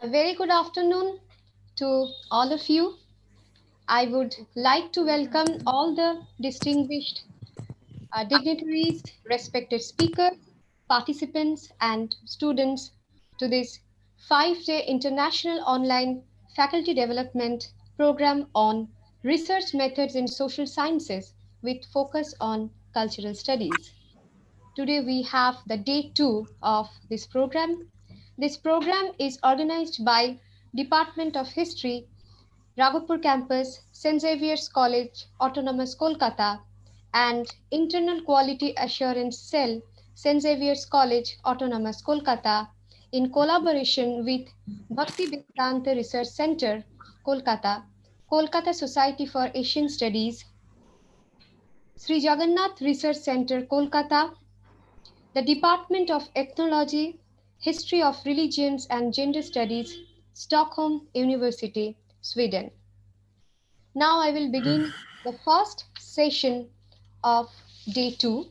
A very good afternoon to all of you. I would like to welcome all the distinguished dignitaries, respected speakers, participants, and students to this 5-day international online faculty development program on research methods in social sciences with focus on cultural studies. Today we have the day 2 of this program. This program is organized by Department of History, Raghabpur campus, St. Xavier's College, Autonomous Kolkata, and Internal Quality Assurance Cell, St. Xavier's College, Autonomous Kolkata, in collaboration with Bhaktivedanta Research Center, Kolkata, Kolkata Society for Asian Studies, Sri Jagannath Research Center, Kolkata, the Department of Ethnology, History of Religions and Gender Studies, Stockholm University, Sweden. Now I will begin the first session of day 2.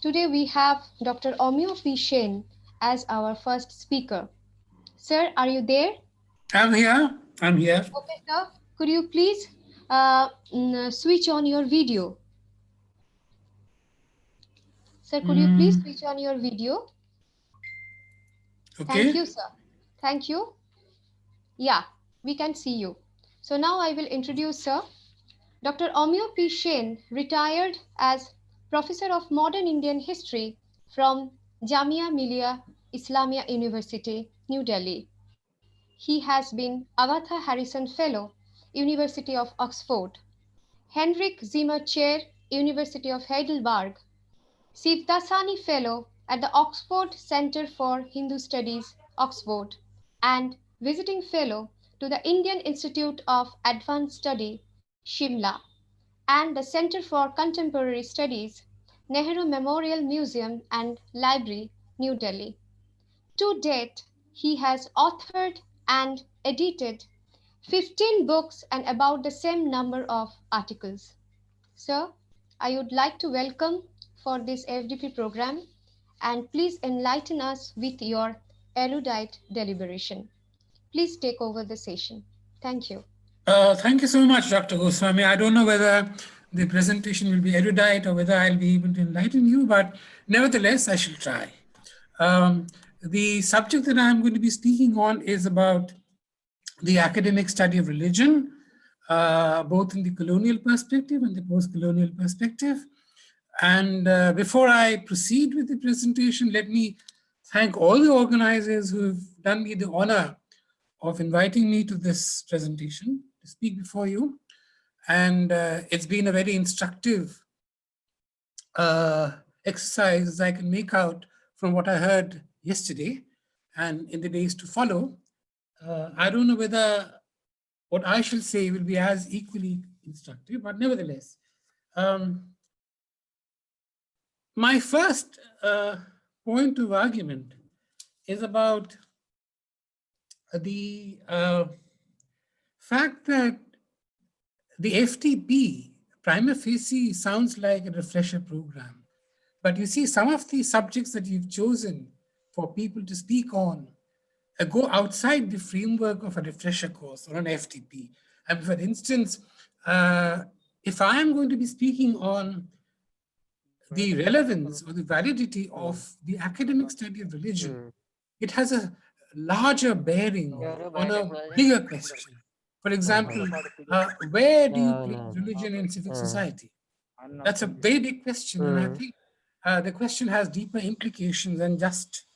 Today we have Dr. Omyo P. Shen as our first speaker. Sir, are you there? I'm here. Okay, sir. Could you please switch on your video? Sir, could you please switch on your video? Okay. Thank you, sir. Thank you. Yeah, we can see you. So now I will introduce Sir. Dr. Omyo P. Shen retired as Professor of Modern Indian History from Jamia Millia Islamia University, New Delhi. He has been Agatha Harrison Fellow, University of Oxford, Henrik Zimmer Chair, University of Heidelberg, Sivdasani Fellow at the Oxford Centre for Hindu Studies, Oxford, and Visiting Fellow to the Indian Institute of Advanced Study, Shimla, and the Centre for Contemporary Studies, Nehru Memorial Museum and Library, New Delhi. To date, he has authored and edited 15 books and about the same number of articles. Sir, I would like to welcome for this FDP program and please enlighten us with your erudite deliberation. Please take over the session. Thank you. Thank you so much, Dr. Goswami. I don't know whether the presentation will be erudite or whether I'll be able to enlighten you, but nevertheless, I shall try. The subject that I'm going to be speaking on is about the academic study of religion, both in the colonial perspective and the post-colonial perspective. And before I proceed with the presentation, let me thank all the organizers who have done me the honor of inviting me to this presentation to speak before you. And it's been a very instructive exercise, as I can make out from what I heard yesterday and in the days to follow. I don't know whether what I shall say will be as equally instructive, but nevertheless, my first point of argument is about the fact that the FDP prima facie sounds like a refresher program. But you see, some of the subjects that you've chosen for people to speak on go outside the framework of a refresher course or an FDP. And for instance, if I am going to be speaking on the relevance or the validity of the academic study of religion, it has a larger bearing on a bigger question. For example, where do you place religion in civic society? That's a very big question, and I think the question has deeper implications than just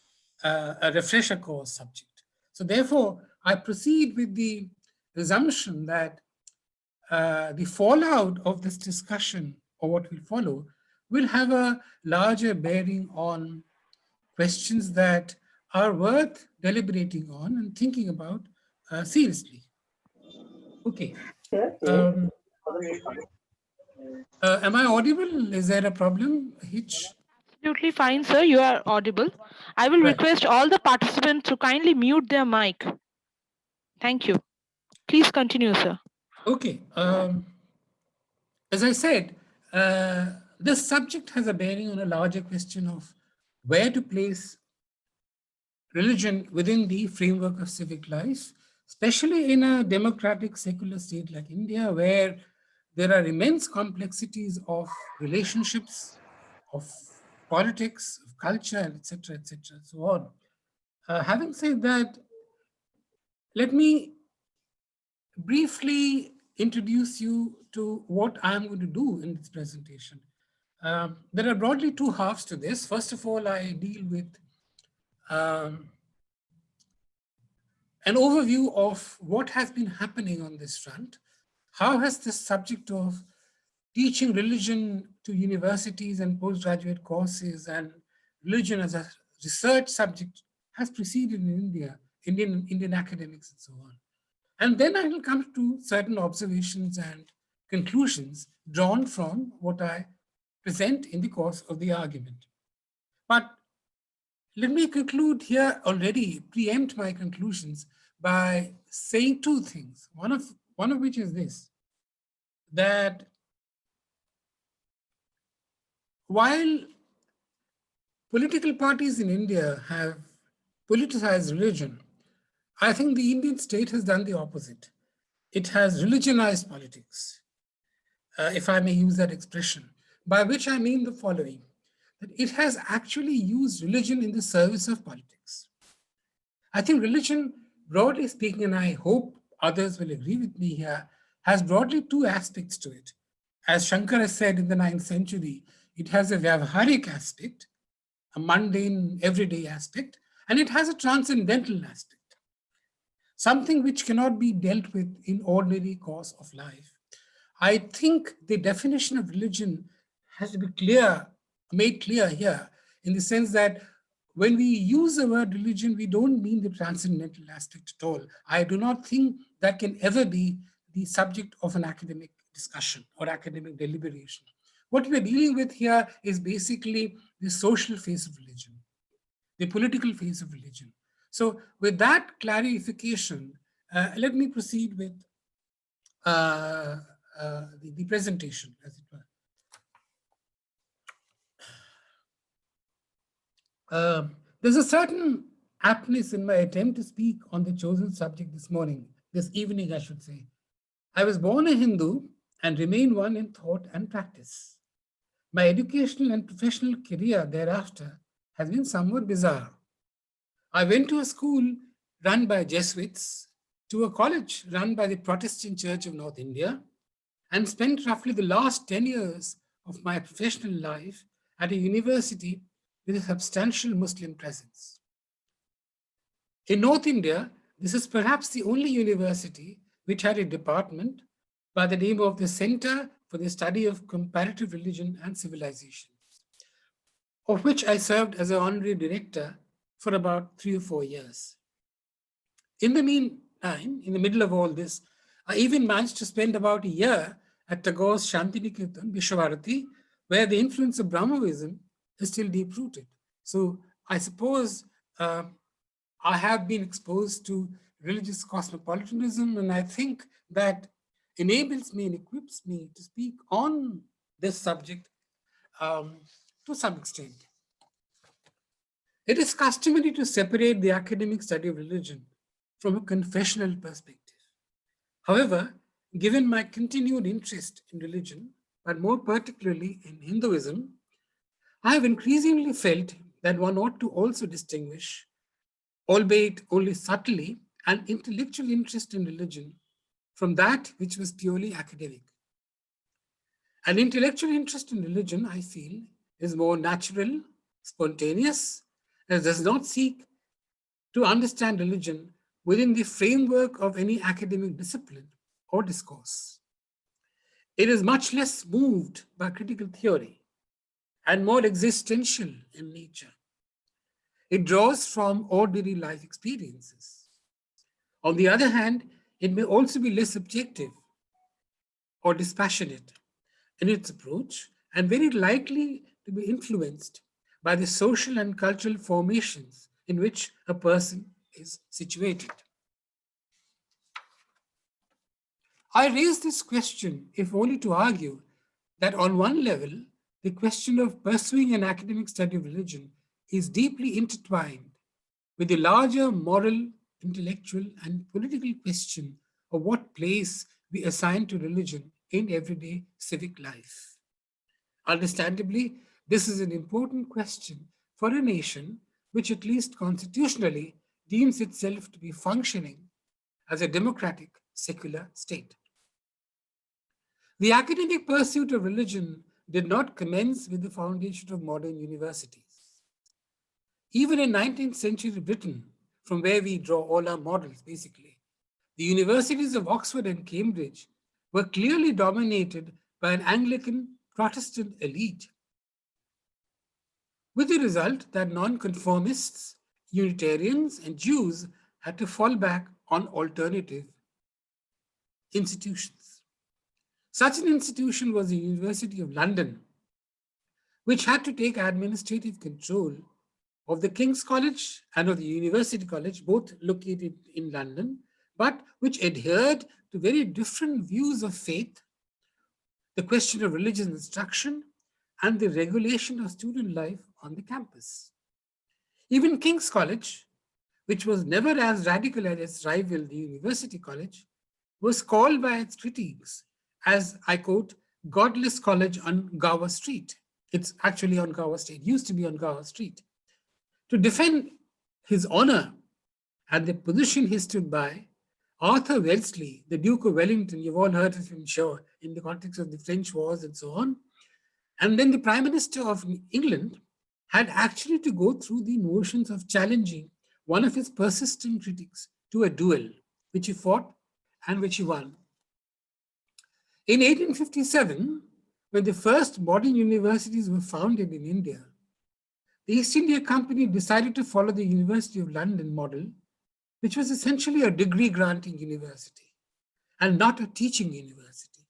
a refresher course subject. So therefore, I proceed with the assumption that the fallout of this discussion, or what will follow, will have a larger bearing on questions that are worth deliberating on and thinking about seriously. Okay. Am I audible? Is there a problem? Hitch? Absolutely fine, sir. You are audible. I will request all the participants to kindly mute their mic. Thank you. Please continue, sir. Okay. As I said, this subject has a bearing on a larger question of where to place religion within the framework of civic life, especially in a democratic secular state like India, where there are immense complexities of relationships, of politics, of culture, etc., etc., so on. Having said that, let me briefly introduce you to what I'm going to do in this presentation. There are broadly two halves to this. First of all, I deal with um, an overview of what has been happening on this front. How has this subject of teaching religion to universities and postgraduate courses and religion as a research subject has proceeded in India, Indian academics and so on. And then I will come to certain observations and conclusions drawn from what I present in the course of the argument. But let me conclude here already, preempt my conclusions by saying two things. One of which is this, that while political parties in India have politicized religion, I think the Indian state has done the opposite. It has religionized politics, if I may use that expression, by which I mean the following, that it has actually used religion in the service of politics. I think religion, broadly speaking, and I hope others will agree with me here, has broadly two aspects to it. As Shankara said in the 9th century, it has a vyavaharik aspect, a mundane, everyday aspect, and it has a transcendental aspect, something which cannot be dealt with in ordinary course of life. I think the definition of religion has to be made clear here, in the sense that when we use the word religion, we don't mean the transcendental aspect at all. I do not think that can ever be the subject of an academic discussion or academic deliberation. What we're dealing with here is basically the social face of religion, the political face of religion. So with that clarification, let me proceed with the presentation, as it were. There's a certain aptness in my attempt to speak on the chosen subject this evening, I should say. I was born a Hindu and remain one in thought and practice. My educational and professional career thereafter has been somewhat bizarre. I went to a school run by Jesuits, to a college run by the Protestant Church of North India, and spent roughly the last 10 years of my professional life at a university with a substantial Muslim presence. In North India, this is perhaps the only university which had a department by the name of the Center for the Study of Comparative Religion and Civilization, of which I served as an honorary director for about 3 or 4 years. In the meantime, in the middle of all this, I even managed to spend about a year at Tagore's Shantiniketan, Vishwavarati, where the influence of Brahmavism is still deep-rooted. So I suppose I have been exposed to religious cosmopolitanism, and I think that enables me and equips me to speak on this subject to some extent. It is customary to separate the academic study of religion from a confessional perspective. However, given my continued interest in religion, but more particularly in Hinduism, I have increasingly felt that one ought to also distinguish, albeit only subtly, an intellectual interest in religion from that which was purely academic. An intellectual interest in religion, I feel, is more natural, spontaneous, and does not seek to understand religion within the framework of any academic discipline or discourse. It is much less moved by critical theory and more existential in nature. It draws from ordinary life experiences. On the other hand, it may also be less objective or dispassionate in its approach and very likely to be influenced by the social and cultural formations in which a person is situated. I raise this question if only to argue that on one level, the question of pursuing an academic study of religion is deeply intertwined with the larger moral, intellectual, and political question of what place we assign to religion in everyday civic life. Understandably, this is an important question for a nation which, at least constitutionally, deems itself to be functioning as a democratic, secular state. The academic pursuit of religion did not commence with the foundation of modern universities. Even in 19th century Britain, from where we draw all our models basically, the universities of Oxford and Cambridge were clearly dominated by an Anglican Protestant elite, with the result that nonconformists, Unitarians, and Jews had to fall back on alternative institutions. Such an institution was the University of London, which had to take administrative control of the King's College and of the University College, both located in London, but which adhered to very different views of faith, the question of religious instruction, and the regulation of student life on the campus. Even King's College, which was never as radical as its rival, the University College, was called by its critics as, I quote, godless college on Gower Street. It's actually on Gower Street, used to be on Gower Street. To defend his honor and the position he stood by, Arthur Wellesley, the Duke of Wellington, you've all heard of him, sure, in the context of the French wars and so on, and then the Prime Minister of England had actually to go through the motions of challenging one of his persistent critics to a duel, which he fought and which he won. In 1857, when the first modern universities were founded in India, the East India Company decided to follow the University of London model, which was essentially a degree-granting university and not a teaching university.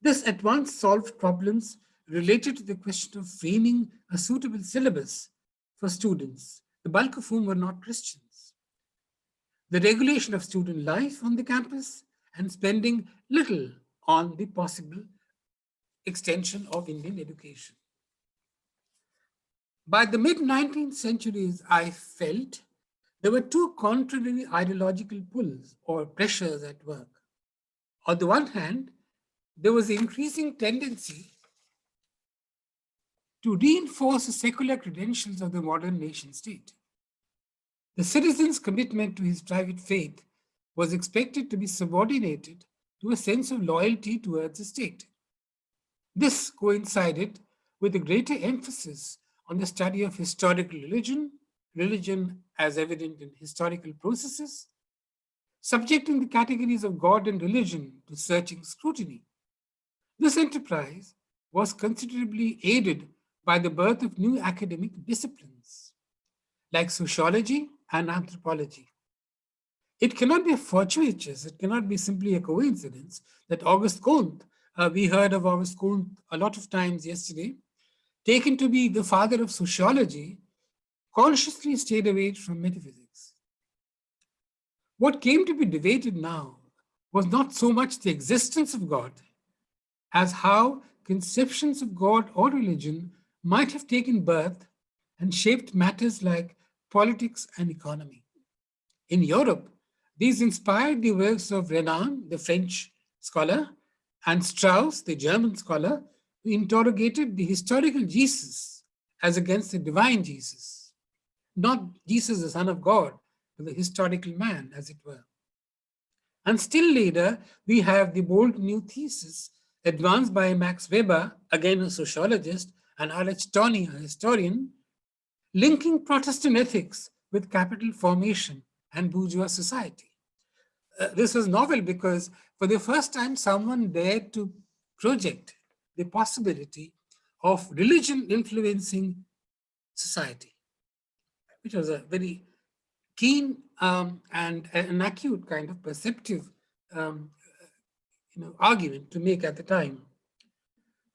This at once solved problems related to the question of framing a suitable syllabus for students, the bulk of whom were not Christians, the regulation of student life on the campus, and spending little on the possible extension of Indian education. By the mid-19th centuries, I felt there were two contrary ideological pulls or pressures at work. On the one hand, there was the increasing tendency to reinforce the secular credentials of the modern nation state. The citizen's commitment to his private faith was expected to be subordinated to a sense of loyalty towards the state. This coincided with a greater emphasis on the study of historical religion, religion as evident in historical processes, subjecting the categories of God and religion to searching scrutiny. This enterprise was considerably aided by the birth of new academic disciplines like sociology and anthropology. It cannot be fortuitous, it cannot be simply a coincidence that Auguste Comte, we heard of Auguste Comte a lot of times yesterday, taken to be the father of sociology, consciously stayed away from metaphysics. What came to be debated now was not so much the existence of God as how conceptions of God or religion might have taken birth and shaped matters like politics and economy. In Europe, these inspired the works of Renan, the French scholar, and Strauss, the German scholar, who interrogated the historical Jesus as against the divine Jesus, not Jesus, the Son of God, but the historical man, as it were. And still later, we have the bold new thesis advanced by Max Weber, again a sociologist, and R.H. Tawney, a historian, linking Protestant ethics with capital formation and bourgeois society. This was novel because for the first time, someone dared to project the possibility of religion influencing society, which was a very keen and an acute kind of perceptive argument to make at the time.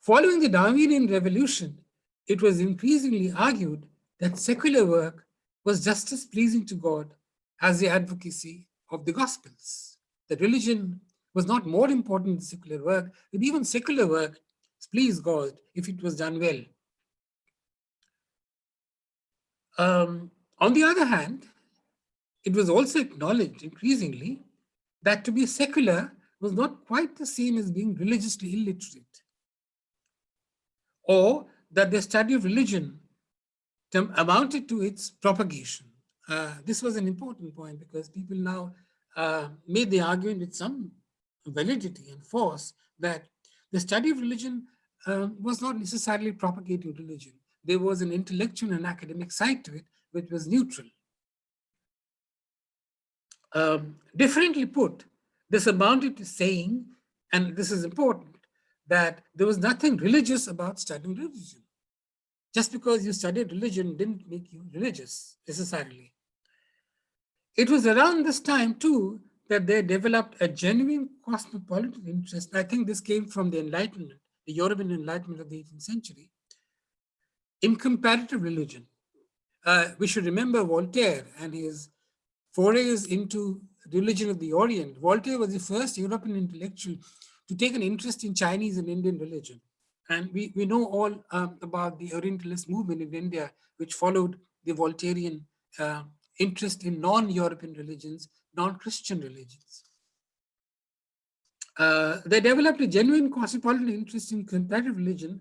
Following the Darwinian revolution, it was increasingly argued that secular work was just as pleasing to God as the advocacy of the Gospels. That religion was not more important than secular work, but even secular work pleased God if it was done well. On the other hand, it was also acknowledged increasingly that to be secular was not quite the same as being religiously illiterate, or that the study of religion amounted to its propagation. This was an important point because people now made the argument with some validity and force that the study of religion was not necessarily propagating religion. There was an intellectual and academic side to it, which was neutral. Differently put, this amounted to saying, and this is important, that there was nothing religious about studying religion. Just because you studied religion didn't make you religious necessarily. It was around this time too that they developed a genuine cosmopolitan interest. I think this came from the Enlightenment, the European Enlightenment of the 18th century, in comparative religion. We should remember Voltaire and his forays into religion of the Orient. Voltaire was the first European intellectual to take an interest in Chinese and Indian religion. And we know all about the Orientalist movement in India, which followed the Voltairean interest in non-European religions, non-Christian religions. They developed a genuine cosmopolitan interest in comparative religion,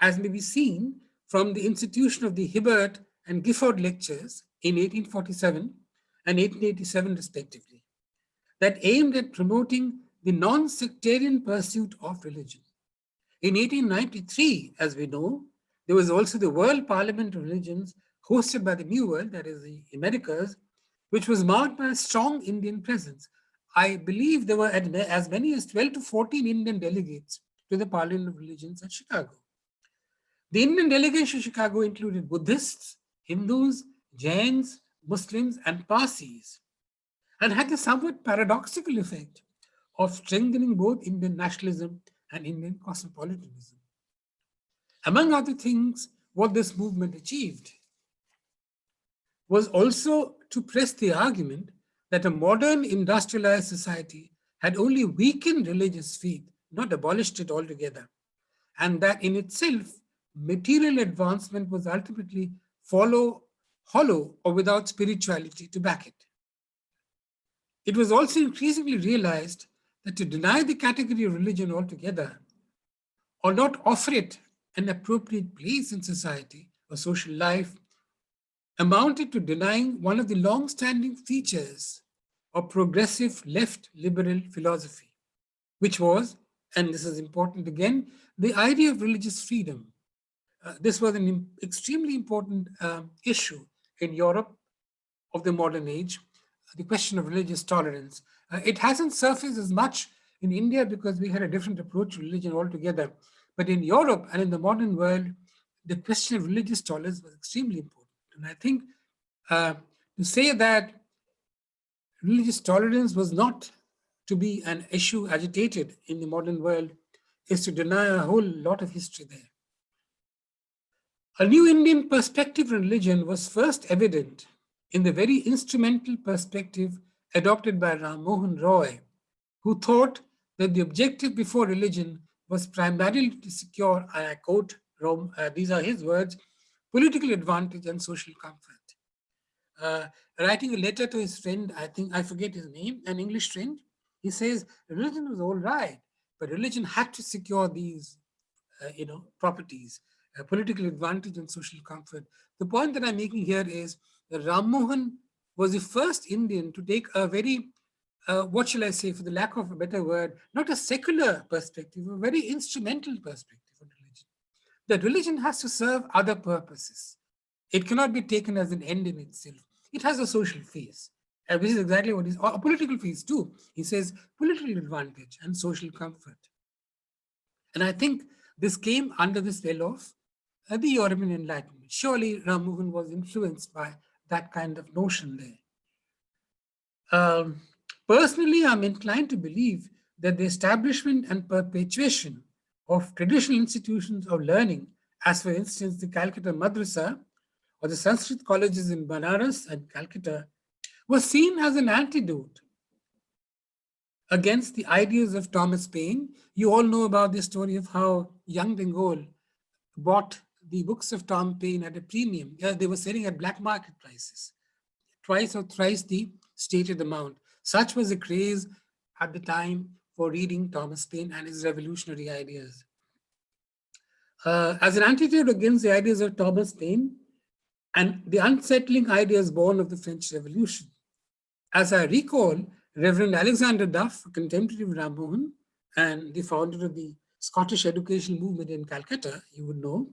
as may be seen from the institution of the Hibbert and Gifford lectures in 1847 and 1887 respectively, that aimed at promoting the non-sectarian pursuit of religion. In 1893, as we know, there was also the World Parliament of Religions hosted by the New World, that is the Americas, which was marked by a strong Indian presence. I believe there were as many as 12 to 14 Indian delegates to the Parliament of Religions at Chicago. The Indian delegation to Chicago included Buddhists, Hindus, Jains, Muslims, and Parsis, and had the somewhat paradoxical effect of strengthening both Indian nationalism and Indian cosmopolitanism. Among other things, what this movement achieved was also to press the argument that a modern industrialized society had only weakened religious faith, not abolished it altogether, and that in itself, material advancement was ultimately hollow or without spirituality to back it. It was also increasingly realized that to deny the category of religion altogether, or not offer it an appropriate place in society or social life, amounted to denying one of the long-standing features of progressive left liberal philosophy, which was, and this is important again, the idea of religious freedom. This was an extremely important issue in Europe of the modern age, the question of religious tolerance. It hasn't surfaced as much in India because we had a different approach to religion altogether. But in Europe and in the modern world, the question of religious tolerance was extremely important. And I think to say that religious tolerance was not to be an issue agitated in the modern world is to deny a whole lot of history there. A new Indian perspective on religion was first evident in the very instrumental perspective adopted by Ram Mohan Roy, who thought that the objective before religion was primarily to secure, and I quote, these are his words, political advantage and social comfort. Writing a letter to his friend, I forget his name, an English friend, he says religion was all right, but religion had to secure these properties, political advantage and social comfort. The point that I'm making here is that Ram Mohan was the first Indian to take a very, what shall I say, for the lack of a better word, not a secular perspective, a very instrumental perspective on religion. That religion has to serve other purposes. It cannot be taken as an end in itself. It has a social phase, which is exactly what it is, or a political phase too. He says political advantage and social comfort. And I think this came under the spell of the European Enlightenment. Surely Ram Mohan was influenced by that kind of notion there. Personally, I'm inclined to believe that the establishment and perpetuation of traditional institutions of learning, as for instance, the Calcutta Madrasa or the Sanskrit colleges in Banaras and Calcutta, was seen as an antidote against the ideas of Thomas Paine. You all know about the story of how young de Gaulle bought the books of Tom Paine at a premium. They were selling at black market prices, twice or thrice the stated amount. Such was the craze at the time for reading Thomas Paine and his revolutionary ideas. As an antidote against the ideas of Thomas Paine and the unsettling ideas born of the French Revolution, as I recall, Reverend Alexander Duff, a contemporary of Ram Mohan and the founder of the Scottish educational movement in Calcutta, you would know,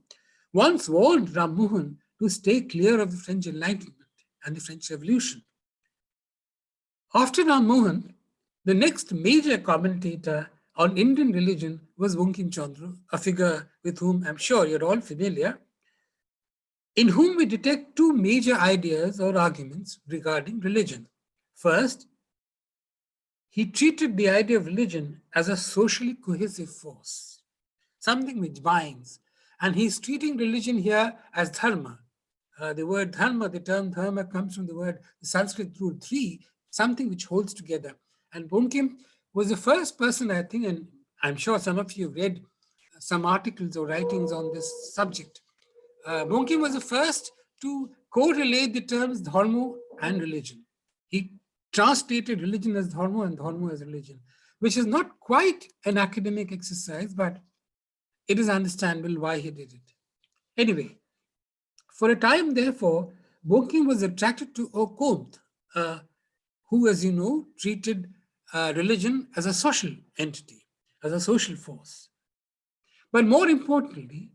once warned Ram Mohan to stay clear of the French Enlightenment and the French Revolution. After Ram Mohan, the next major commentator on Indian religion was Bankim Chandra, a figure with whom I'm sure you're all familiar, in whom we detect two major ideas or arguments regarding religion. First, he treated the idea of religion as a socially cohesive force, something which binds. And he's treating religion here as dharma. The word dharma, the term dharma comes from the word the Sanskrit root three, something which holds together. And Bankim was the first person, I think, and I'm sure some of you have read some articles or writings on this subject. Bankim was the first to correlate the terms dharma and religion. He translated religion as dharma and dharma as religion, which is not quite an academic exercise, but it is understandable why he did it. Anyway, for a time, therefore, Bankim was attracted to Comte, who, as you know, treated religion as a social entity, as a social force. But more importantly,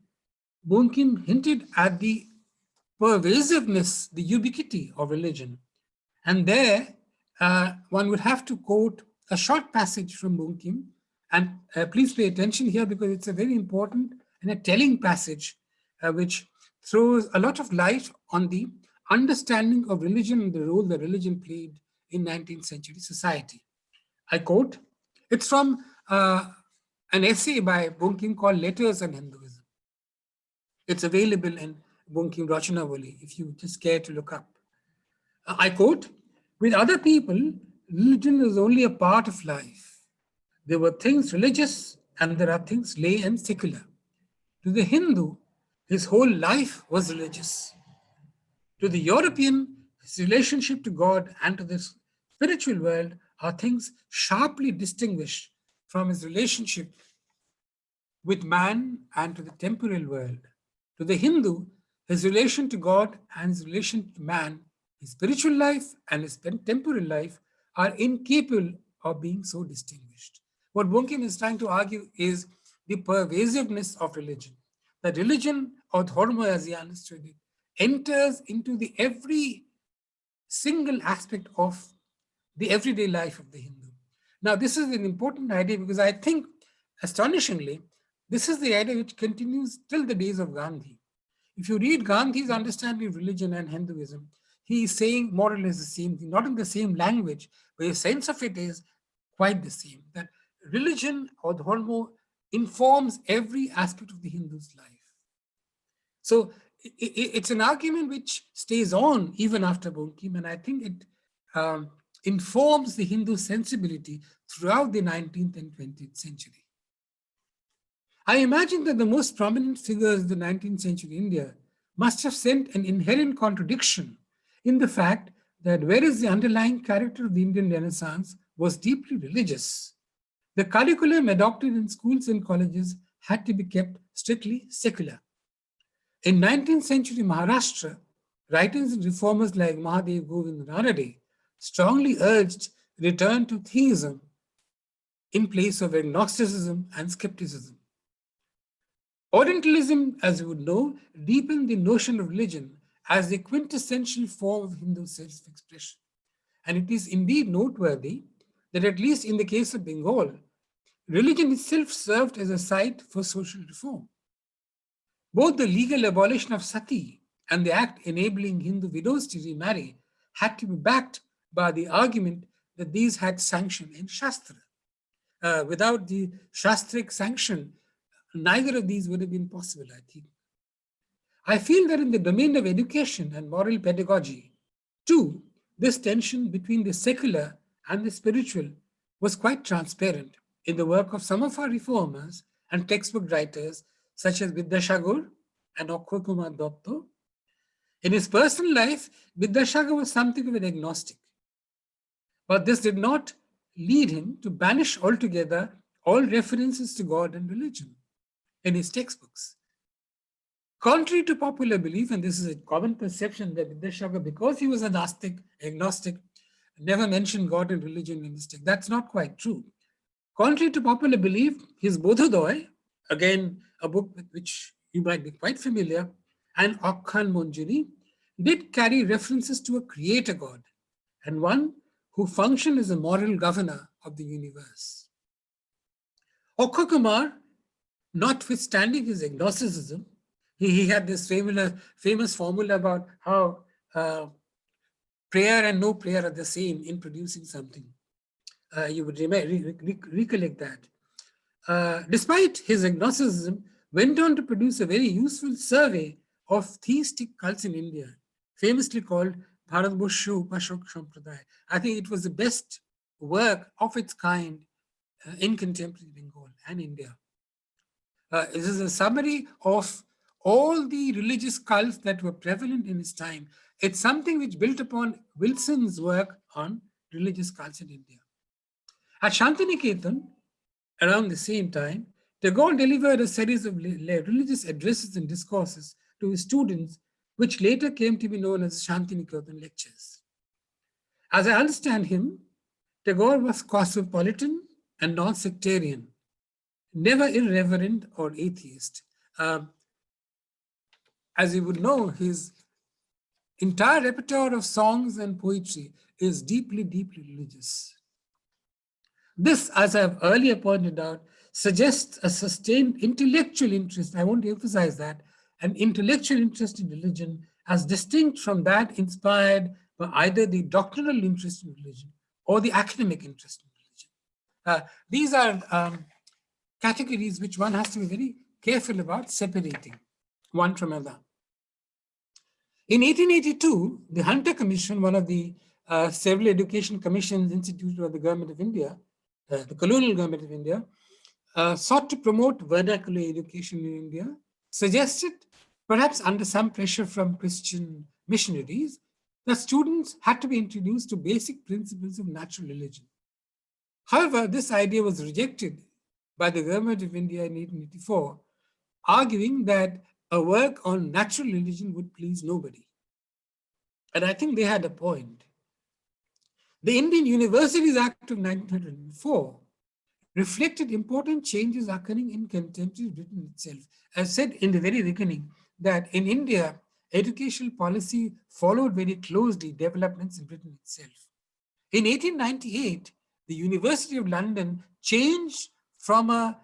Bankim hinted at the pervasiveness, the ubiquity of religion. And there, one would have to quote a short passage from Bankim. And please pay attention here because it's a very important and a telling passage which throws a lot of light on the understanding of religion and the role that religion played in 19th century society. I quote, it's from an essay by Bankim called Letters on Hinduism. It's available in Bankim Rachanavali if you just care to look up. I quote, with other people, religion is only a part of life. There were things religious and there are things lay and secular. To the Hindu, his whole life was religious. To the European, his relationship to God and to the spiritual world are things sharply distinguished from his relationship with man and to the temporal world. To the Hindu, his relation to God and his relation to man, his spiritual life and his temporal life are incapable of being so distinguished. What Bankim is trying to argue is the pervasiveness of religion. That religion, or dharma as he understood it, enters into the every single aspect of the everyday life of the Hindu. Now, this is an important idea because I think, astonishingly, this is the idea which continues till the days of Gandhi. If you read Gandhi's understanding of religion and Hinduism, he is saying more or less the same thing, not in the same language, but his sense of it is quite the same, that religion or dharma informs every aspect of the Hindu's life. So it's an argument which stays on even after Bankim, and I think it informs the Hindu sensibility throughout the 19th and 20th century. I imagine that the most prominent figures of the 19th century India must have sensed an inherent contradiction in the fact that whereas the underlying character of the Indian Renaissance was deeply religious, the curriculum adopted in schools and colleges had to be kept strictly secular. In 19th century Maharashtra, writers and reformers like Mahadev Govind Ranade strongly urged return to theism in place of agnosticism and skepticism. Orientalism, as you would know, deepened the notion of religion as the quintessential form of Hindu self-expression. And it is indeed noteworthy that at least in the case of Bengal, religion itself served as a site for social reform. Both the legal abolition of sati and the act enabling Hindu widows to remarry had to be backed by the argument that these had sanction in Shastra. Without the Shastric sanction, neither of these would have been possible, I think. I feel that in the domain of education and moral pedagogy, too, this tension between the secular and the spiritual was quite transparent in the work of some of our reformers and textbook writers such as Vidyasagar and Akhoy Kumar Dotto. In his personal life, Vidyasagar was something of an agnostic. But this did not lead him to banish altogether all references to God and religion in his textbooks. Contrary to popular belief, and this is a common perception that Vidyasagar, because he was an agnostic, never mentioned God and religion in his text. That's not quite true. Contrary to popular belief, his Bodhodoy, again a book with which you might be quite familiar, and Akhan Monjari, did carry references to a creator God and one who functioned as a moral governor of the universe. Akhoy Kumar, notwithstanding his agnosticism, he had this famous formula about how prayer and no prayer are the same in producing something. You would recollect that. Despite his agnosticism, went on to produce a very useful survey of theistic cults in India, famously called Bharatbharsha Upashok Sampradaya. I think it was the best work of its kind in contemporary Bengal and India. This is a summary of all the religious cults that were prevalent in his time. It's something which built upon Wilson's work on religious cults in India. At Shantiniketan, around the same time, Tagore delivered a series of religious addresses and discourses to his students, which later came to be known as Shantiniketan lectures. As I understand him, Tagore was cosmopolitan and non-sectarian, never irreverent or atheist. As you would know, his entire repertoire of songs and poetry is deeply, deeply religious. This, as I've earlier pointed out, suggests a sustained intellectual interest, I want to emphasize that, an intellectual interest in religion as distinct from that inspired by either the doctrinal interest in religion or the academic interest in religion. These are categories which one has to be very careful about separating one from another. In 1882, the Hunter Commission, one of the several education commissions instituted by the government of India, the colonial government of India, sought to promote vernacular education in India, suggested, perhaps under some pressure from Christian missionaries, that students had to be introduced to basic principles of natural religion. However, this idea was rejected by the government of India in 1884, arguing that a work on natural religion would please nobody. And I think they had a point. The Indian Universities Act of 1904 reflected important changes occurring in contemporary Britain itself. As said in the very beginning, that in India, educational policy followed very closely developments in Britain itself. In 1898, the University of London changed from a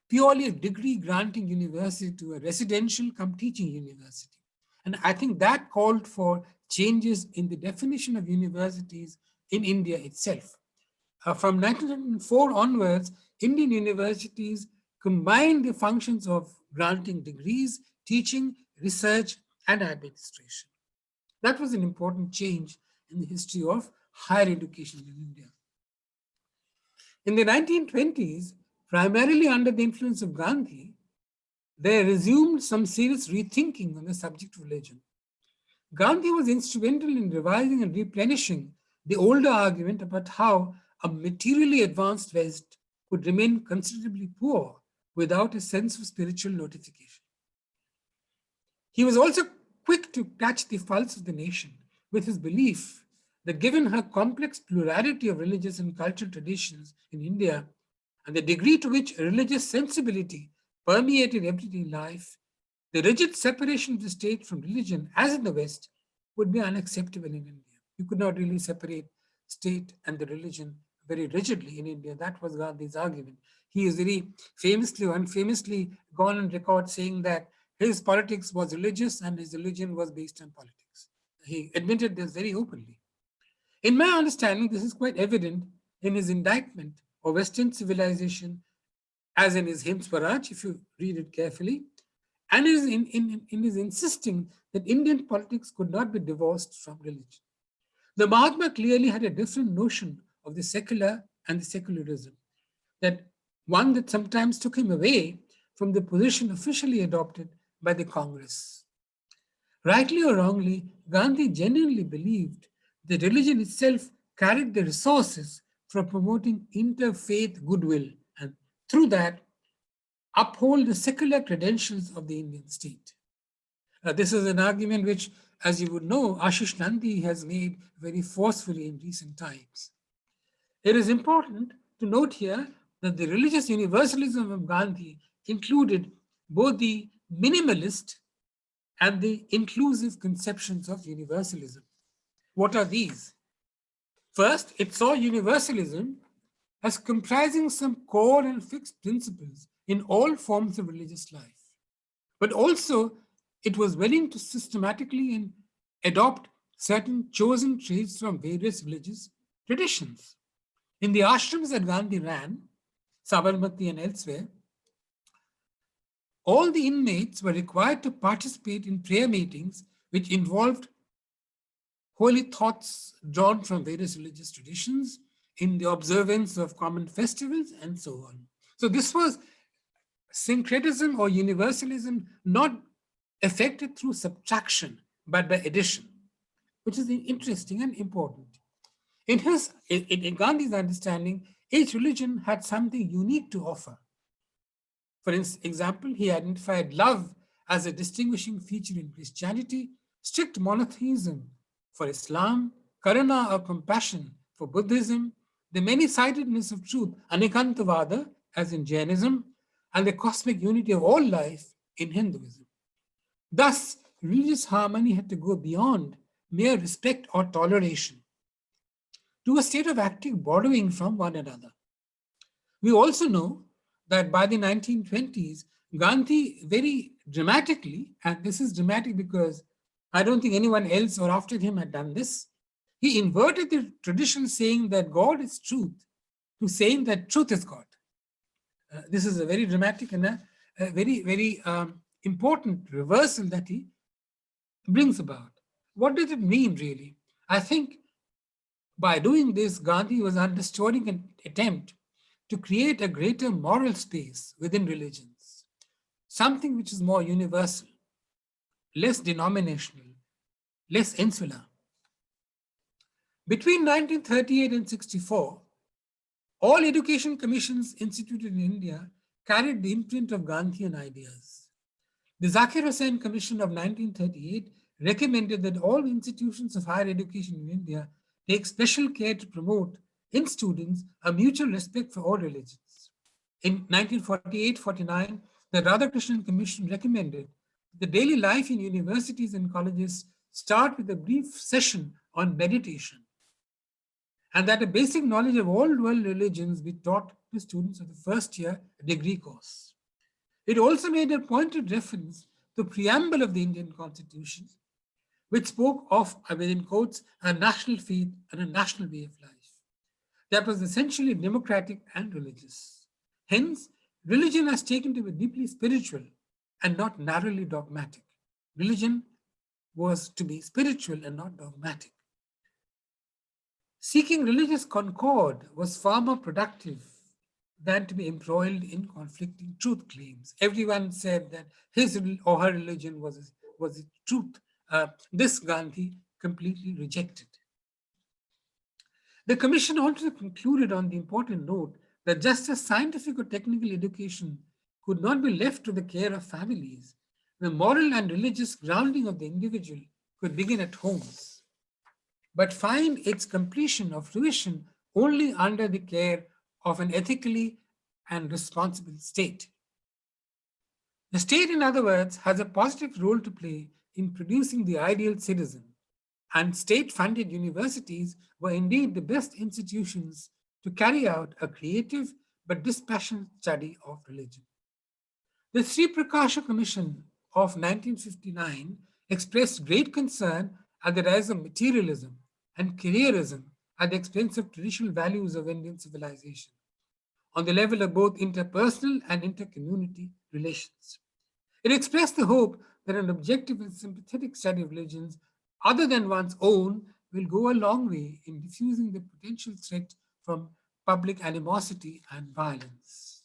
purely degree granting university to a residential come teaching university. And I think that called for changes in the definition of universities in India itself. From 1904 onwards, Indian universities combined the functions of granting degrees, teaching, research, and administration. That was an important change in the history of higher education in India. In the 1920s, primarily under the influence of Gandhi, they resumed some serious rethinking on the subject of religion. Gandhi was instrumental in revising and replenishing the older argument about how a materially advanced West could remain considerably poor without a sense of spiritual notification. He was also quick to catch the pulse of the nation with his belief that given her complex plurality of religious and cultural traditions in India and the degree to which religious sensibility permeated everyday life, the rigid separation of the state from religion, as in the West, would be unacceptable in India. You could not really separate state and the religion very rigidly in India. That was Gandhi's argument. He is very famously or unfamously gone on record saying that his politics was religious and his religion was based on politics. He admitted this very openly. In my understanding, this is quite evident in his indictment of Western civilization, as in his Hind Swaraj, if you read it carefully, and in his insisting that Indian politics could not be divorced from religion. The Mahatma clearly had a different notion of the secular and the secularism, that one that sometimes took him away from the position officially adopted by the Congress. Rightly or wrongly, Gandhi genuinely believed that religion itself carried the resources for promoting interfaith goodwill and through that uphold the secular credentials of the Indian state. This is an argument which, as you would know, Ashish Nandi has made very forcefully in recent times. It is important to note here that the religious universalism of Gandhi included both the minimalist and the inclusive conceptions of universalism. What are these? First, it saw universalism as comprising some core and fixed principles in all forms of religious life. But also, it was willing to systematically adopt certain chosen traits from various religious traditions. In the ashrams that Gandhi ran, Sabarmati and elsewhere, all the inmates were required to participate in prayer meetings which involved holy thoughts drawn from various religious traditions in the observance of common festivals and so on. So this was syncretism or universalism not effected through subtraction, but by addition, which is interesting and important. In Gandhi's understanding, each religion had something unique to offer. For example, he identified love as a distinguishing feature in Christianity, strict monotheism for Islam, karuna or compassion for Buddhism, the many-sidedness of truth, anikantavada, as in Jainism, and the cosmic unity of all life in Hinduism. Thus, religious harmony had to go beyond mere respect or toleration to a state of active borrowing from one another. We also know that by the 1920s, Gandhi very dramatically, and this is dramatic because I don't think anyone else or after him had done this, he inverted the traditional saying that God is truth to saying that truth is God. This is a very dramatic and a very, very important reversal that he brings about. What does it mean, really? I think by doing this, Gandhi was underscoring an attempt to create a greater moral space within religions, something which is more universal, less denominational, less insular. Between 1938 and 64, all education commissions instituted in India carried the imprint of Gandhian ideas. The Zakir Hussain Commission of 1938 recommended that all institutions of higher education in India take special care to promote in students a mutual respect for all religions. In 1948-49, the Radhakrishnan Commission recommended that the daily life in universities and colleges start with a brief session on meditation, and that a basic knowledge of all world religions be taught to students of the first year degree course. It also made a pointed reference to the preamble of the Indian Constitution, which spoke of, within quotes, a national faith and a national way of life that was essentially democratic and religious. Hence, religion has taken to be deeply spiritual and not narrowly dogmatic. Religion was to be spiritual and not dogmatic. Seeking religious concord was far more productive than to be embroiled in conflicting truth claims. Everyone said that his or her religion was the truth. This Gandhi completely rejected. The commission also concluded on the important note that just as scientific or technical education could not be left to the care of families, the moral and religious grounding of the individual could begin at homes, but find its completion or fruition only under the care of an ethically and responsible state. The state, in other words, has a positive role to play in producing the ideal citizen, and state-funded universities were indeed the best institutions to carry out a creative but dispassionate study of religion. The Sri Prakasha Commission of 1959 expressed great concern at the rise of materialism and careerism at the expense of traditional values of Indian civilization, on the level of both interpersonal and intercommunity relations. It expressed the hope that an objective and sympathetic study of religions other than one's own will go a long way in diffusing the potential threat from public animosity and violence.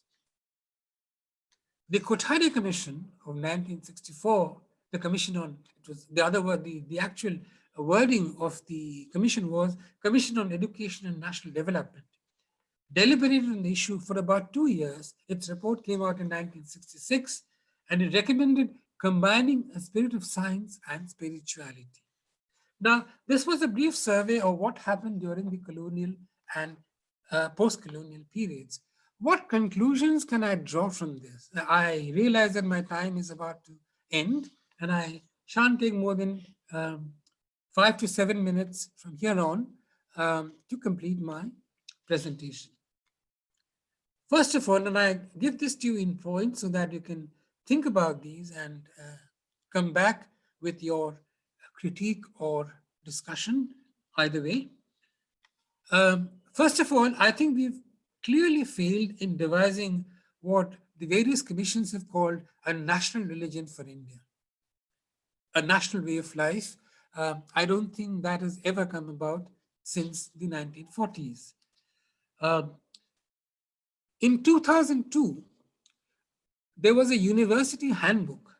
The Quota Commission of 1964, the commission on, it was the other word, the actual wording of the commission was Commission on Education and National Development, deliberated on the issue for about 2 years. Its report came out in 1966, and it recommended combining a spirit of science and spirituality. Now, this was a brief survey of what happened during the colonial and post-colonial periods. What conclusions can I draw from this? I realize that my time is about to end, and I shan't take more than 5 to 7 minutes from here on to complete my presentation. First of all, and I give this to you in points so that you can think about these and come back with your critique or discussion, either way. First of all, I think we've clearly failed in devising what the various commissions have called a national religion for India, a national way of life. I don't think that has ever come about since the 1940s. In 2002, there was a university handbook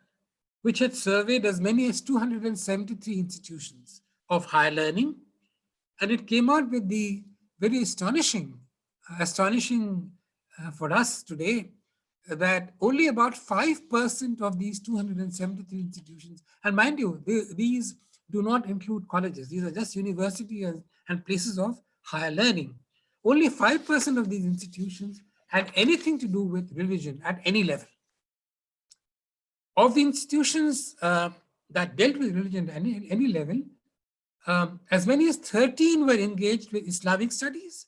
which had surveyed as many as 273 institutions of higher learning, and it came out with the very astonishing for us today, that only about 5% of these 273 institutions, and mind you, these do not include colleges, these are just universities and places of higher learning. Only 5% of these institutions had anything to do with religion at any level. Of the institutions that dealt with religion at any level, as many as 13 were engaged with Islamic studies,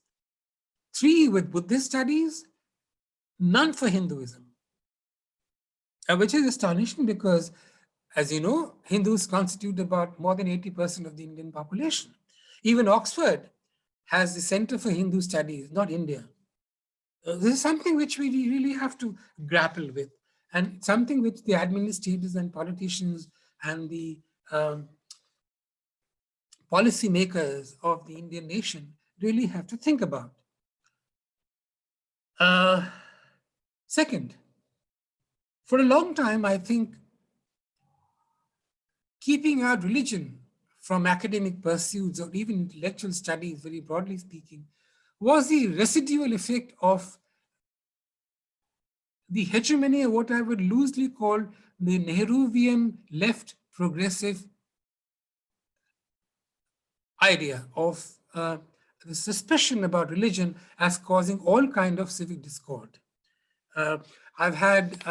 3 with Buddhist studies, none for Hinduism, which is astonishing because, as you know, Hindus constitute about more than 80% of the Indian population. Even Oxford has the Center for Hindu Studies, not India. This is something which we really have to grapple with, and something which the administrators and politicians and the policy makers of the Indian nation really have to think about. Second, for a long time, I think keeping out religion from academic pursuits or even intellectual studies, very broadly speaking, was the residual effect of the hegemony of what I would loosely call the Nehruvian left progressive idea of the suspicion about religion as causing all kind of civic discord. I've had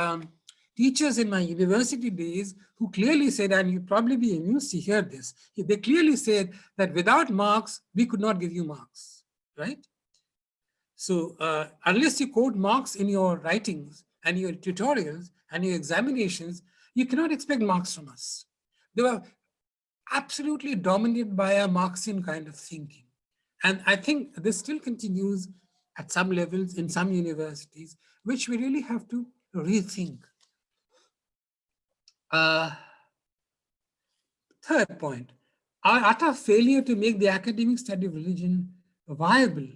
teachers in my university days who clearly said, and you'd probably be amused to hear this, they clearly said that without Marx, we could not give you Marx, right? So unless you quote Marx in your writings and your tutorials and your examinations, you cannot expect Marx from us. They were absolutely dominated by a Marxian kind of thinking. And I think this still continues at some levels in some universities, which we really have to rethink. Third point, our utter failure to make the academic study of religion viable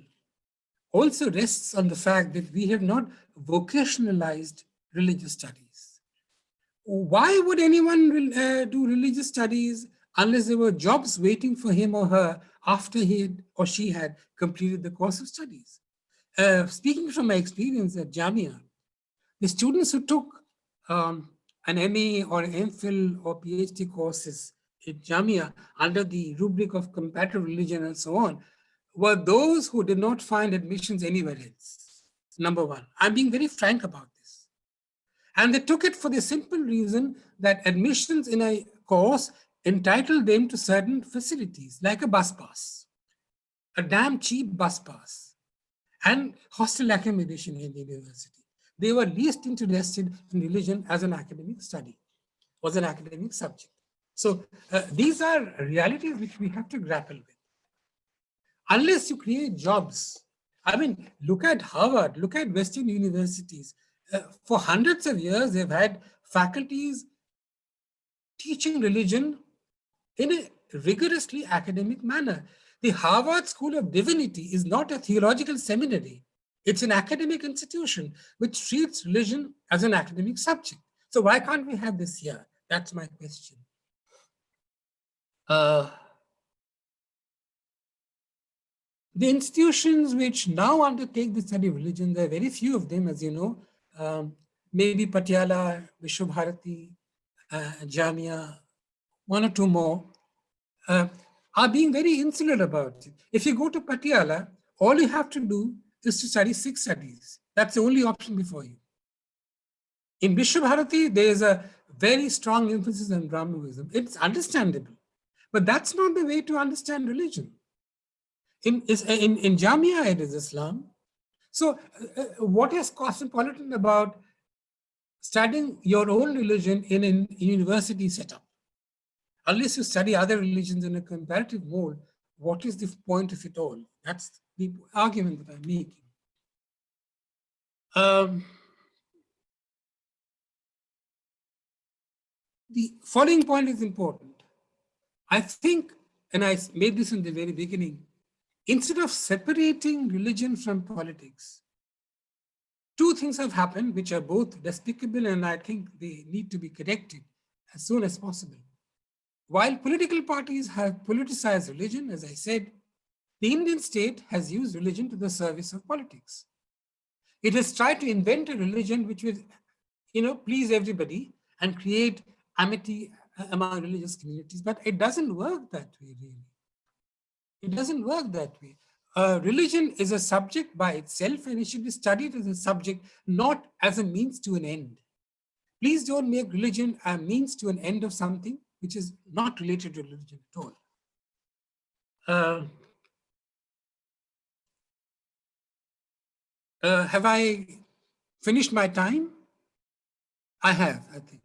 also rests on the fact that we have not vocationalized religious studies. Why would anyone do religious studies unless there were jobs waiting for him or her after he or she had completed the course of studies? Speaking from my experience at Jamia, the students who took an MA or MPhil or PhD courses at Jamia under the rubric of comparative religion and so on were those who did not find admissions anywhere else. Number one, I'm being very frank about this. And they took it for the simple reason that admissions in a course entitled them to certain facilities, like a bus pass, a damn cheap bus pass, and hostel accommodation in the university. They were least interested in religion as an academic study, was an academic subject. So these are realities which we have to grapple with. Unless you create jobs, I mean, look at Harvard, look at Western universities. For hundreds of years, they've had faculties teaching religion in a rigorously academic manner. The Harvard School of Divinity is not a theological seminary. It's an academic institution which treats religion as an academic subject. So why can't we have this here? That's my question. The institutions which now undertake the study of religion, there are very few of them, as you know, maybe Patiala, Vishwabharati, Jamia, one or two more, are being very insular about it. If you go to Patiala, all you have to do is to study 6 studies. That's the only option before you. In Vishwabharati, there is a very strong emphasis on Brahmanism. It's understandable, but that's not the way to understand religion. In Jamia, it is Islam. So what is cosmopolitan about studying your own religion in a university setup? Unless you study other religions in a comparative mode, what is the point of it all? That's the argument that I'm making. The following point is important. I think, and I made this in the very beginning, instead of separating religion from politics, 2 things have happened which are both despicable, and I think they need to be corrected as soon as possible. While political parties have politicized religion, as I said, the Indian state has used religion to the service of politics. It has tried to invent a religion which will, please everybody and create amity among religious communities, but it doesn't work that way, really. It doesn't work that way. Religion is a subject by itself, and it should be studied as a subject, not as a means to an end. Please don't make religion a means to an end of something which is not related to religion at all. Have I finished my time? I have, I think.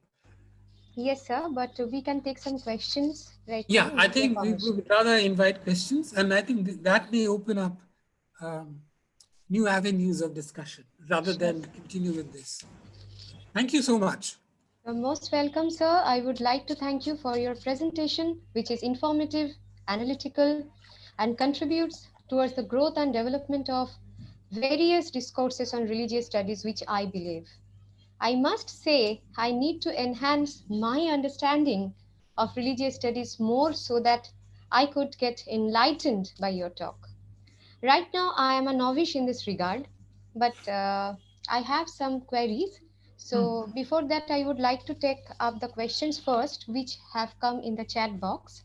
Yes, sir, but we can take some questions right now. Yeah, I think we would rather invite questions, and I think that may open up new avenues of discussion rather than continue with this. Thank you so much. You're most welcome, sir. I would like to thank you for your presentation, which is informative, analytical, and contributes towards the growth and development of various discourses on religious studies, which I believe. I must say, I need to enhance my understanding of religious studies more so that I could get enlightened by your talk. Right now, I am a novice in this regard, but I have some queries. So before that, I would like to take up the questions first, which have come in the chat box.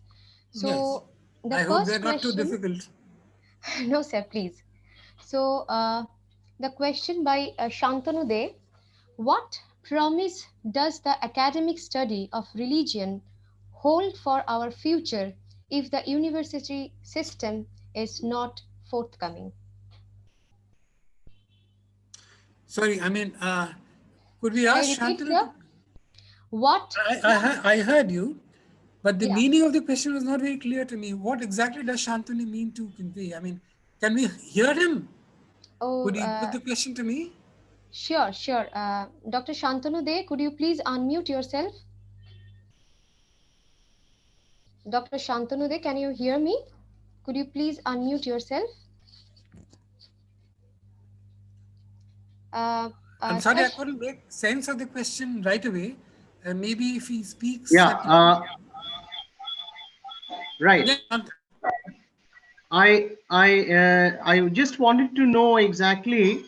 So yes. the I hope they're first not too question, difficult. no, sir, please. So the question by Shantanu De, what promise does the academic study of religion hold for our future if the university system is not forthcoming? Sorry, I mean, could we Shall I ask repeat, Shantanu sir? to... What? I heard you, but the Yeah. meaning of the question was not very clear to me. What exactly does Shantanu mean to convey? I mean, can we hear him? Oh, Could he put the question to me? sure, sure. Dr. Shantanu De, could you please unmute yourself? Dr. Shantanu De, can you hear me? Could you please unmute yourself? Uh, I'm sorry, I Sash, couldn't make sense of the question right away. Maybe if he speaks Yeah, at... right. Yeah, I just wanted to know exactly,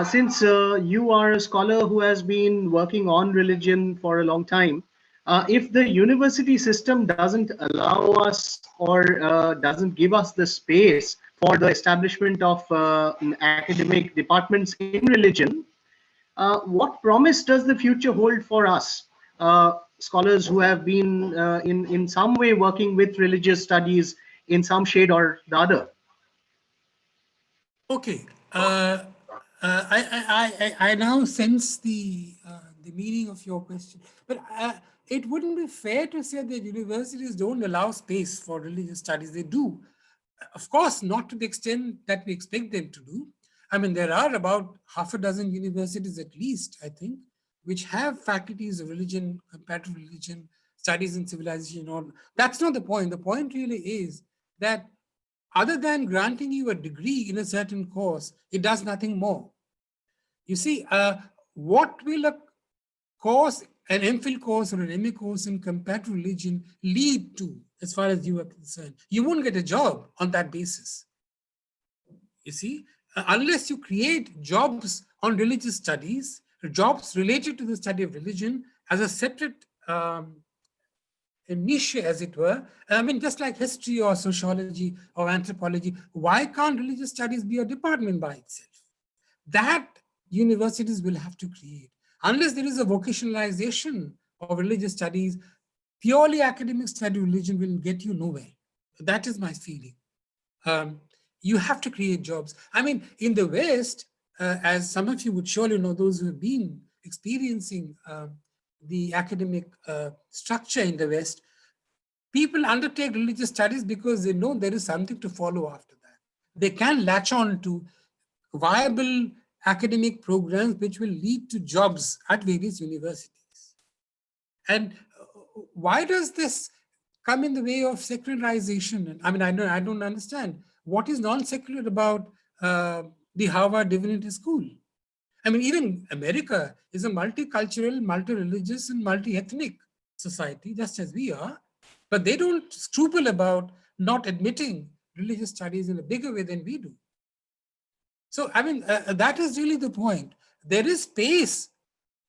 since you are a scholar who has been working on religion for a long time, if the university system doesn't allow us or doesn't give us the space for the establishment of academic departments in religion, what promise does the future hold for us, scholars who have been in some way working with religious studies in some shade or the other? okay. I now sense the meaning of your question, but it wouldn't be fair to say that universities don't allow space for religious studies. They do, of course, not to the extent that we expect them to do. I mean, there are about half a dozen universities at least, I think, which have faculties of religion, comparative religion, studies in civilization. All that's not the point. The point really is that other than granting you a degree in a certain course, it does nothing more. You see, what will a course, an MPhil course or an MA course in comparative religion lead to, as far as you are concerned? You won't get a job on that basis. You see, unless you create jobs on religious studies, jobs related to the study of religion as a separate a niche, as it were. I mean, just like history or sociology or anthropology, why can't religious studies be a department by itself? That universities will have to create. Unless there is a vocationalization of religious studies, purely academic study of religion will get you nowhere. That is my feeling. You have to create jobs. I mean, in the West, as some of you would surely know, those who have been experiencing the academic structure in the West, people undertake religious studies because they know there is something to follow after that. They can latch on to viable academic programs which will lead to jobs at various universities. And why does this come in the way of secularization? I mean, I don't understand. What is non-secular about the Harvard Divinity School? I mean, even America is a multicultural, multi-religious, and multi-ethnic society, just as we are. But they don't scruple about not admitting religious studies in a bigger way than we do. So, I mean, that is really the point. There is space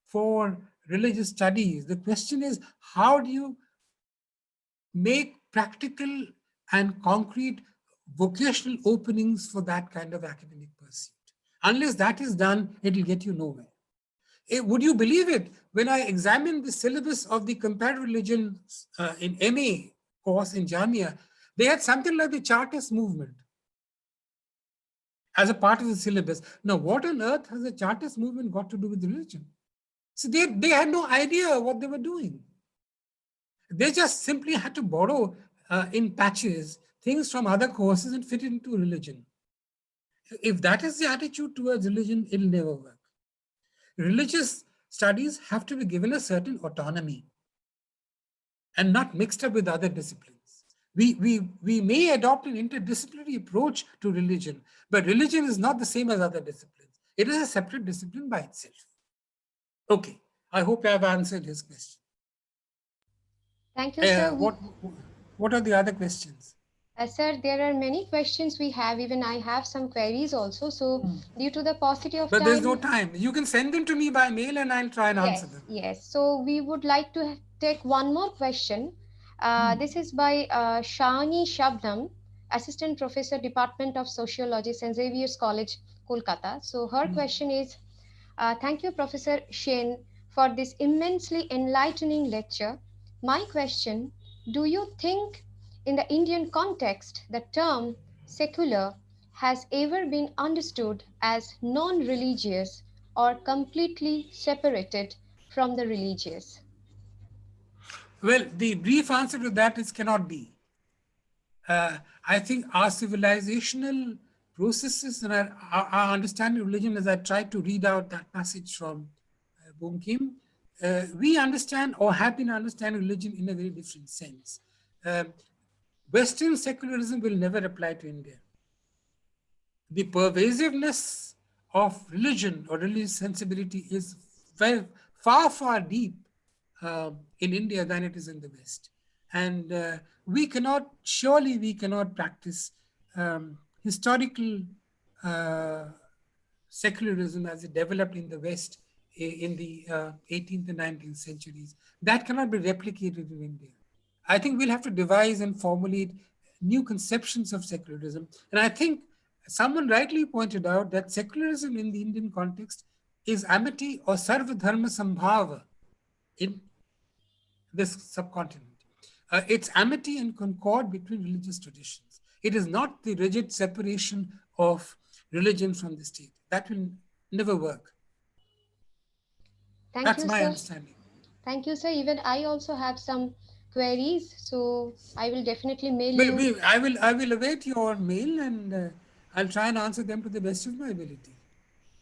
for religious studies. The question is, how do you make practical and concrete vocational openings for that kind of academic pursuit? Unless that is done, it will get you nowhere. Would you believe it? When I examined the syllabus of the comparative religion in MA course in Jamia, they had something like the Chartist movement as a part of the syllabus. Now, what on earth has the Chartist movement got to do with religion? So they had no idea what they were doing. They just simply had to borrow in patches things from other courses and fit it into religion. If that is the attitude towards religion, it'll never work. Religious studies have to be given a certain autonomy and not mixed up with other disciplines. We may adopt an interdisciplinary approach to religion, but religion is not the same as other disciplines. It is a separate discipline by itself. Okay, I hope I have answered his question. Thank you, sir. What are the other questions? Sir, there are many questions we have. Even I have some queries also. So, due to the paucity of but time. But there's no time. You can send them to me by mail and I'll try and answer them. Yes. So, we would like to take one more question. This is by Shani Shabnam, Assistant Professor, Department of Sociology, St. Xavier's College, Kolkata. So, her question is, thank you, Professor Shen, for this immensely enlightening lecture. My question, do you think in the Indian context, the term secular has ever been understood as non-religious or completely separated from the religious? Well, the brief answer to that is cannot be. I think our civilizational processes and our understanding of religion, as I tried to read out that passage from Boom Kim, we understand or have been understanding religion in a very different sense. Western secularism will never apply to India. The pervasiveness of religion or religious sensibility is very, far deep in India than it is in the West. And surely we cannot practice historical secularism as it developed in the West in the 18th and 19th centuries. That cannot be replicated in India. I think we'll have to devise and formulate new conceptions of secularism. And I think someone rightly pointed out that secularism in the Indian context is amity or sarva dharma sambhava in this subcontinent. It's amity and concord between religious traditions. It is not the rigid separation of religion from the state. That will never work. That's my understanding. Thank you, sir. Even I also have some queries, so I will definitely mail you. I will await your mail and I'll try and answer them to the best of my ability.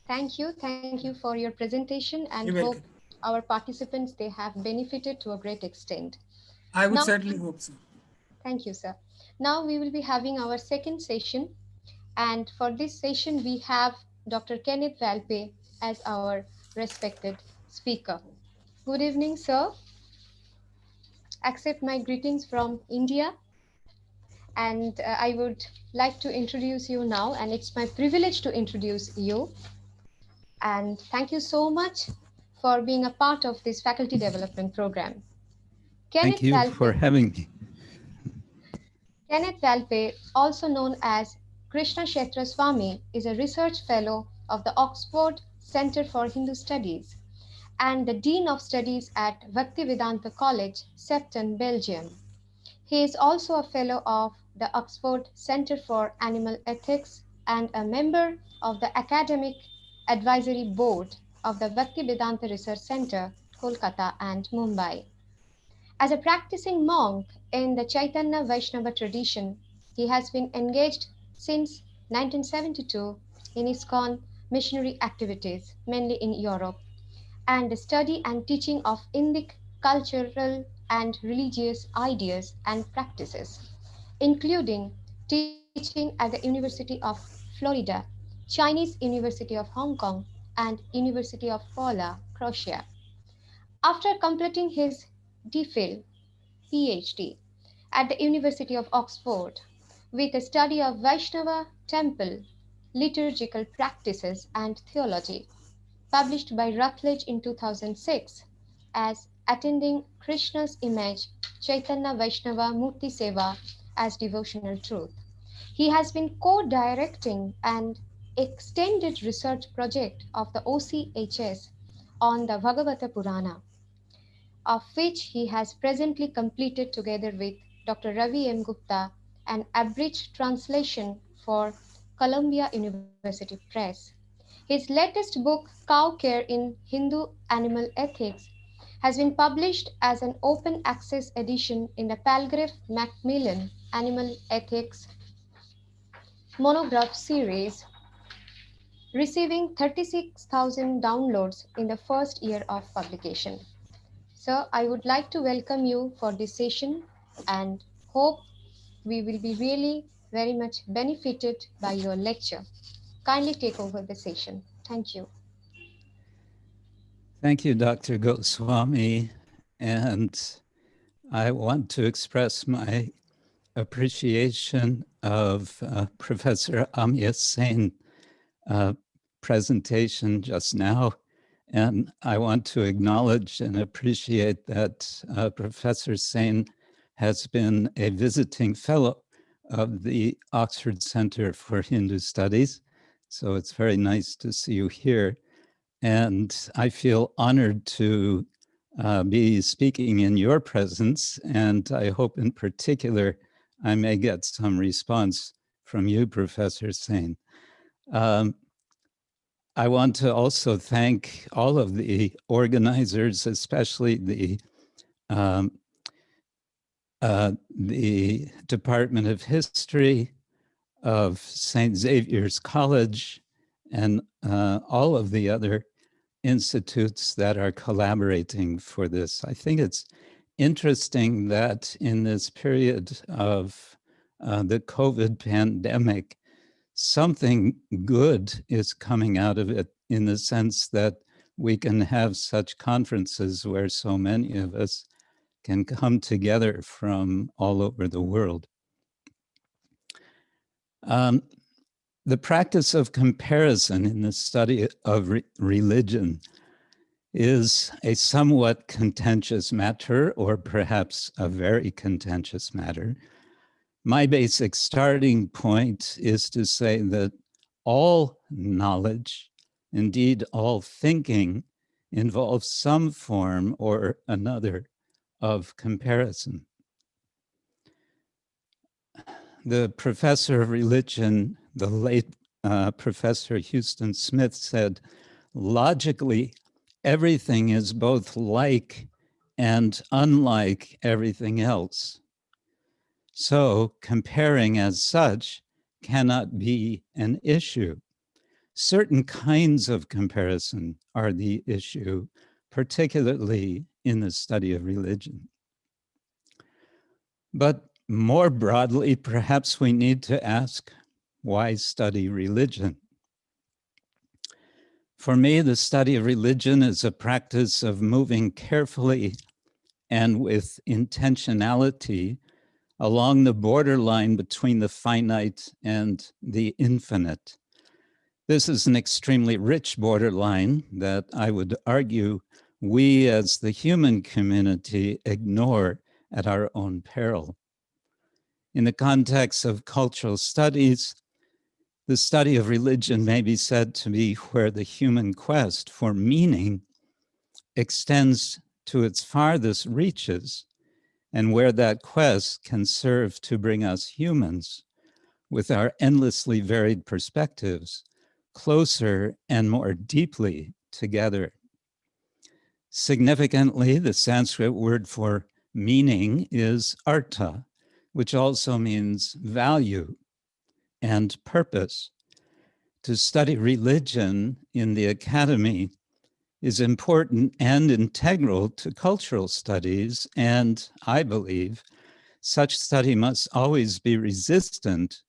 Thank you for your presentation, and You're hope welcome. our participants, they have benefited to a great extent. I would certainly hope so. Thank you, sir. Now we will be having our second session, and for this session we have Dr. Kenneth Valpe as our respected speaker. Good evening, sir. Accept my greetings from India, and I would like to introduce you now, and it's my privilege to introduce you. And thank you so much for being a part of this faculty development program. Thank Kenneth you for Valpe. having me. Kenneth Valpe, also known as Krishna Kshetra Swami, is a research fellow of the Oxford Center for Hindu Studies and the Dean of Studies at Bhaktivedanta College, Sefton, Belgium. He is also a fellow of the Oxford Center for Animal Ethics and a member of the Academic Advisory Board of the Bhaktivedanta Research Center, Kolkata and Mumbai. As a practicing monk in the Chaitanya Vaishnava tradition, he has been engaged since 1972 in ISKCON missionary activities, mainly in Europe, and the study and teaching of Indic cultural and religious ideas and practices, including teaching at the University of Florida, Chinese University of Hong Kong, and University of Pula, Croatia. After completing his DPhil PhD at the University of Oxford with a study of Vaishnava temple liturgical practices and theology, published by Routledge in 2006 as Attending Krishna's Image Chaitanya Vaishnava Murti Seva as Devotional Truth. He has been co-directing an extended research project of the OCHS on the Bhagavata Purana, of which he has presently completed together with Dr. Ravi M. Gupta an abridged translation for Columbia University Press. His latest book, Cow Care in Hindu Animal Ethics, has been published as an open access edition in the Palgrave Macmillan Animal Ethics monograph series, receiving 36,000 downloads in the first year of publication. Sir, I would like to welcome you for this session and hope we will be really very much benefited by your lecture. Kindly take over the session. Thank you. Thank you, Dr. Goswami. And I want to express my appreciation of Professor Amya Sen's presentation just now. And I want to acknowledge and appreciate that Professor Sen has been a visiting fellow of the Oxford Center for Hindu Studies. So it's very nice to see you here. And I feel honored to be speaking in your presence. And I hope in particular, I may get some response from you, Professor Sen. I want to also thank all of the organizers, especially the Department of History of St. Xavier's College and all of the other institutes that are collaborating for this. I think it's interesting that in this period of the COVID pandemic, something good is coming out of it in the sense that we can have such conferences where so many of us can come together from all over the world. The practice of comparison in the study of religion is a somewhat contentious matter, or perhaps a very contentious matter. My basic starting point is to say that all knowledge, indeed all thinking, involves some form or another of comparison. The professor of religion, the late Professor Houston Smith, said, logically, everything is both like and unlike everything else. So comparing as such cannot be an issue. Certain kinds of comparison are the issue, particularly in the study of religion. But More broadly, perhaps we need to ask, why study religion? For me, the study of religion is a practice of moving carefully and with intentionality along the borderline between the finite and the infinite. This is an extremely rich borderline that I would argue we as the human community ignore at our own peril. In the context of cultural studies, the study of religion may be said to be where the human quest for meaning extends to its farthest reaches, and where that quest can serve to bring us humans with our endlessly varied perspectives closer and more deeply together. Significantly, the Sanskrit word for meaning is artha, which also means value and purpose. To study religion in the academy is important and integral to cultural studies, and I believe such study must always be resistant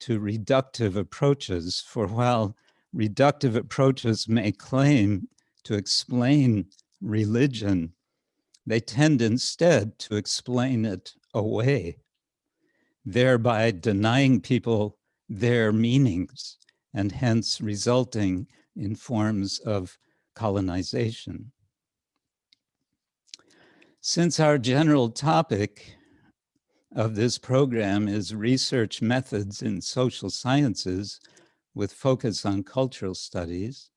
to reductive approaches, for while reductive approaches may claim to explain religion, they tend instead to explain it away, thereby denying people their meanings and hence resulting in forms of colonization. Since our general topic of this program is research methods in social sciences with focus on cultural studies,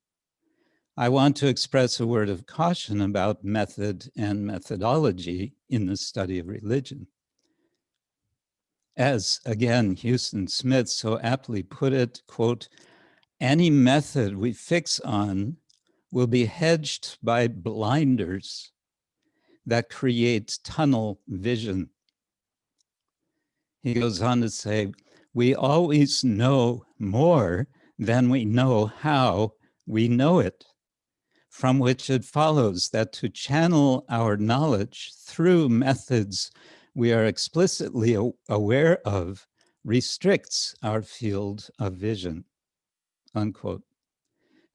I want to express a word of caution about method and methodology in the study of religion. As, again, Houston Smith so aptly put it, quote, any method we fix on will be hedged by blinders that create tunnel vision. He goes on to say, we always know more than we know how we know it, from which it follows that to channel our knowledge through methods we are explicitly aware of restricts our field of vision, unquote.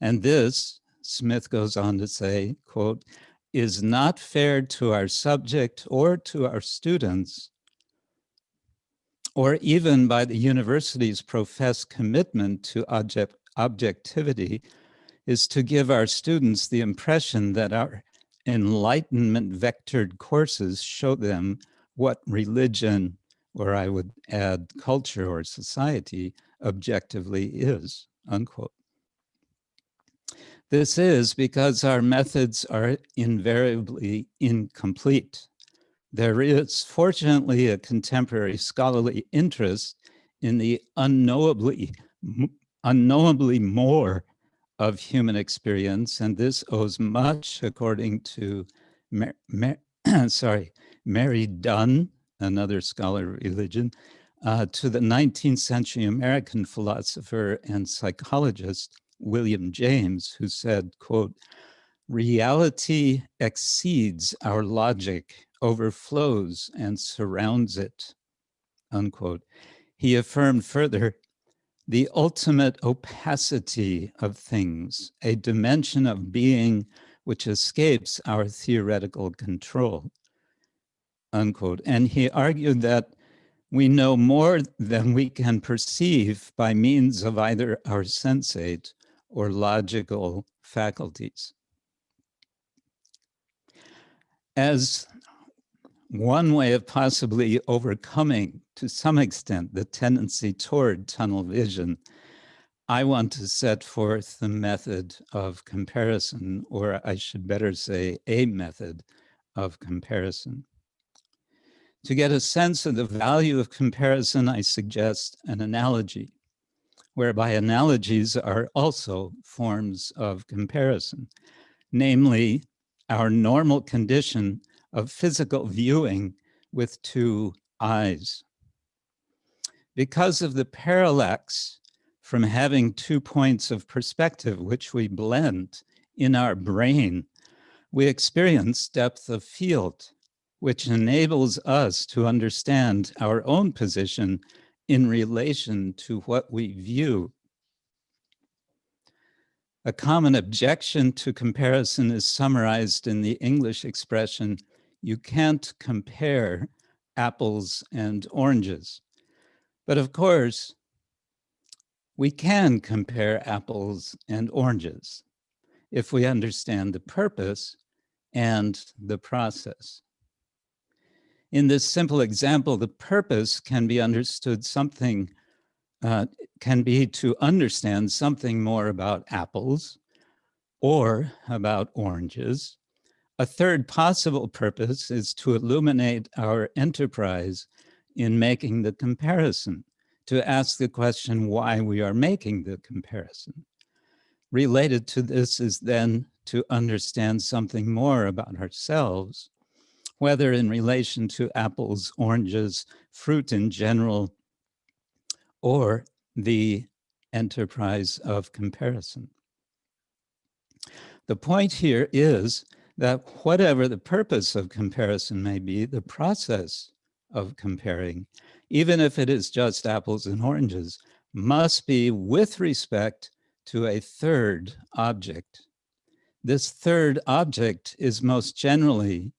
And this, Smith goes on to say, quote, is not fair to our subject or to our students, or even by the university's professed commitment to objectivity, is to give our students the impression that our enlightenment vectored courses show them what religion, or I would add culture or society, objectively is, unquote. This is because our methods are invariably incomplete. There is, fortunately, a contemporary scholarly interest in the unknowably more of human experience, and this owes much, according to Mary Dunn, another scholar of religion, to the 19th century American philosopher and psychologist William James, who said, quote, reality exceeds our logic, overflows and surrounds it, unquote. He affirmed further, the ultimate opacity of things, a dimension of being which escapes our theoretical control, unquote. And he argued that we know more than we can perceive by means of either our sensate or logical faculties. As one way of possibly overcoming, to some extent, the tendency toward tunnel vision, I want to set forth the method of comparison, or I should better say a method of comparison. To get a sense of the value of comparison, I suggest an analogy, whereby analogies are also forms of comparison, namely our normal condition of physical viewing with two eyes. Because of the parallax from having 2 points of perspective, which we blend in our brain, we experience depth of field which enables us to understand our own position in relation to what we view. A common objection to comparison is summarized in the English expression, "You can't compare apples and oranges." But of course, we can compare apples and oranges if we understand the purpose and the process. In this simple example, the purpose can be understood can be to understand something more about apples or about oranges. A third possible purpose is to illuminate our enterprise in making the comparison, to ask the question why we are making the comparison. Related to this is then to understand something more about ourselves, whether in relation to apples, oranges, fruit in general, or the enterprise of comparison. The point here is that whatever the purpose of comparison may be, the process of comparing, even if it is just apples and oranges, must be with respect to a third object. This third object is most generally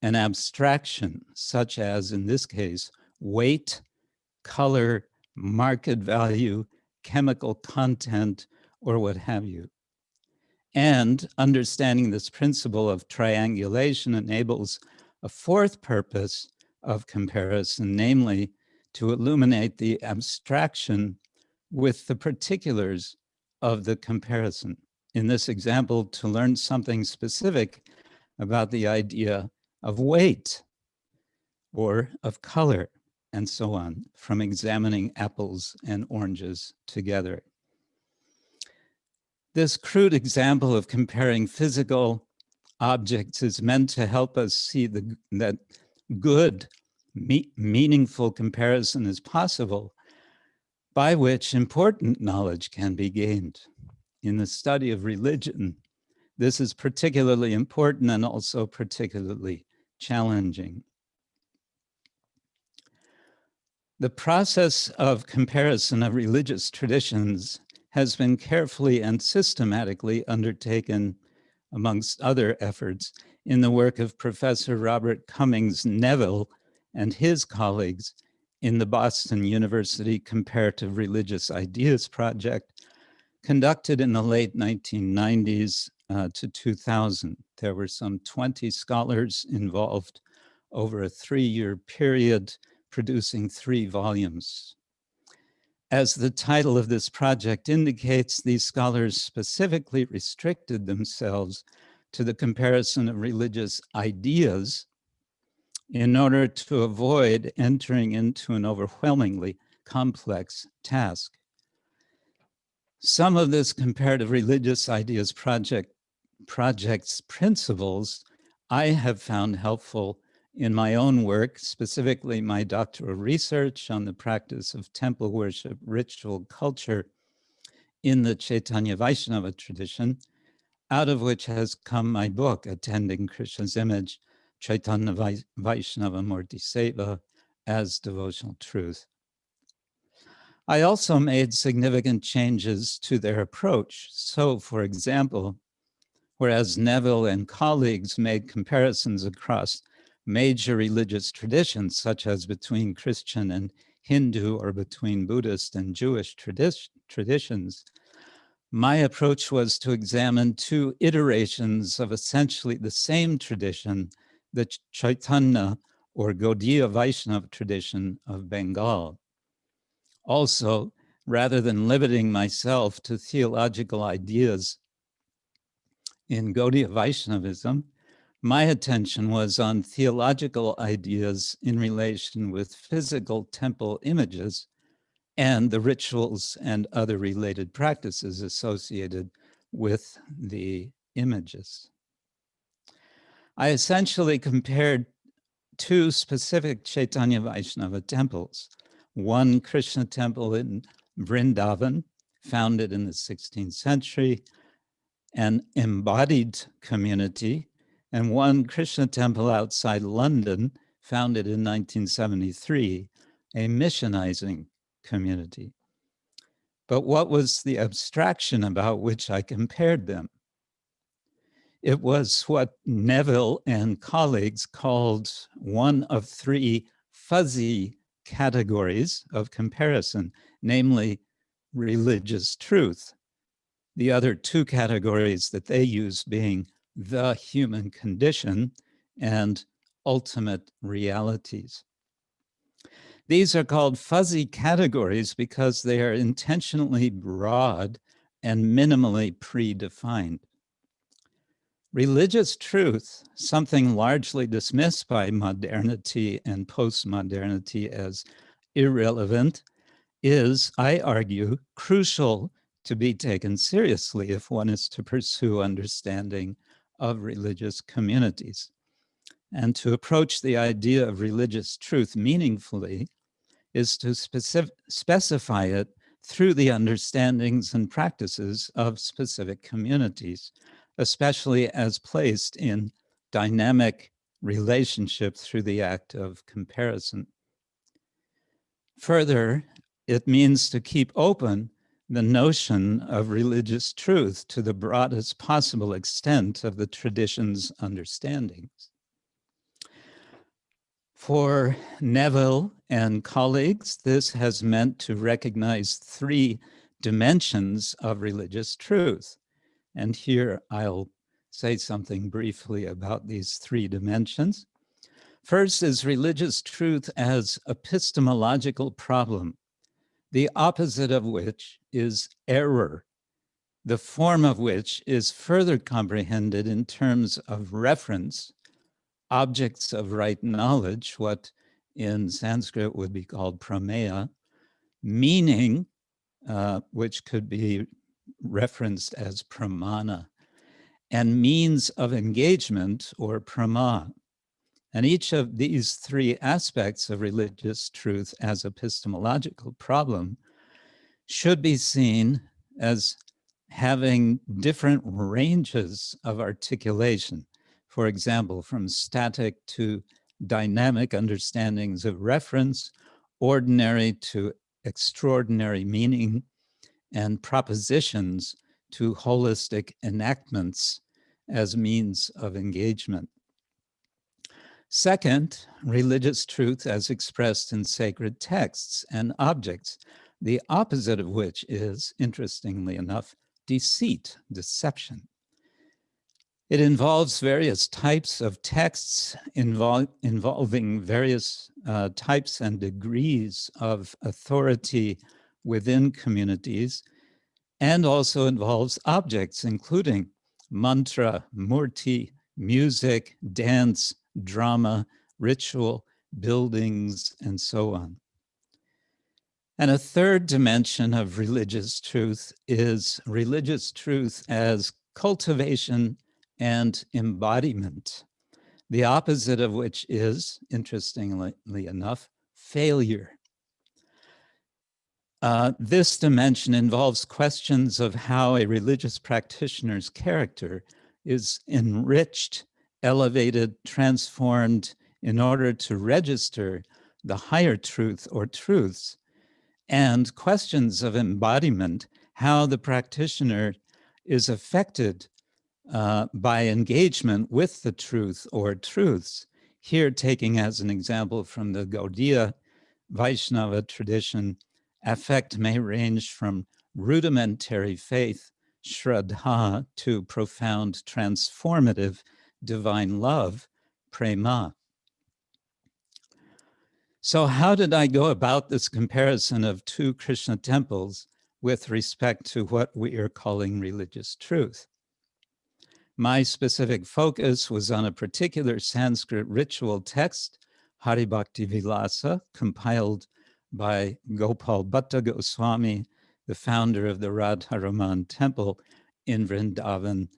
an abstraction, such as in this case, weight, color, market value, chemical content, or what have you. And understanding this principle of triangulation enables a fourth purpose of comparison, namely to illuminate the abstraction with the particulars of the comparison. In this example, to learn something specific about the idea of weight or of color and so on from examining apples and oranges together. This crude example of comparing physical objects is meant to help us see that good, meaningful comparison is possible, by which important knowledge can be gained. In the study of religion, this is particularly important and also particularly challenging. The process of comparison of religious traditions has been carefully and systematically undertaken, amongst other efforts, in the work of Professor Robert Cummings Neville and his colleagues in the Boston University Comparative Religious Ideas Project, conducted in the late 1990s to 2000. There were some 20 scholars involved over a 3-year period, producing 3 volumes. As the title of this project indicates, these scholars specifically restricted themselves to the comparison of religious ideas in order to avoid entering into an overwhelmingly complex task. Some of this comparative religious ideas project's principles I have found helpful in my own work, specifically my doctoral research on the practice of temple worship ritual culture in the Chaitanya Vaishnava tradition, out of which has come my book, Attending Krishna's Image, Chaitanya Vaishnava Murti Seva as Devotional Truth. I also made significant changes to their approach. So, for example, whereas Neville and colleagues made comparisons across major religious traditions, such as between Christian and Hindu or between Buddhist and Jewish traditions, my approach was to examine 2 iterations of essentially the same tradition, the Chaitanya or Gaudiya Vaishnava tradition of Bengal. Also, rather than limiting myself to theological ideas in Gaudiya Vaishnavism, my attention was on theological ideas in relation with physical temple images and the rituals and other related practices associated with the images. I essentially compared 2 specific Chaitanya Vaishnava temples, one Krishna temple in Vrindavan, founded in the 16th century, an embodied community and one Krishna temple outside London, founded in 1973, a missionizing community. But what was the abstraction about which I compared them? It was what Neville and colleagues called one of three fuzzy categories of comparison, namely religious truth. The other two categories that they used being the human condition and ultimate realities. These are called fuzzy categories because they are intentionally broad and minimally predefined. Religious truth, something largely dismissed by modernity and postmodernity as irrelevant, is, I argue, crucial to be taken seriously if one is to pursue understanding of religious communities. And to approach the idea of religious truth meaningfully is to specify it through the understandings and practices of specific communities, especially as placed in dynamic relationship through the act of comparison. Further, it means to keep open the notion of religious truth to the broadest possible extent of the tradition's understandings. For Neville and colleagues, this has meant to recognize three dimensions of religious truth. And here I'll say something briefly about these three dimensions. First is religious truth as epistemological problem, the opposite of which is error, the form of which is further comprehended in terms of reference, objects of right knowledge, what in Sanskrit would be called prameya, meaning, which could be referenced as pramana, and means of engagement or prama. And each of these three aspects of religious truth as epistemological problem should be seen as having different ranges of articulation. For example, from static to dynamic understandings of reference, ordinary to extraordinary meaning, and propositions to holistic enactments as means of engagement. Second, religious truth as expressed in sacred texts and objects, the opposite of which is, interestingly enough, deceit, deception. It involves various types of texts involving various types and degrees of authority within communities, and also involves objects, including mantra, murti, music, dance, drama, ritual, buildings, and so on. And a third dimension of religious truth is religious truth as cultivation and embodiment, the opposite of which is, interestingly enough, failure. This dimension involves questions of how a religious practitioner's character is enriched, elevated, transformed in order to register the higher truth or truths, and questions of embodiment, how the practitioner is affected by engagement with the truth or truths. Here, taking as an example from the Gaudiya Vaishnava tradition, affect may range from rudimentary faith, shraddha, to profound transformative divine love, prema. So how did I go about this comparison of two Krishna temples with respect to what we are calling religious truth? My specific focus was on a particular Sanskrit ritual text, Hari Bhakti Vilasa, compiled by Gopal Bhatta Goswami, the founder of the Radharaman temple in Vrindavan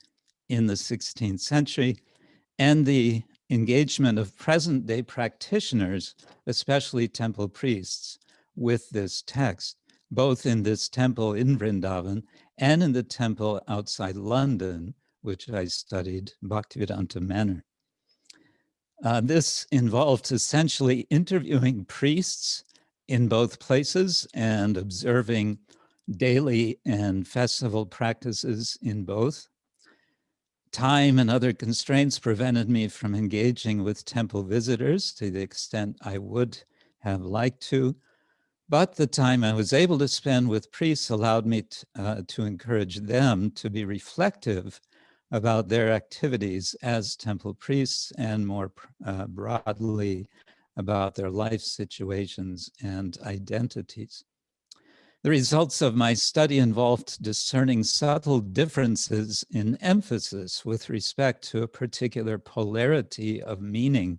in the 16th century, and the engagement of present-day practitioners, especially temple priests, with this text, both in this temple in Vrindavan and in the temple outside London, which I studied, Bhaktivedanta manner. This involved essentially interviewing priests in both places and observing daily and festival practices in both. Time and other constraints prevented me from engaging with temple visitors to the extent I would have liked to, but the time I was able to spend with priests allowed me to encourage them to be reflective about their activities as temple priests and more broadly about their life situations and identities. The results of my study involved discerning subtle differences in emphasis with respect to a particular polarity of meaning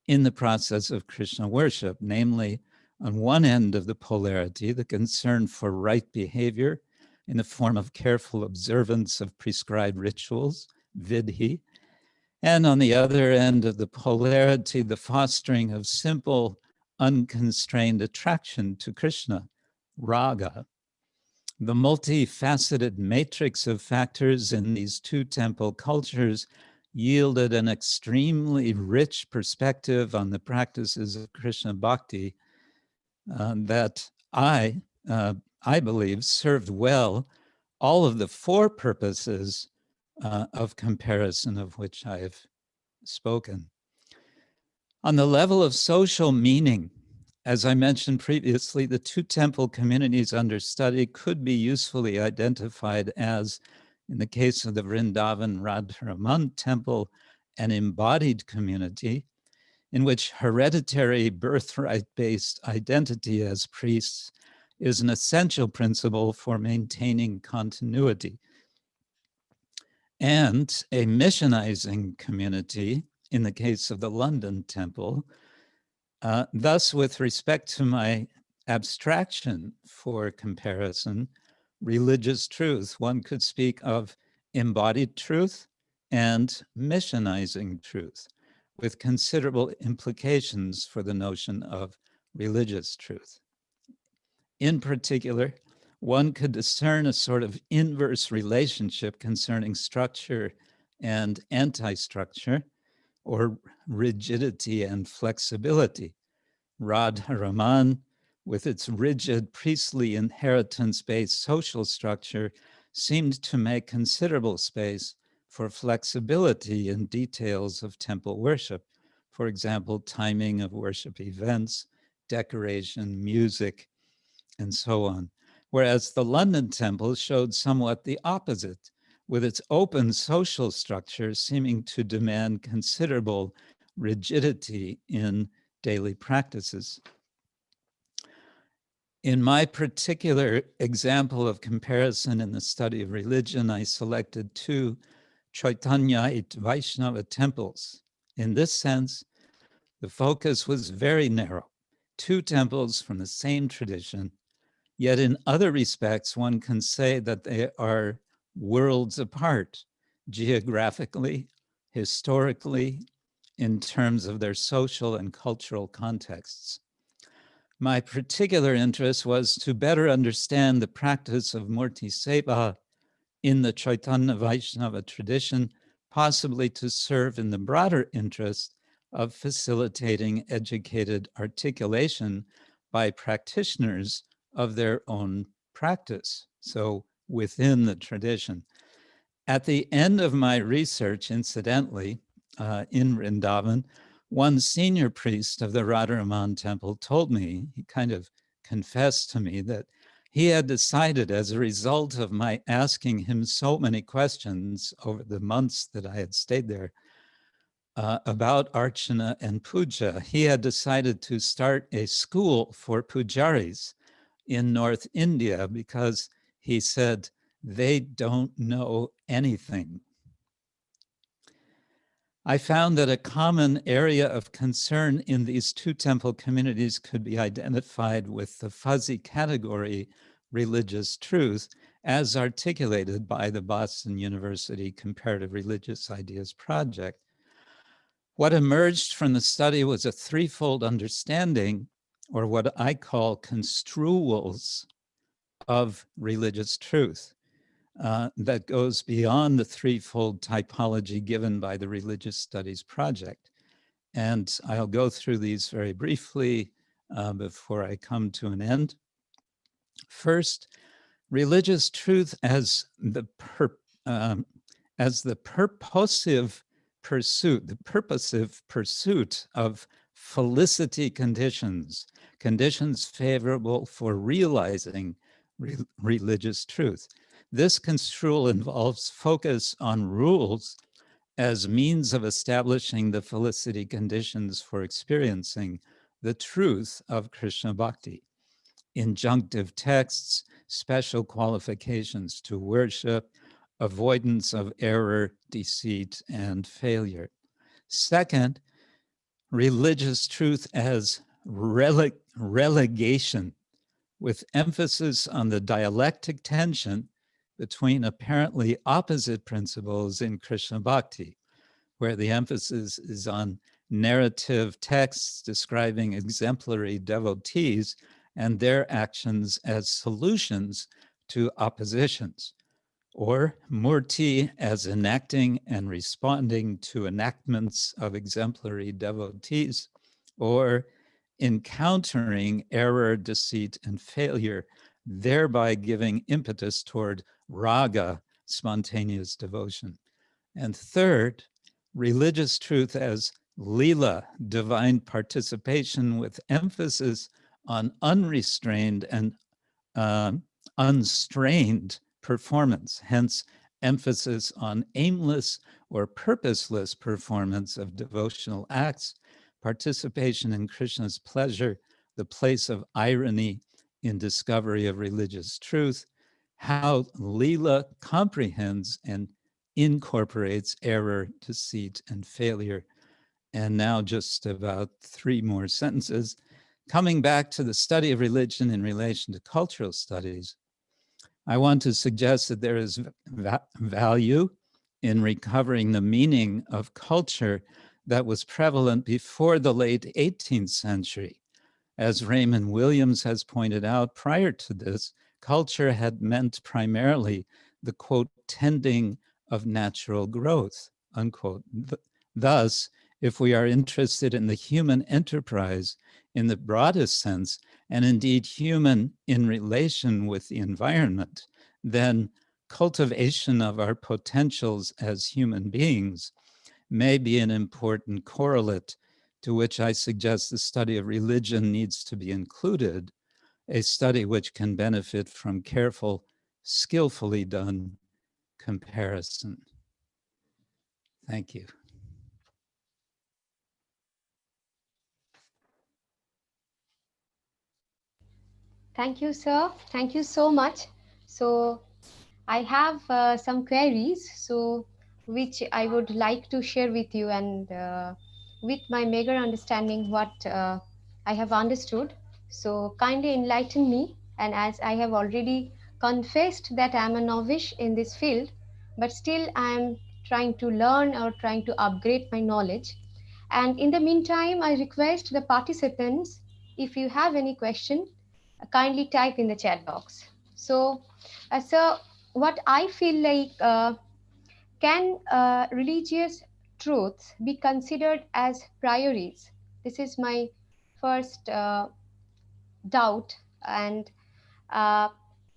in the process of Krishna worship, namely, on one end of the polarity, the concern for right behavior in the form of careful observance of prescribed rituals, vidhi, and on the other end of the polarity, the fostering of simple, unconstrained attraction to Krishna, raga. The multifaceted matrix of factors in these two temple cultures yielded an extremely rich perspective on the practices of Krishna Bhakti that I believe served well all of the four purposes of comparison of which I have spoken. On the level of social meaning, as I mentioned previously, the two temple communities under study could be usefully identified as, in the case of the Vrindavan Radharaman temple, an embodied community in which hereditary birthright-based identity as priests is an essential principle for maintaining continuity, and a missionizing community in the case of the London temple. Thus, with respect to my abstraction for comparison, religious truth, one could speak of embodied truth and missionizing truth, with considerable implications for the notion of religious truth. In particular, one could discern a sort of inverse relationship concerning structure and anti-structure, or rigidity and flexibility. Radharaman, with its rigid priestly inheritance-based social structure, seemed to make considerable space for flexibility in details of temple worship. For example, timing of worship events, decoration, music, and so on. Whereas the London temple showed somewhat the opposite, with its open social structure seeming to demand considerable rigidity in daily practices. In my particular example of comparison in the study of religion, I selected two Chaitanyite Vaishnava temples. In this sense, the focus was very narrow, two temples from the same tradition, yet in other respects, one can say that they are worlds apart, geographically, historically, in terms of their social and cultural contexts. My particular interest was to better understand the practice of Murti Seva in the Chaitanya Vaishnava tradition, possibly to serve in the broader interest of facilitating educated articulation by practitioners of their own practice, so within the tradition. At the end of my research, incidentally, in Vrindavan, one senior priest of the Radharaman temple told me, he kind of confessed to me that he had decided as a result of my asking him so many questions over the months that I had stayed there about Archana and Puja, he had decided to start a school for pujaris in North India because he said they don't know anything. I found that a common area of concern in these two temple communities could be identified with the fuzzy category religious truth as articulated by the Boston University Comparative Religious Ideas Project. What emerged from the study was a threefold understanding, or what I call construals, of religious truth. that goes beyond the threefold typology given by the Religious Studies Project. And I'll go through these very briefly before I come to an end. First, religious truth as the purposive pursuit of felicity conditions, conditions favorable for realizing religious truth. This construal involves focus on rules as means of establishing the felicity conditions for experiencing the truth of Krishna Bhakti. Injunctive texts, special qualifications to worship, avoidance of error, deceit, and failure. Second, religious truth as relegation, with emphasis on the dialectic tension between apparently opposite principles in Krishna Bhakti, where the emphasis is on narrative texts describing exemplary devotees and their actions as solutions to oppositions, or murti as enacting and responding to enactments of exemplary devotees, or encountering error, deceit, and failure, thereby giving impetus toward raga, spontaneous devotion. And third, religious truth as lila, divine participation with emphasis on unrestrained and unstrained performance, hence emphasis on aimless or purposeless performance of devotional acts, participation in Krishna's pleasure, the place of irony in discovery of religious truth, how Leela comprehends and incorporates error, deceit, and failure. And now just about 3 more sentences. Coming back to the study of religion in relation to cultural studies, I want to suggest that there is value in recovering the meaning of culture that was prevalent before the late 18th century. As Raymond Williams has pointed out, prior to this, culture had meant primarily the, quote, tending of natural growth, unquote. Thus, if we are interested in the human enterprise in the broadest sense, and indeed human in relation with the environment, then cultivation of our potentials as human beings may be an important correlate to which I suggest the study of religion needs to be included, a study which can benefit from careful, skillfully done comparison. Thank you. Thank you, sir. Thank you so much. So I have some queries, so which I would like to share with you, and with my meager understanding what I have understood. So kindly enlighten me. And as I have already confessed that I am a novice in this field, but still I am trying to learn or trying to upgrade my knowledge. And in the meantime, I request the participants, if you have any question, kindly type in the chat box. So, sir, what I feel like, can religious truths be considered as priorities? This is my first doubt. And uh,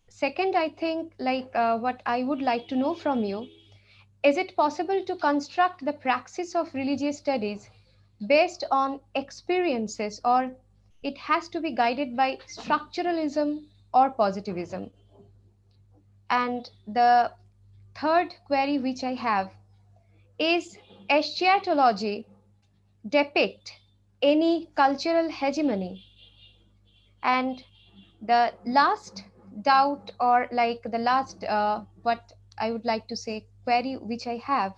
second, I think like what I would like to know from you, is it possible to construct the praxis of religious studies based on experiences, or it has to be guided by structuralism or positivism? And the third query which I have is, eschatology depict any cultural hegemony? And the last doubt, or like the last what I would like to say query which I have,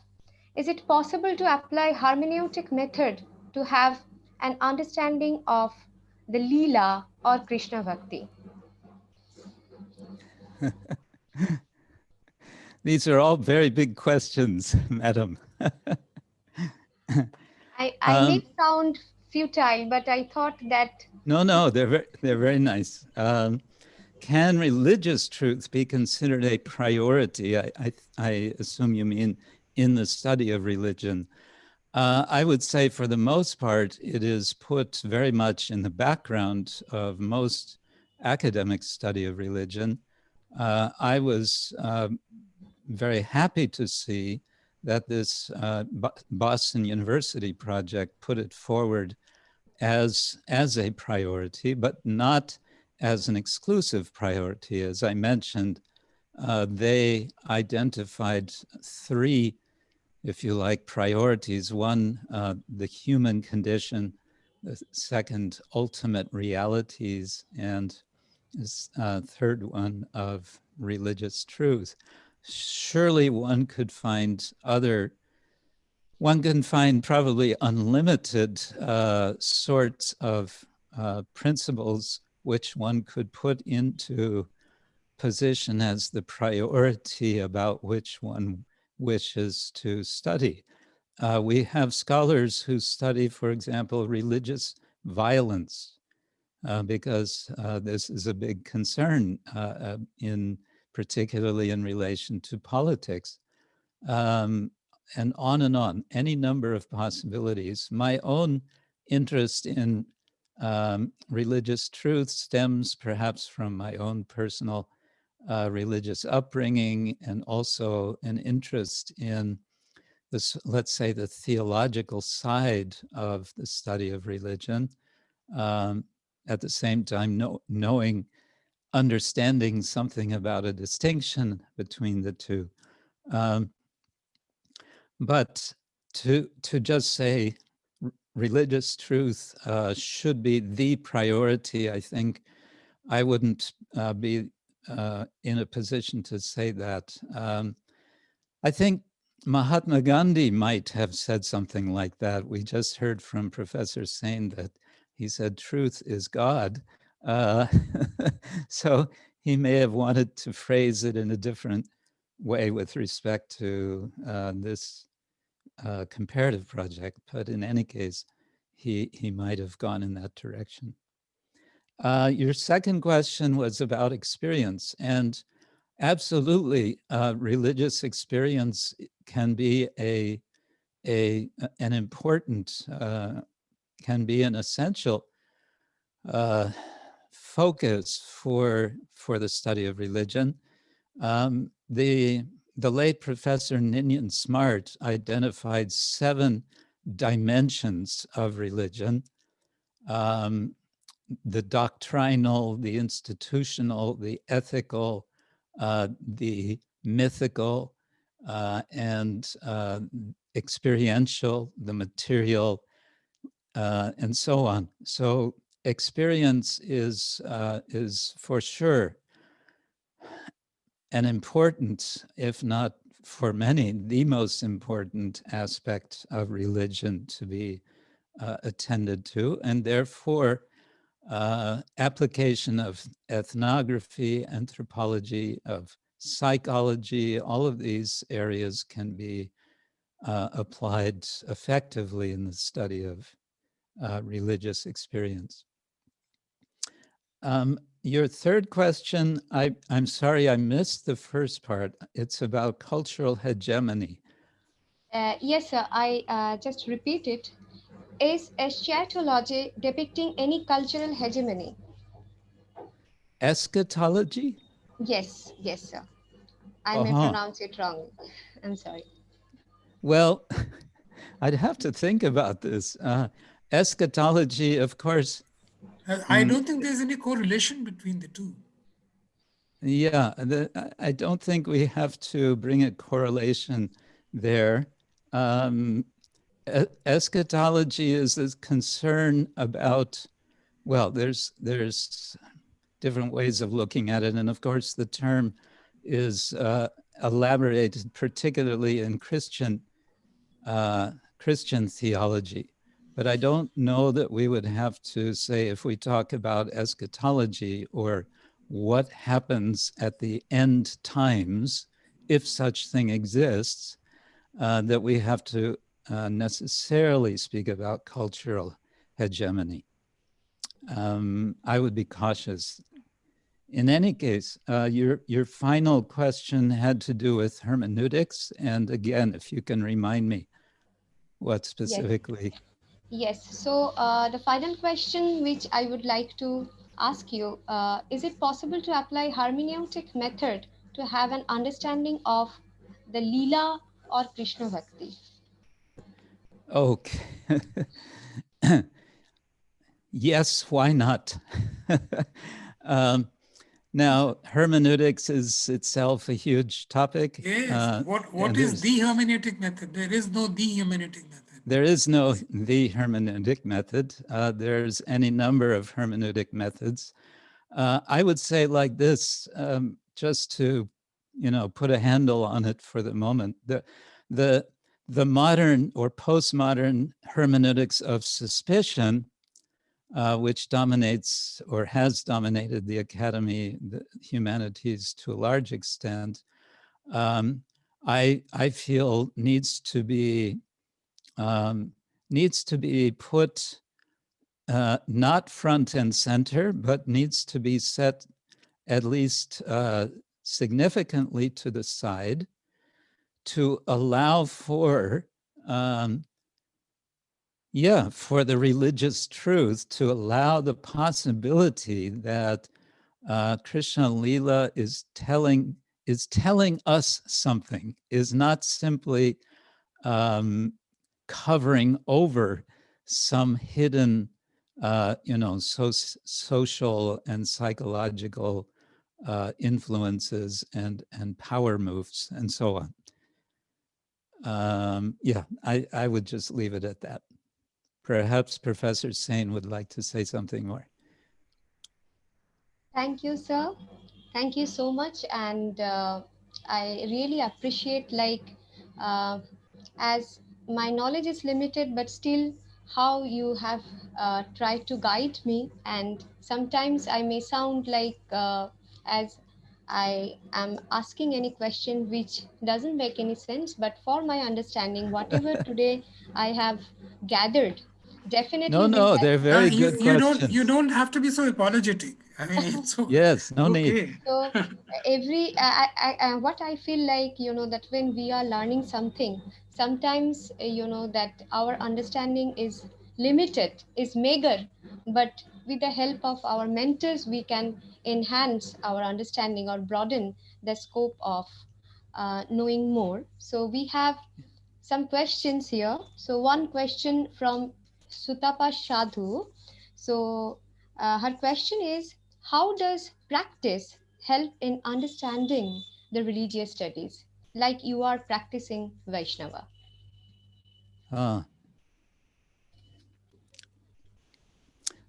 is it possible to apply hermeneutic method to have an understanding of the Leela or Krishna Bhakti? These are all very big questions, madam. I may sound futile, but I thought that. No, they're very nice. can religious truth be considered a priority? I assume you mean in the study of religion. I would say for the most part, it is put very much in the background of most academic study of religion. I was very happy to see that this Boston University project put it forward as a priority, but not as an exclusive priority. As I mentioned, they identified three, if you like, priorities. One, the human condition. The second, ultimate realities. And this third one of religious truth. Surely one could find one can find probably unlimited sorts of principles which one could put into position as the priority about which one wishes to study. We have scholars who study, for example, religious violence, because this is a big concern particularly in relation to politics. And on, any number of possibilities. My own interest in religious truth stems perhaps from my own personal religious upbringing, and also an interest in this, let's say, the theological side of the study of religion. At the same time, understanding something about a distinction between the two. But to just say religious truth should be the priority, I think I wouldn't be in a position to say that. I think Mahatma Gandhi might have said something like that. We just heard from Professor Sain that he said truth is God. So he may have wanted to phrase it in a different way with respect to this comparative project, but in any case, he might have gone in that direction. Your second question was about experience, and absolutely, religious experience can be an important, can be an essential focus for the study of religion. The late Professor Ninian Smart identified 7 dimensions of religion: the doctrinal, the institutional, the ethical, the mythical, and experiential, the material, and so on. So experience is for sure an important, if not for many, the most important aspect of religion to be attended to, and therefore application of ethnography, anthropology, of psychology, all of these areas can be applied effectively in the study of religious experience. Your third question, I'm sorry, I missed the first part. It's about cultural hegemony. Yes, sir. I just repeat it. Is eschatology depicting any cultural hegemony? Eschatology? Yes, yes, sir. I may Uh-huh. pronounce it wrong. I'm sorry. Well, I'd have to think about this. Eschatology, of course. I don't think there's any correlation between the two. Yeah, I don't think we have to bring a correlation there. Eschatology is a concern about, well, there's different ways of looking at it. And of course, the term is elaborated particularly in Christian theology. But I don't know that we would have to say, if we talk about eschatology or what happens at the end times, if such thing exists, that we have to necessarily speak about cultural hegemony. I would be cautious In any case, your final question had to do with hermeneutics. And again, if you can remind me what Yes. specifically. Yes. So the final question which I would like to ask you, is it possible to apply hermeneutic method to have an understanding of the Leela or Krishna Bhakti? Okay. Yes, why not? Now, hermeneutics is itself a huge topic. Yes. What is the hermeneutic method? There is no the hermeneutic method. There is no the hermeneutic method. There's any number of hermeneutic methods. I would say like this, just to, put a handle on it for the moment. The modern or postmodern hermeneutics of suspicion, which dominates or has dominated the academy, the humanities to a large extent, I feel needs to be put not front and center, but needs to be set at least significantly to the side to allow for for the religious truth, to allow the possibility that Krishna Lila is telling us something, is not simply covering over some hidden, social and psychological influences and power moves and so on. I would just leave it at that. Perhaps Professor Sain would like to say something more. Thank you, sir. Thank you so much. And I really appreciate, uh, as my knowledge is limited, but still how you have tried to guide me. And sometimes I may sound like as I am asking any question which doesn't make any sense, but for my understanding, whatever today I have gathered definitely will No, help. they're very You good you questions. don't have to be so apologetic. I mean, it's so Yes, no need. okay. So what I feel like, that when we are learning something, sometimes, that our understanding is limited, is meager, but with the help of our mentors, we can enhance our understanding or broaden the scope of knowing more. So we have some questions here. So one question from Sutapa Shadhu. So her question is, how does practice help in understanding the religious studies? Like you are practicing Vaishnava.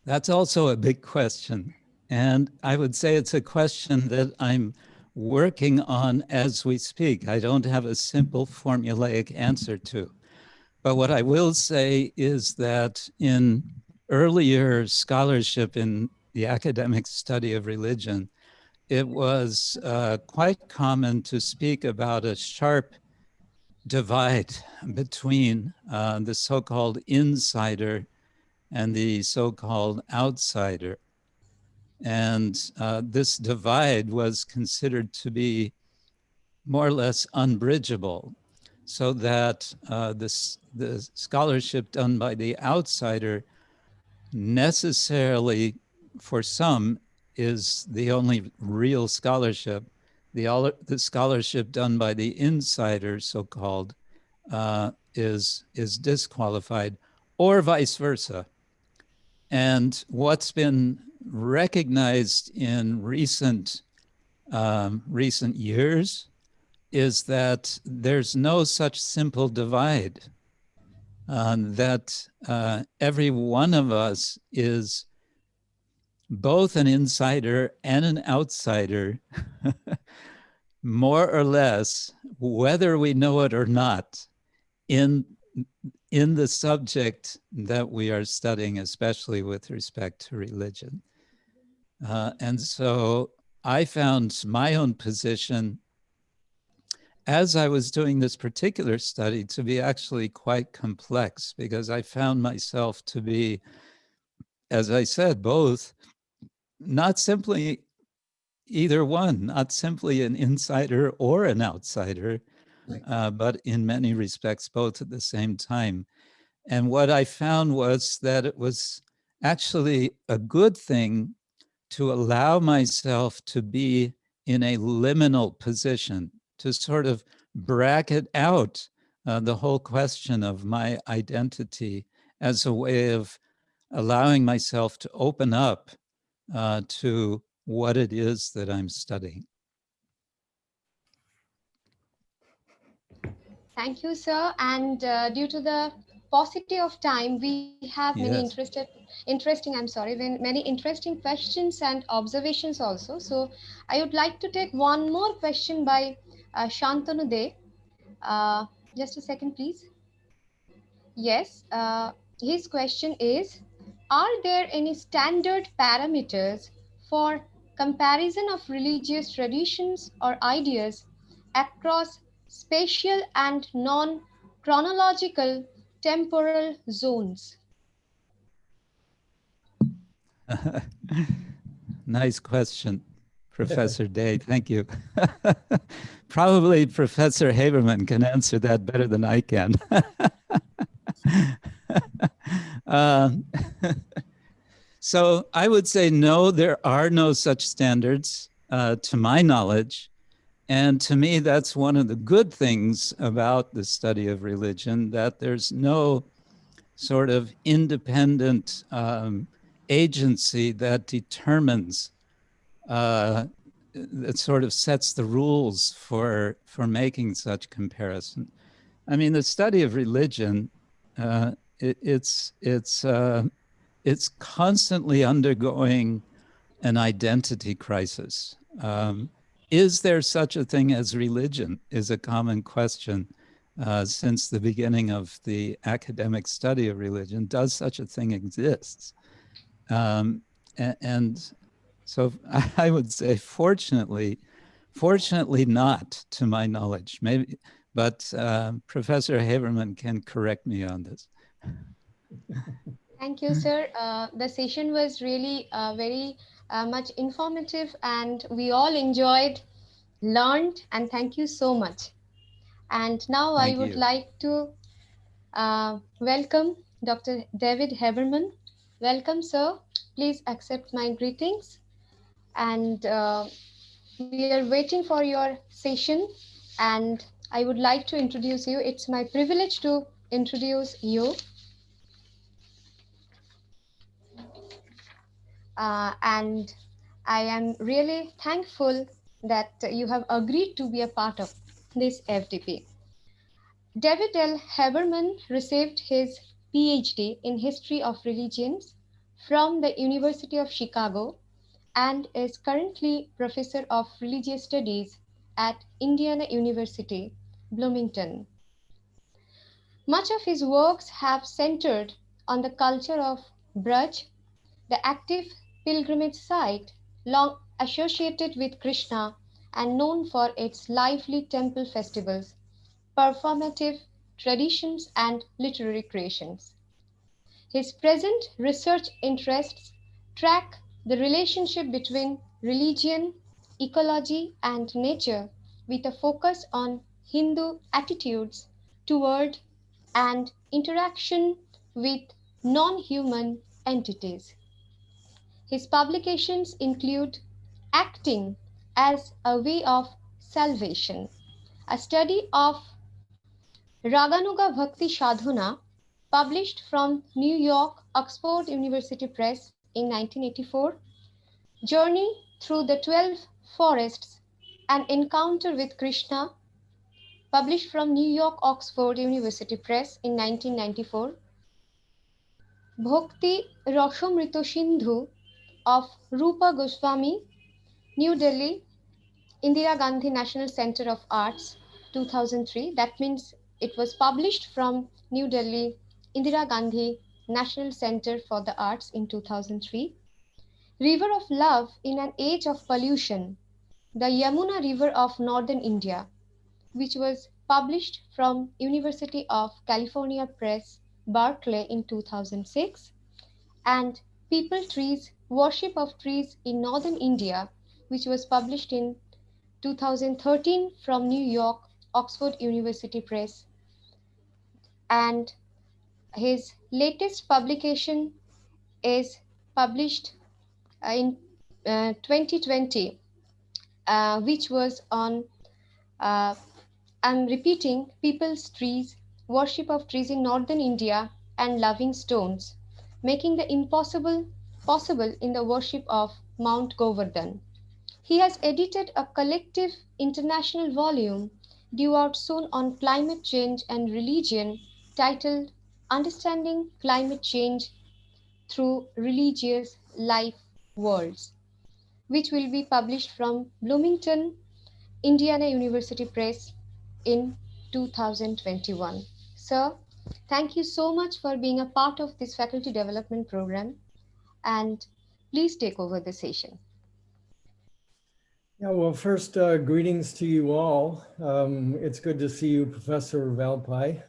That's also a big question. And I would say it's a question that I'm working on as we speak. I don't have a simple formulaic answer to. But what I will say is that in earlier scholarship in the academic study of religion, it was quite common to speak about a sharp divide between the so-called insider and the so-called outsider. And this divide was considered to be more or less unbridgeable, so that the scholarship done by the outsider necessarily, for some, is the only real scholarship. The scholarship done by the insider, so-called, is disqualified, or vice versa. And what's been recognized in recent years is that there's no such simple divide, that every one of us is both an insider and an outsider, more or less, whether we know it or not, in the subject that we are studying, especially with respect to religion. And so I found my own position as I was doing this particular study to be actually quite complex, because I found myself to be, as I said, both not simply either one, not simply an insider or an outsider, but in many respects, both at the same time. And what I found was that it was actually a good thing to allow myself to be in a liminal position, to sort of bracket out the whole question of my identity as a way of allowing myself to open up to what it is that I'm studying. Thank you, sir. And due to the paucity of time, we have many Yes. many interesting questions and observations also. So I would like to take one more question by Shantanu De. Uh, just a second, please. Yes, his question is, are there any standard parameters for comparison of religious traditions or ideas across spatial and non-chronological temporal zones? Nice question, Professor Day. Thank you. Probably Professor Heberman can answer that better than I can. Um, so I would say no, there are no such standards to my knowledge. And to me, that's one of the good things about the study of religion, that there's no sort of independent agency that determines, that sort of sets the rules for making such comparison. I mean, the study of religion, it's constantly undergoing an identity crisis. Is there such a thing as religion is a common question since the beginning of the academic study of religion. Does such a thing exist? And so I would say, fortunately not, to my knowledge. Maybe, but Professor Haberman can correct me on this. Thank you, sir. The session was really very much informative, and we all enjoyed, learned, and thank you so much. And now I Thank would you. like to welcome Dr. David Heberman. Welcome, sir. Please accept my greetings. And we are waiting for your session. And I would like to introduce you. It's my privilege to introduce you. And I am really thankful that you have agreed to be a part of this FDP. David L. Heberman received his PhD in History of Religions from the University of Chicago and is currently Professor of Religious Studies at Indiana University, Bloomington. Much of his works have centered on the culture of Braj, the active pilgrimage site long associated with Krishna and known for its lively temple festivals, performative traditions, and literary creations. His present research interests track the relationship between religion, ecology, and nature, with a focus on Hindu attitudes toward and interaction with non-human entities. His publications include Acting as a Way of Salvation, a study of Raganuga Bhakti Sadhana, published from New York Oxford University Press in 1984, Journey Through the 12 Forests, An Encounter with Krishna, published from New York Oxford University Press in 1994, Bhakti Rasamrita Sindhu of Rupa Goswami, New Delhi, Indira Gandhi National Center of Arts, 2003. That means it was published from New Delhi, Indira Gandhi National Center for the Arts in 2003. River of Love in an Age of Pollution, the Yamuna River of Northern India, which was published from University of California Press, Berkeley in 2006. And People Trees, Worship of Trees in Northern India, which was published in 2013 from New York, Oxford University Press. And his latest publication is published in 2020, which was on, I'm repeating, People's Trees, Worship of Trees in Northern India and Loving Stones, Making the Impossible Possible in the Worship of Mount Govardhan. He has edited a collective international volume due out soon on climate change and religion titled Understanding Climate Change Through Religious Life Worlds, which will be published from Bloomington, Indiana University Press in 2021. Sir, thank you so much for being a part of this faculty development program, and please take over the session. Yeah, well, first, greetings to you all. It's good to see you, Professor Valpai.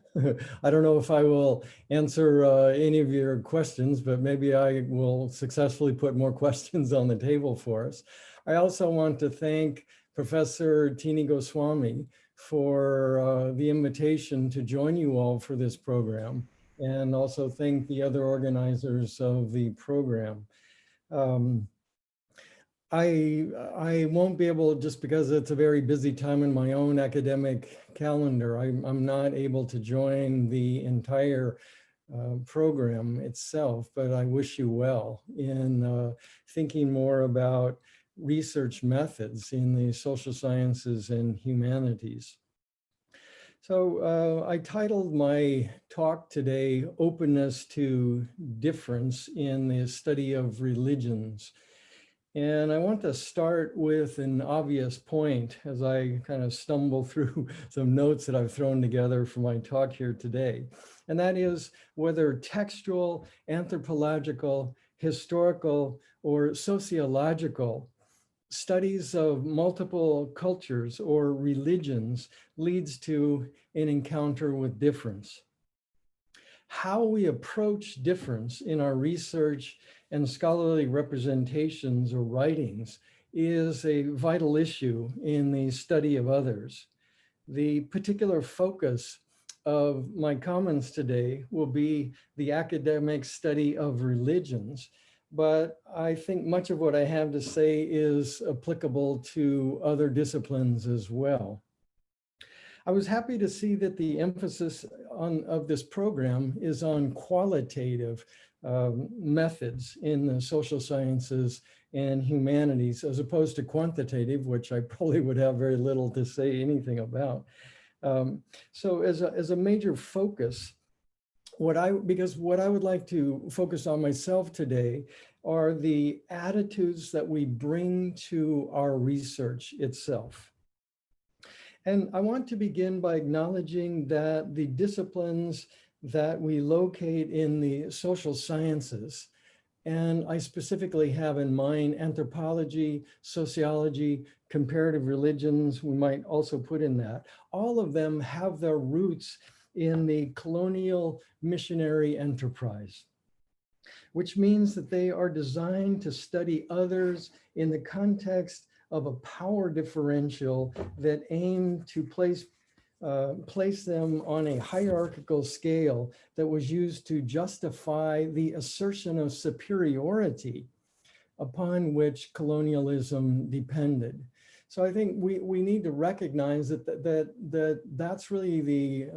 I don't know if I will answer any of your questions, but maybe I will successfully put more questions on the table for us. I also want to thank Professor Tini Goswami for the invitation to join you all for this program, and also thank the other organizers of the program. I won't be able, just because it's a very busy time in my own academic calendar, I'm not able to join the entire program itself, but I wish you well in thinking more about research methods in the social sciences and humanities. So I titled my talk today, Openness to Difference in the Study of Religions. And I want to start with an obvious point as I kind of stumble through some notes that I've thrown together for my talk here today. And that is whether textual, anthropological, historical, or sociological studies of multiple cultures or religions leads to an encounter with difference. How we approach difference in our research and scholarly representations or writings is a vital issue in the study of others. The particular focus of my comments today will be the academic study of religions, but I think much of what I have to say is applicable to other disciplines as well. I was happy to see that the emphasis of this program is on qualitative methods in the social sciences and humanities, as opposed to quantitative, which I probably would have very little to say anything about. So as a major focus, because what I would like to focus on myself today are the attitudes that we bring to our research itself. And I want to begin by acknowledging that the disciplines that we locate in the social sciences, and I specifically have in mind anthropology, sociology, comparative religions, we might also put in that, all of them have their roots in the colonial missionary enterprise, which means that they are designed to study others in the context of a power differential that aim to place them on a hierarchical scale that was used to justify the assertion of superiority upon which colonialism depended. So I think we need to recognize that's really the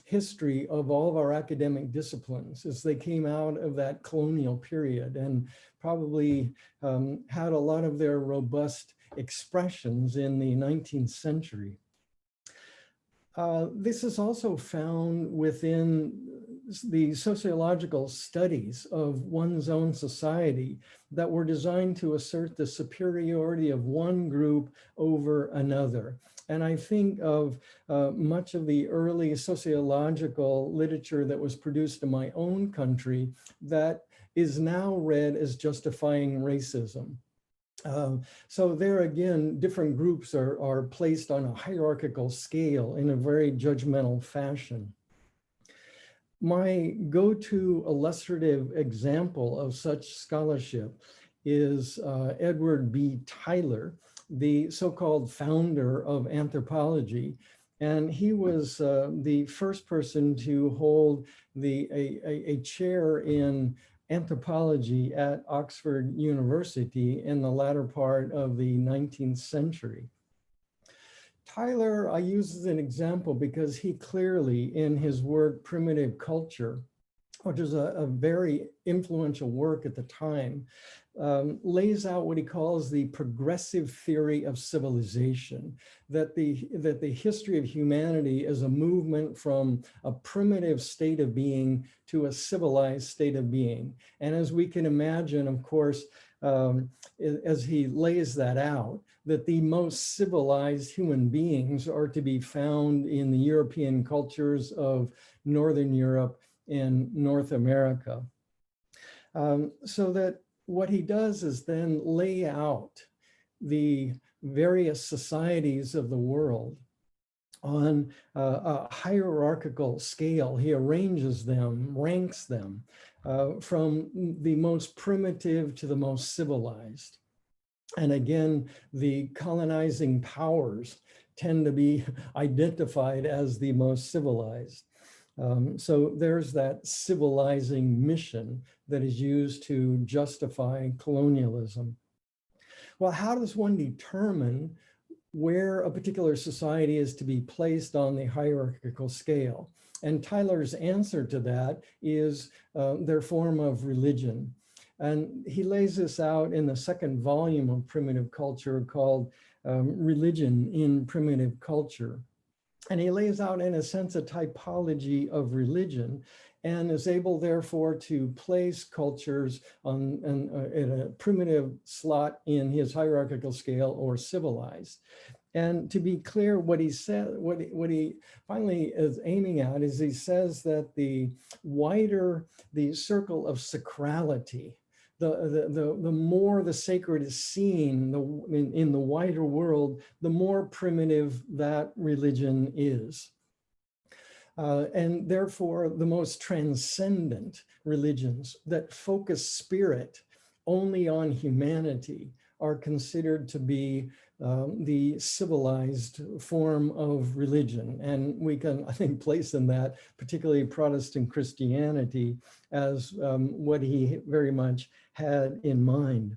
history of all of our academic disciplines, as they came out of that colonial period and probably had a lot of their robust expressions in the 19th century. This is also found within the sociological studies of one's own society that were designed to assert the superiority of one group over another. And I think of much of the early sociological literature that was produced in my own country that is now read as justifying racism. So there again, different groups are placed on a hierarchical scale in a very judgmental fashion. My go-to illustrative example of such scholarship is Edward B. Tyler, the so-called founder of anthropology. And he was the first person to hold a chair in anthropology at Oxford University in the latter part of the 19th century. Tyler, I use as an example because he clearly, in his work, Primitive Culture, which is a very influential work at the time, lays out what he calls the progressive theory of civilization, that the history of humanity is a movement from a primitive state of being to a civilized state of being. And as we can imagine, of course, as he lays that out, that the most civilized human beings are to be found in the European cultures of Northern Europe and North America. So that what he does is then lay out the various societies of the world on a hierarchical scale. He arranges them, ranks them from the most primitive to the most civilized. And again, the colonizing powers tend to be identified as the most civilized. So there's that civilizing mission that is used to justify colonialism. Well, how does one determine where a particular society is to be placed on the hierarchical scale? And Tyler's answer to that is their form of religion. And he lays this out in the second volume of Primitive Culture called Religion in Primitive Culture. And he lays out, in a sense, a typology of religion and is able, therefore, to place cultures in a primitive slot in his hierarchical scale or civilized. And to be clear, what he said, what he finally is aiming at is he says that the wider the circle of sacrality, the more the sacred is seen in the wider world, the more primitive that religion is. And therefore, the most transcendent religions that focus spirit only on humanity are considered to be the civilized form of religion. And we can, I think, place in that, particularly Protestant Christianity, as what he very much had in mind.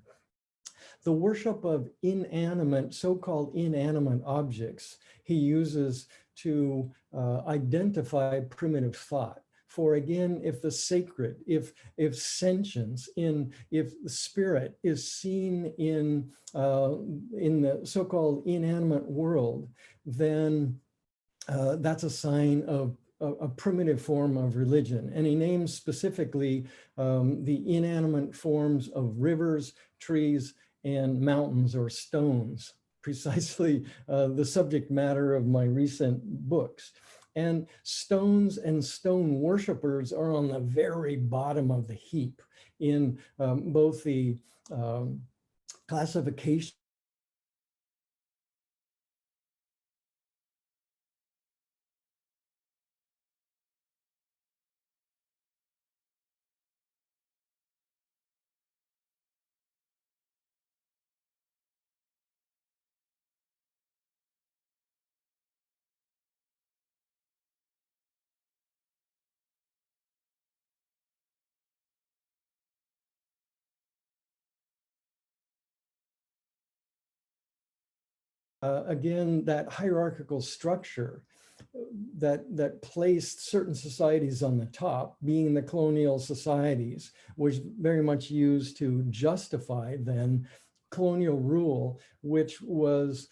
The worship of inanimate, so-called inanimate objects, he uses to identify primitive thought. For again, if the sacred, if sentience, if the spirit is seen in the so-called inanimate world, then that's a sign of a primitive form of religion. And he names specifically the inanimate forms of rivers, trees, and mountains or stones, precisely the subject matter of my recent books. And stones and stone worshipers are on the very bottom of the heap in both the classification again, that hierarchical structure that placed certain societies on the top, being the colonial societies, was very much used to justify then colonial rule, which was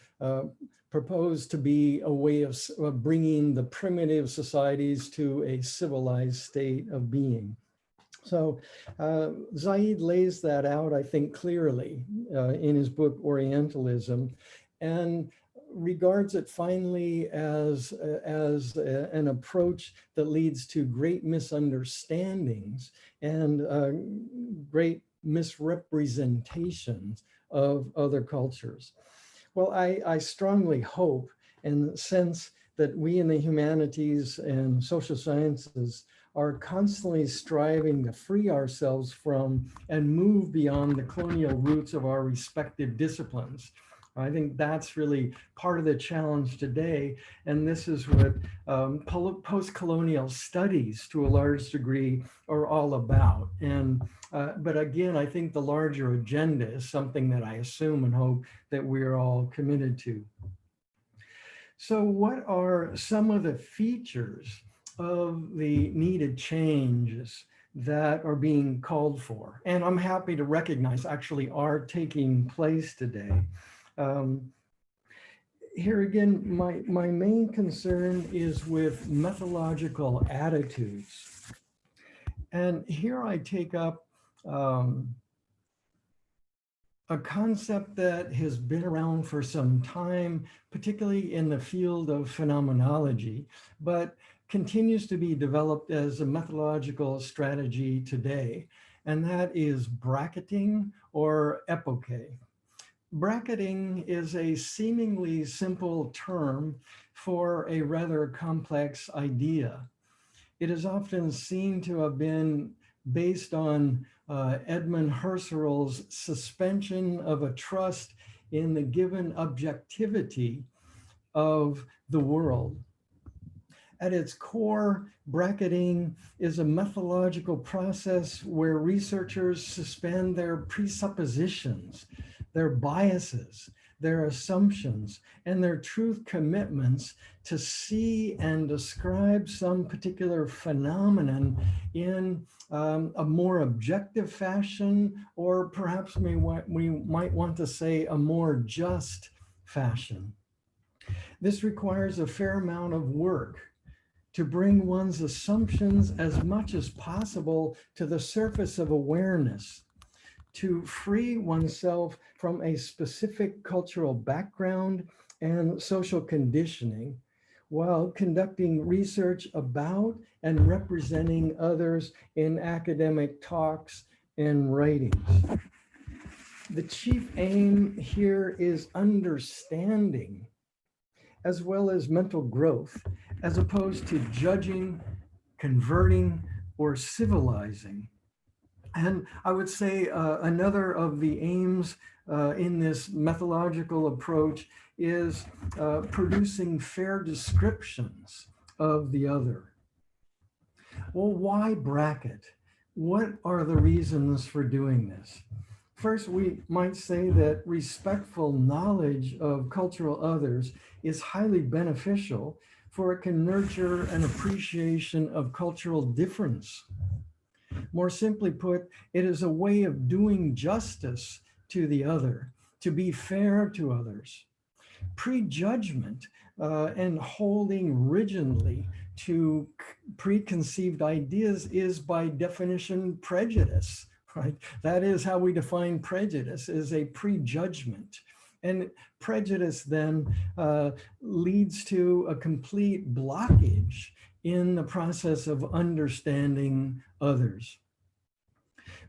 proposed to be a way of bringing the primitive societies to a civilized state of being. So Zaid lays that out, I think, clearly in his book, Orientalism, and regards it finally as an approach that leads to great misunderstandings and great misrepresentations of other cultures. Well, I strongly hope and sense that we in the humanities and social sciences are constantly striving to free ourselves from and move beyond the colonial roots of our respective disciplines. I think that's really part of the challenge today. And this is what post-colonial studies to a large degree are all about. And but again, I think the larger agenda is something that I assume and hope that we're all committed to. So what are some of the features of the needed changes that are being called for? And I'm happy to recognize actually are taking place today. Here again, my main concern is with methodological attitudes. And here I take up a concept that has been around for some time, particularly in the field of phenomenology, but continues to be developed as a methodological strategy today, and that is bracketing or epoche. Bracketing is a seemingly simple term for a rather complex idea. It is often seen to have been based on Edmund Husserl's suspension of a trust in the given objectivity of the world. At its core, bracketing is a methodological process where researchers suspend their presuppositions, their biases, their assumptions, and their truth commitments to see and describe some particular phenomenon in a more objective fashion, or perhaps we might want to say a more just fashion. This requires a fair amount of work to bring one's assumptions as much as possible to the surface of awareness, to free oneself from a specific cultural background and social conditioning, while conducting research about and representing others in academic talks and writings. The chief aim here is understanding, as well as mental growth, as opposed to judging, converting, or civilizing. And I would say another of the aims in this methodological approach is producing fair descriptions of the other. Well, why bracket? What are the reasons for doing this? First, we might say that respectful knowledge of cultural others is highly beneficial, for it can nurture an appreciation of cultural difference. More simply put, it is a way of doing justice to the other, to be fair to others. Prejudgment and holding rigidly to preconceived ideas is by definition prejudice, right? That is how we define prejudice, is a prejudgment. And prejudice then leads to a complete blockage in the process of understanding others.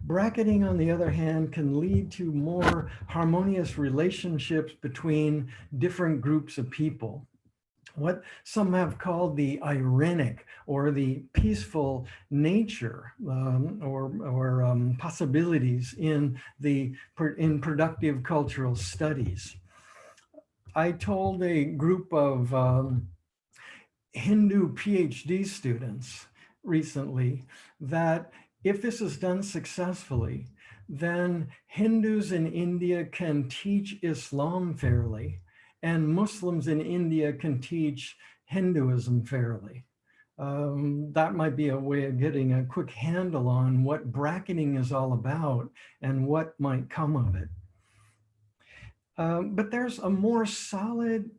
Bracketing, on the other hand, can lead to more harmonious relationships between different groups of people. What some have called the irenic or the peaceful nature or possibilities in productive cultural studies. I told a group of Hindu PhD students recently that if this is done successfully, then Hindus in India can teach Islam fairly, and Muslims in India can teach Hinduism fairly. That might be a way of getting a quick handle on what bracketing is all about and what might come of it. But there's a more solid,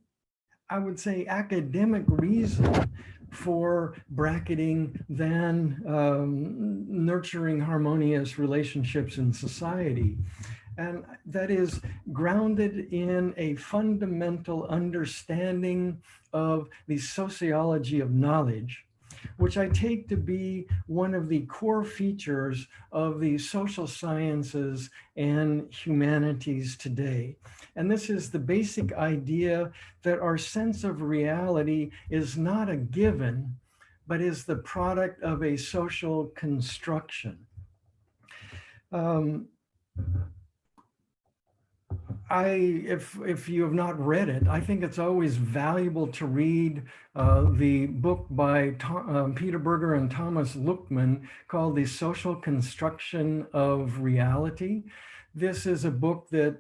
I would say, academic reason for bracketing than nurturing harmonious relationships in society. And that is grounded in a fundamental understanding of the sociology of knowledge, which I take to be one of the core features of the social sciences and humanities today. And this is the basic idea that our sense of reality is not a given, but is the product of a social construction. If you have not read it, I think it's always valuable to read the book by Peter Berger and Thomas Luckman called The Social Construction of Reality. This is a book that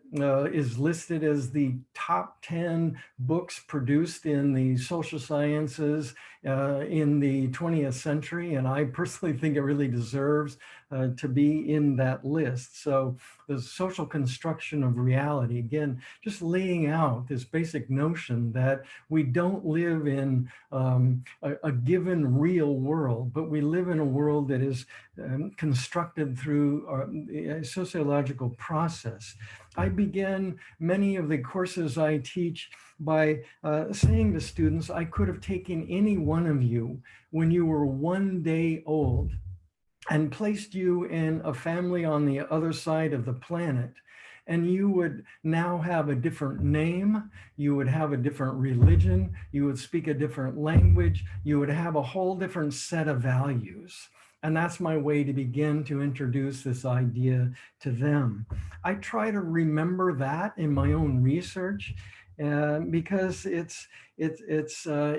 is listed as the top 10 books produced in the social sciences in the 20th century. And I personally think it really deserves to be in that list. So the social construction of reality, again, just laying out this basic notion that we don't live in a given real world, but we live in a world that is constructed through a sociological process. I begin many of the courses I teach by saying to students, I could have taken any one of you when you were 1 day old and placed you in a family on the other side of the planet, and you would now have a different name, you would have a different religion, you would speak a different language, you would have a whole different set of values. And that's my way to begin to introduce this idea to them. I try to remember that in my own research because it's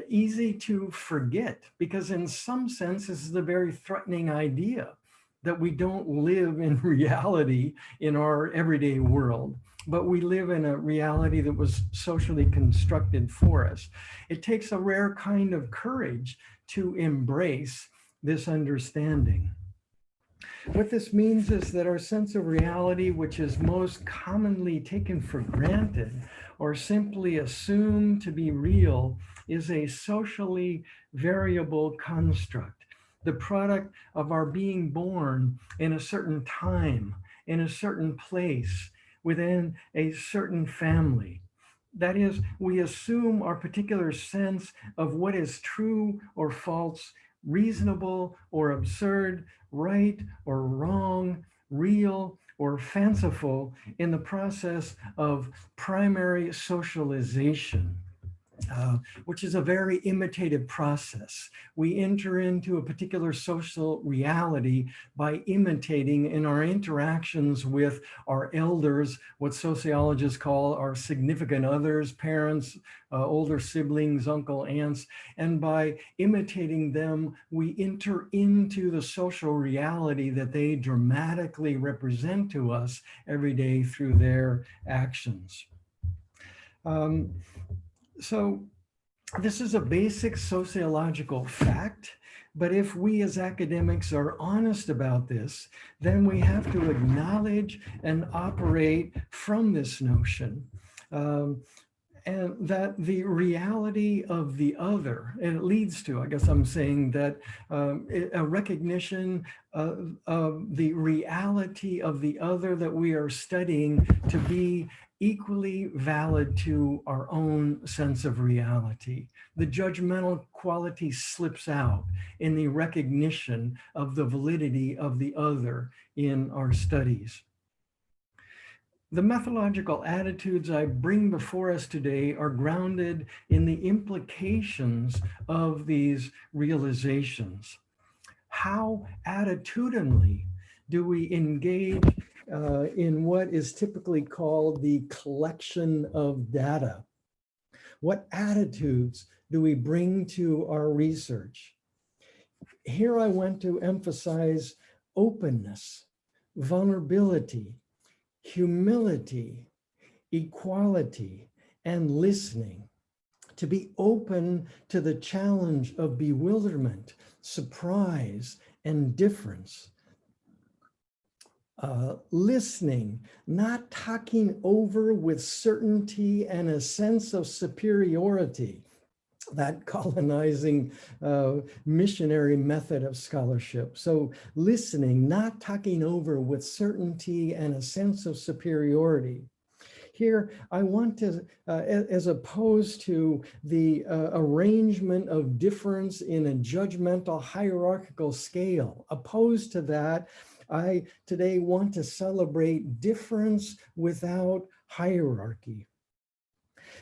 easy to forget, because in some sense, this is a very threatening idea that we don't live in reality in our everyday world, but we live in a reality that was socially constructed for us. It takes a rare kind of courage to embrace this understanding. What this means is that our sense of reality, which is most commonly taken for granted or simply assumed to be real, is a socially variable construct, the product of our being born in a certain time, in a certain place, within a certain family. That is, we assume our particular sense of what is true or false, reasonable or absurd, right or wrong, real or fanciful in the process of primary socialization. Which is a very imitative process. We enter into a particular social reality by imitating in our interactions with our elders, what sociologists call our significant others, parents, older siblings, uncle, aunts, and by imitating them, we enter into the social reality that they dramatically represent to us every day through their actions. So this is a basic sociological fact, but if we as academics are honest about this, then we have to acknowledge and operate from this notion. And that the reality of the other, and it leads to, I guess I'm saying that a recognition of the reality of the other that we are studying to be equally valid to our own sense of reality. The judgmental quality slips out in the recognition of the validity of the other in our studies. The methodological attitudes I bring before us today are grounded in the implications of these realizations. How attitudinally do we engage in what is typically called the collection of data? What attitudes do we bring to our research? Here I want to emphasize openness, vulnerability, humility, equality, and listening. To be open to the challenge of bewilderment, surprise, and difference. Listening, not talking over with certainty and a sense of superiority, that colonizing missionary method of scholarship. So listening, not talking over with certainty and a sense of superiority. Here, I want to, as opposed to the arrangement of difference in a judgmental hierarchical scale, opposed to that, I today want to celebrate difference without hierarchy.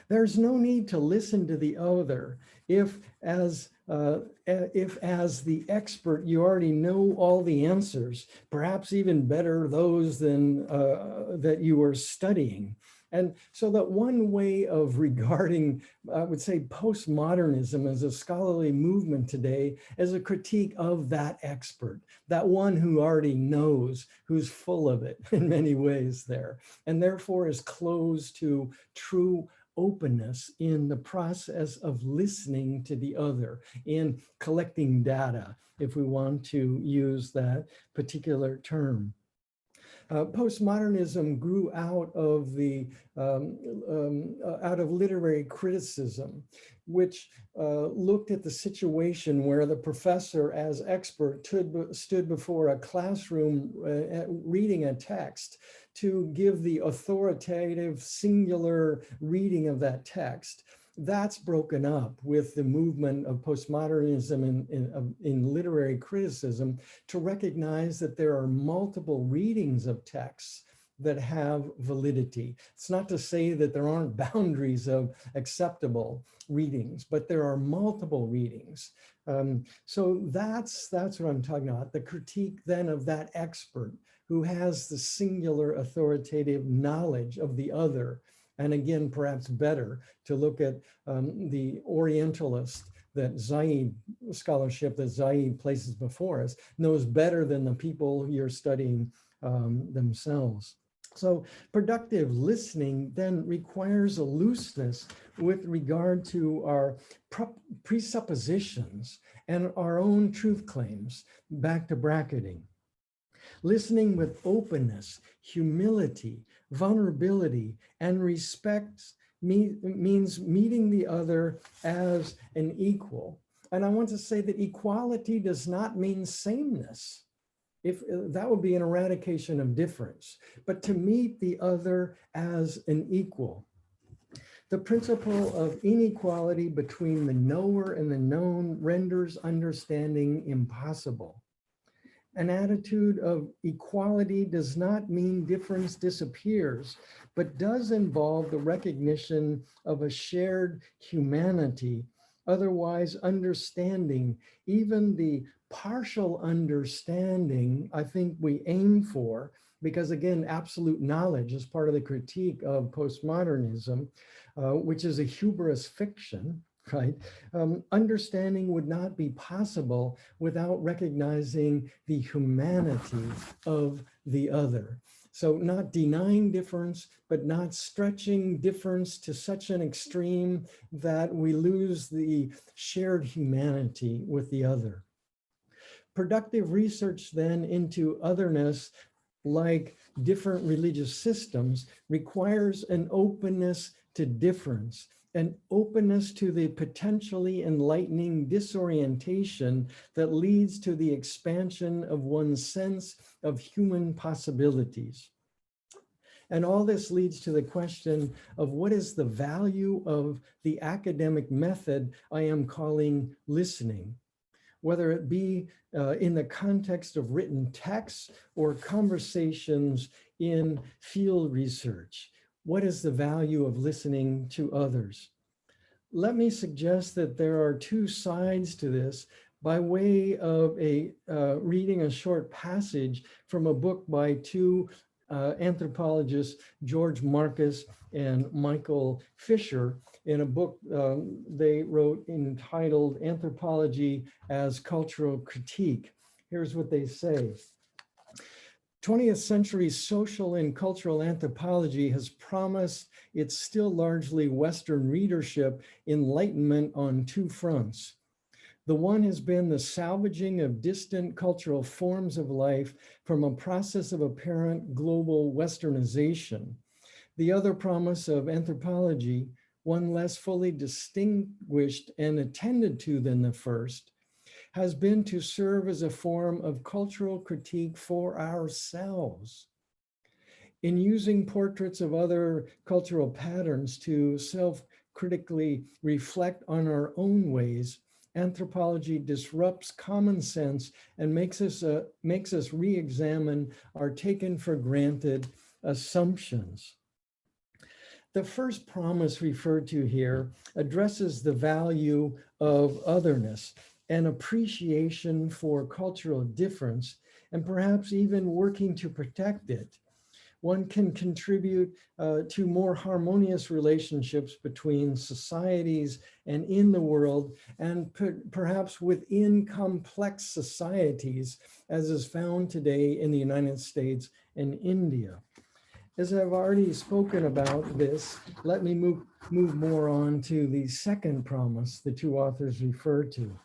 There's no need to listen to the other If as the expert you already know all the answers, perhaps even better those than that you were studying. And so that one way of regarding, I would say, postmodernism as a scholarly movement today is a critique of that expert, that one who already knows, who's full of it in many ways there, and therefore is closed to true openness in the process of listening to the other, in collecting data, if we want to use that particular term. Postmodernism grew out of literary criticism, which looked at the situation where the professor as expert stood before a classroom reading a text to give the authoritative singular reading of that text. That's broken up with the movement of postmodernism in literary criticism to recognize that there are multiple readings of texts that have validity. It's not to say that there aren't boundaries of acceptable readings, but there are multiple readings. So that's what I'm talking about, the critique then of that expert who has the singular authoritative knowledge of the other. And again, perhaps better to look at the Orientalist that Zaid, scholarship that Zaid places before us, knows better than the people you're studying themselves. So productive listening then requires a looseness with regard to our presuppositions and our own truth claims, back to bracketing. Listening with openness, humility, vulnerability, and respect means meeting the other as an equal. And I want to say that equality does not mean sameness. If that would be an eradication of difference, but to meet the other as an equal. The principle of inequality between the knower and the known renders understanding impossible. An attitude of equality does not mean difference disappears, but does involve the recognition of a shared humanity, otherwise understanding, even the partial understanding I think we aim for, because again, absolute knowledge is part of the critique of postmodernism, which is a hubris fiction. Right? Understanding would not be possible without recognizing the humanity of the other. So not denying difference, but not stretching difference to such an extreme that we lose the shared humanity with the other. Productive research then into otherness, like different religious systems, requires an openness to difference, an openness to the potentially enlightening disorientation that leads to the expansion of one's sense of human possibilities. And all this leads to the question of what is the value of the academic method I am calling listening, whether it be in the context of written texts or conversations in field research. What is the value of listening to others? Let me suggest that there are two sides to this by way of reading a short passage from a book by two anthropologists, George Marcus and Michael Fisher, in a book they wrote entitled Anthropology as Cultural Critique. Here's what they say. 20th century social and cultural anthropology has promised its still largely Western readership enlightenment on two fronts. The one has been the salvaging of distant cultural forms of life from a process of apparent global Westernization. The other promise of anthropology, one less fully distinguished and attended to than the first, has been to serve as a form of cultural critique for ourselves. In using portraits of other cultural patterns to self-critically reflect on our own ways, anthropology disrupts common sense and makes us re-examine our taken for granted assumptions. The first promise referred to here addresses the value of otherness and appreciation for cultural difference, and perhaps even working to protect it. One can contribute to more harmonious relationships between societies and in the world, and perhaps within complex societies, as is found today in the United States and India. As I've already spoken about this, let me move more on to the second promise the two authors refer to.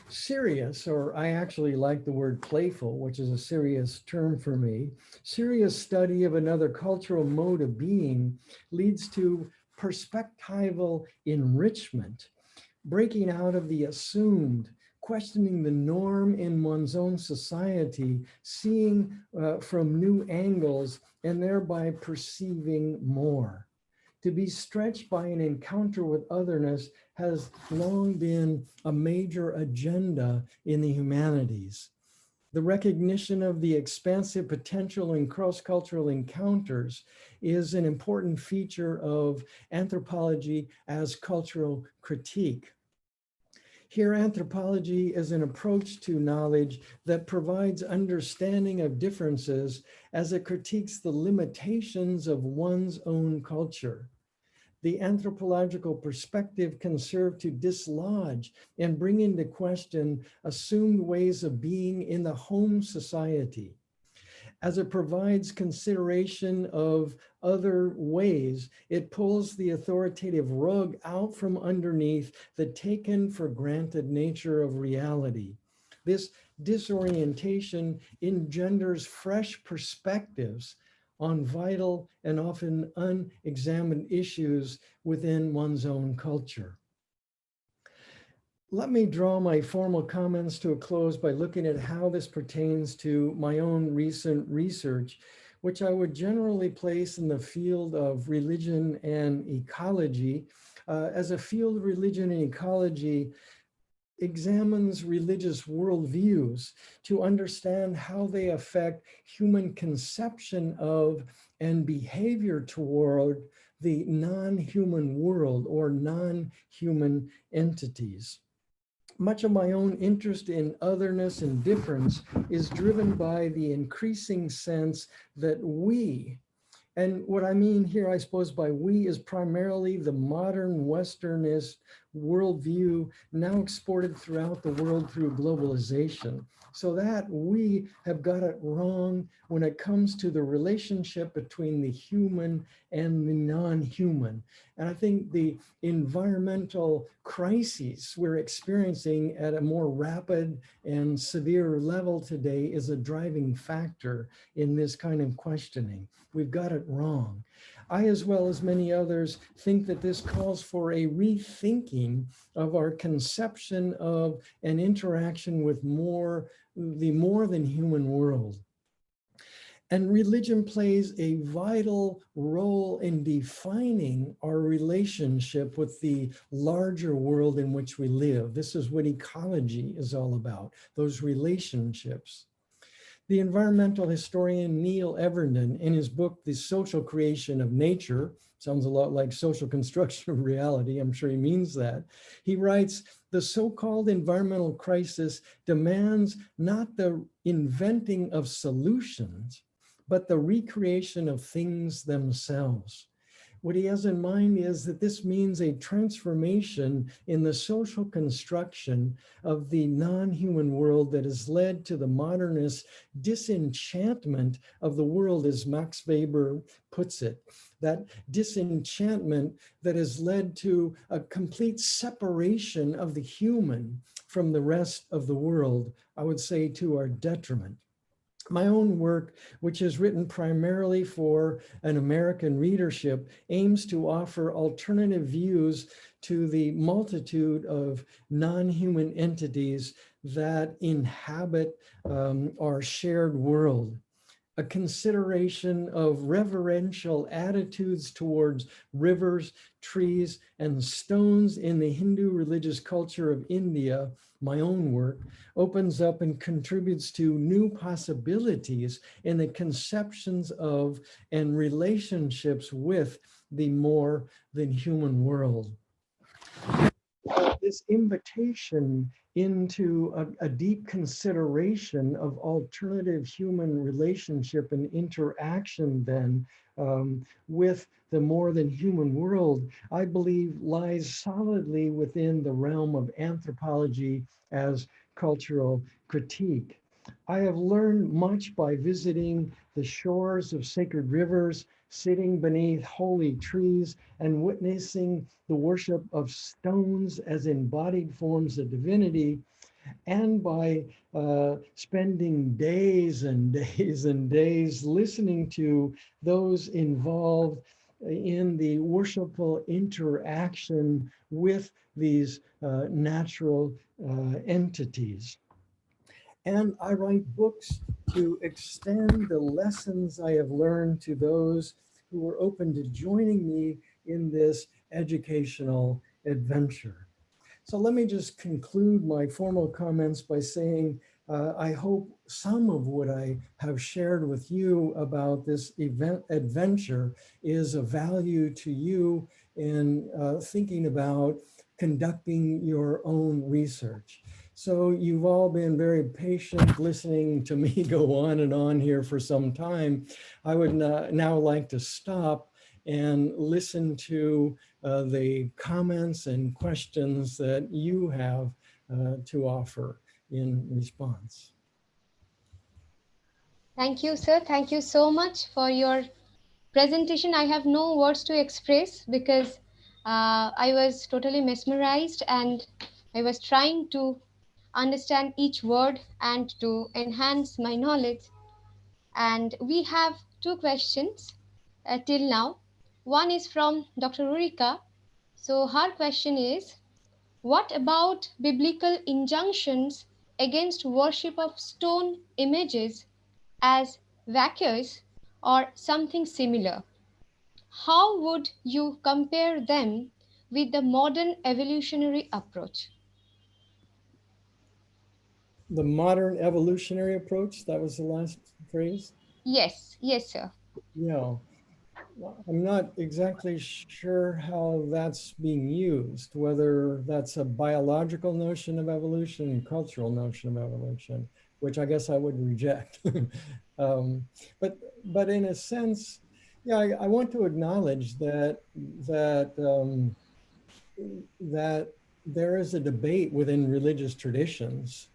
Serious, or I actually like the word playful, which is a serious term for me. Serious study of another cultural mode of being leads to perspectival enrichment, breaking out of the assumed, questioning the norm in one's own society, seeing from new angles, and thereby perceiving more. To be stretched by an encounter with otherness has long been a major agenda in the humanities. The recognition of the expansive potential in cross-cultural encounters is an important feature of anthropology as cultural critique. Here, anthropology is an approach to knowledge that provides understanding of differences as it critiques the limitations of one's own culture. The anthropological perspective can serve to dislodge and bring into question assumed ways of being in the home society. As it provides consideration of other ways, it pulls the authoritative rug out from underneath the taken for granted nature of reality. This disorientation engenders fresh perspectives on vital and often unexamined issues within one's own culture. Let me draw my formal comments to a close by looking at how this pertains to my own recent research, which I would generally place in the field of religion and ecology. As a field, religion and ecology examines religious worldviews to understand how they affect human conception of and behavior toward the non-human world or non-human entities. Much of my own interest in otherness and difference is driven by the increasing sense that we, and what I mean here, I suppose, by we is primarily the modern Westernist worldview now exported throughout the world through globalization. So that we have got it wrong when it comes to the relationship between the human and the non-human. And I think the environmental crises we're experiencing at a more rapid and severe level today is a driving factor in this kind of questioning. We've got it wrong. I, as well as many others, think that this calls for a rethinking of our conception of an interaction with the more than human world. And religion plays a vital role in defining our relationship with the larger world in which we live. This is what ecology is all about, those relationships. The environmental historian Neil Evernden, in his book, The Social Creation of Nature, sounds a lot like social construction of reality, I'm sure he means that. He writes, the so-called environmental crisis demands not the inventing of solutions, but the recreation of things themselves. What he has in mind is that this means a transformation in the social construction of the non-human world that has led to the modernist disenchantment of the world, as Max Weber puts it. That disenchantment that has led to a complete separation of the human from the rest of the world, I would say to our detriment. My own work, which is written primarily for an American readership, aims to offer alternative views to the multitude of non-human entities that inhabit our shared world. a consideration of reverential attitudes towards rivers, trees, and stones in the Hindu religious culture of India, my own work, opens up and contributes to new possibilities in the conceptions of and relationships with the more than human world. This invitation into a deep consideration of alternative human relationship and interaction then with the more than human world, I believe lies solidly within the realm of anthropology as cultural critique. I have learned much by visiting the shores of sacred rivers, sitting beneath holy trees, and witnessing the worship of stones as embodied forms of divinity, and by spending days and days and days listening to those involved in the worshipful interaction with these natural entities. And I write books to extend the lessons I have learned to those who are open to joining me in this educational adventure. So let me just conclude my formal comments by saying I hope some of what I have shared with you about this adventure is of value to you in thinking about conducting your own research. So you've all been very patient listening to me go on and on here for some time. I would now like to stop and listen to the comments and questions that you have to offer in response. Thank you, sir. Thank you so much for your presentation. I have no words to express because I was totally mesmerized and I was trying to understand each word and to enhance my knowledge. And we have two questions till now. One is from Dr. Rurika. So her question is, what about biblical injunctions against worship of stone images as vacuous or something similar? How would you compare them with the modern evolutionary approach? The modern evolutionary approach, that was the last phrase? Yes, yes, sir. Yeah. I'm not exactly sure how that's being used, whether that's a biological notion of evolution and cultural notion of evolution, which I guess I would reject. But in a sense, yeah, I want to acknowledge that that there is a debate within religious traditions,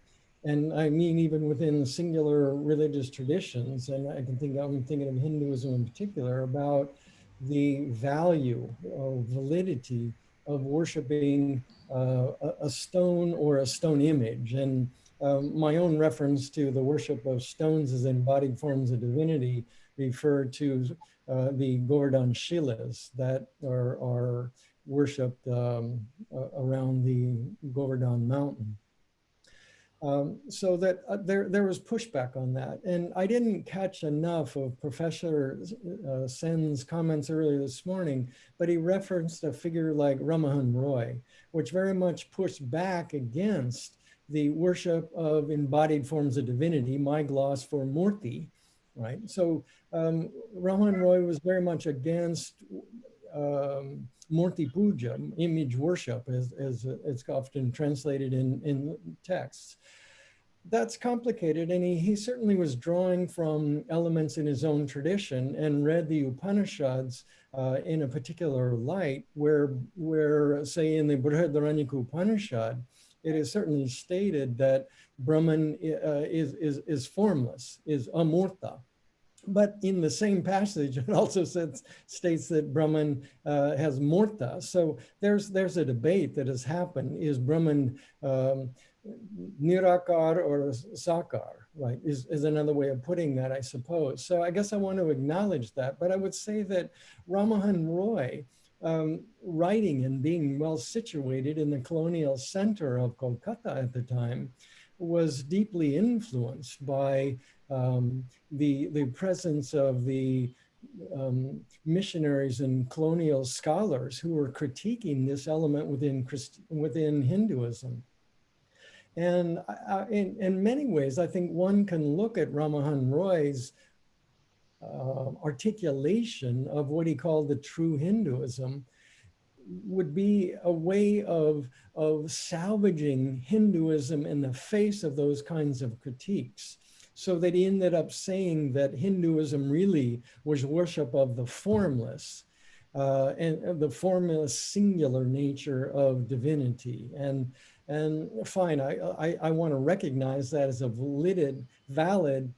and I mean even within singular religious traditions, and I'm thinking of Hinduism in particular, about the value of validity of worshiping a stone or a stone image. And my own reference to the worship of stones as embodied forms of divinity refer to the Govardhan Shilas that are worshipped around the Govardhan mountain. So that there was pushback on that. And I didn't catch enough of Professor Sen's comments earlier this morning, but he referenced a figure like Ramahan Roy, which very much pushed back against the worship of embodied forms of divinity, my gloss for Murti, right? So Ramahan Roy was very much against Murti Puja, image worship, as it's often translated in texts. That's complicated, and he certainly was drawing from elements in his own tradition and read the Upanishads in a particular light, where say in the Brihadaranyaka Upanishad, it is certainly stated that Brahman is formless, is amurta. But in the same passage, it also states that Brahman has murta. So there's a debate that has happened. Is Brahman nirakar or sakar, right? Is another way of putting that, I suppose. So I guess I want to acknowledge that. But I would say that Ramahan Roy, writing and being well situated in the colonial center of Kolkata at the time, was deeply influenced by the presence of the missionaries and colonial scholars who were critiquing this element within Hinduism. And in many ways, I think one can look at Ramahan Roy's articulation of what he called the true Hinduism would be a way of salvaging Hinduism in the face of those kinds of critiques. So that he ended up saying that Hinduism really was worship of the formless and the formless singular nature of divinity. And fine, I want to recognize that as a valid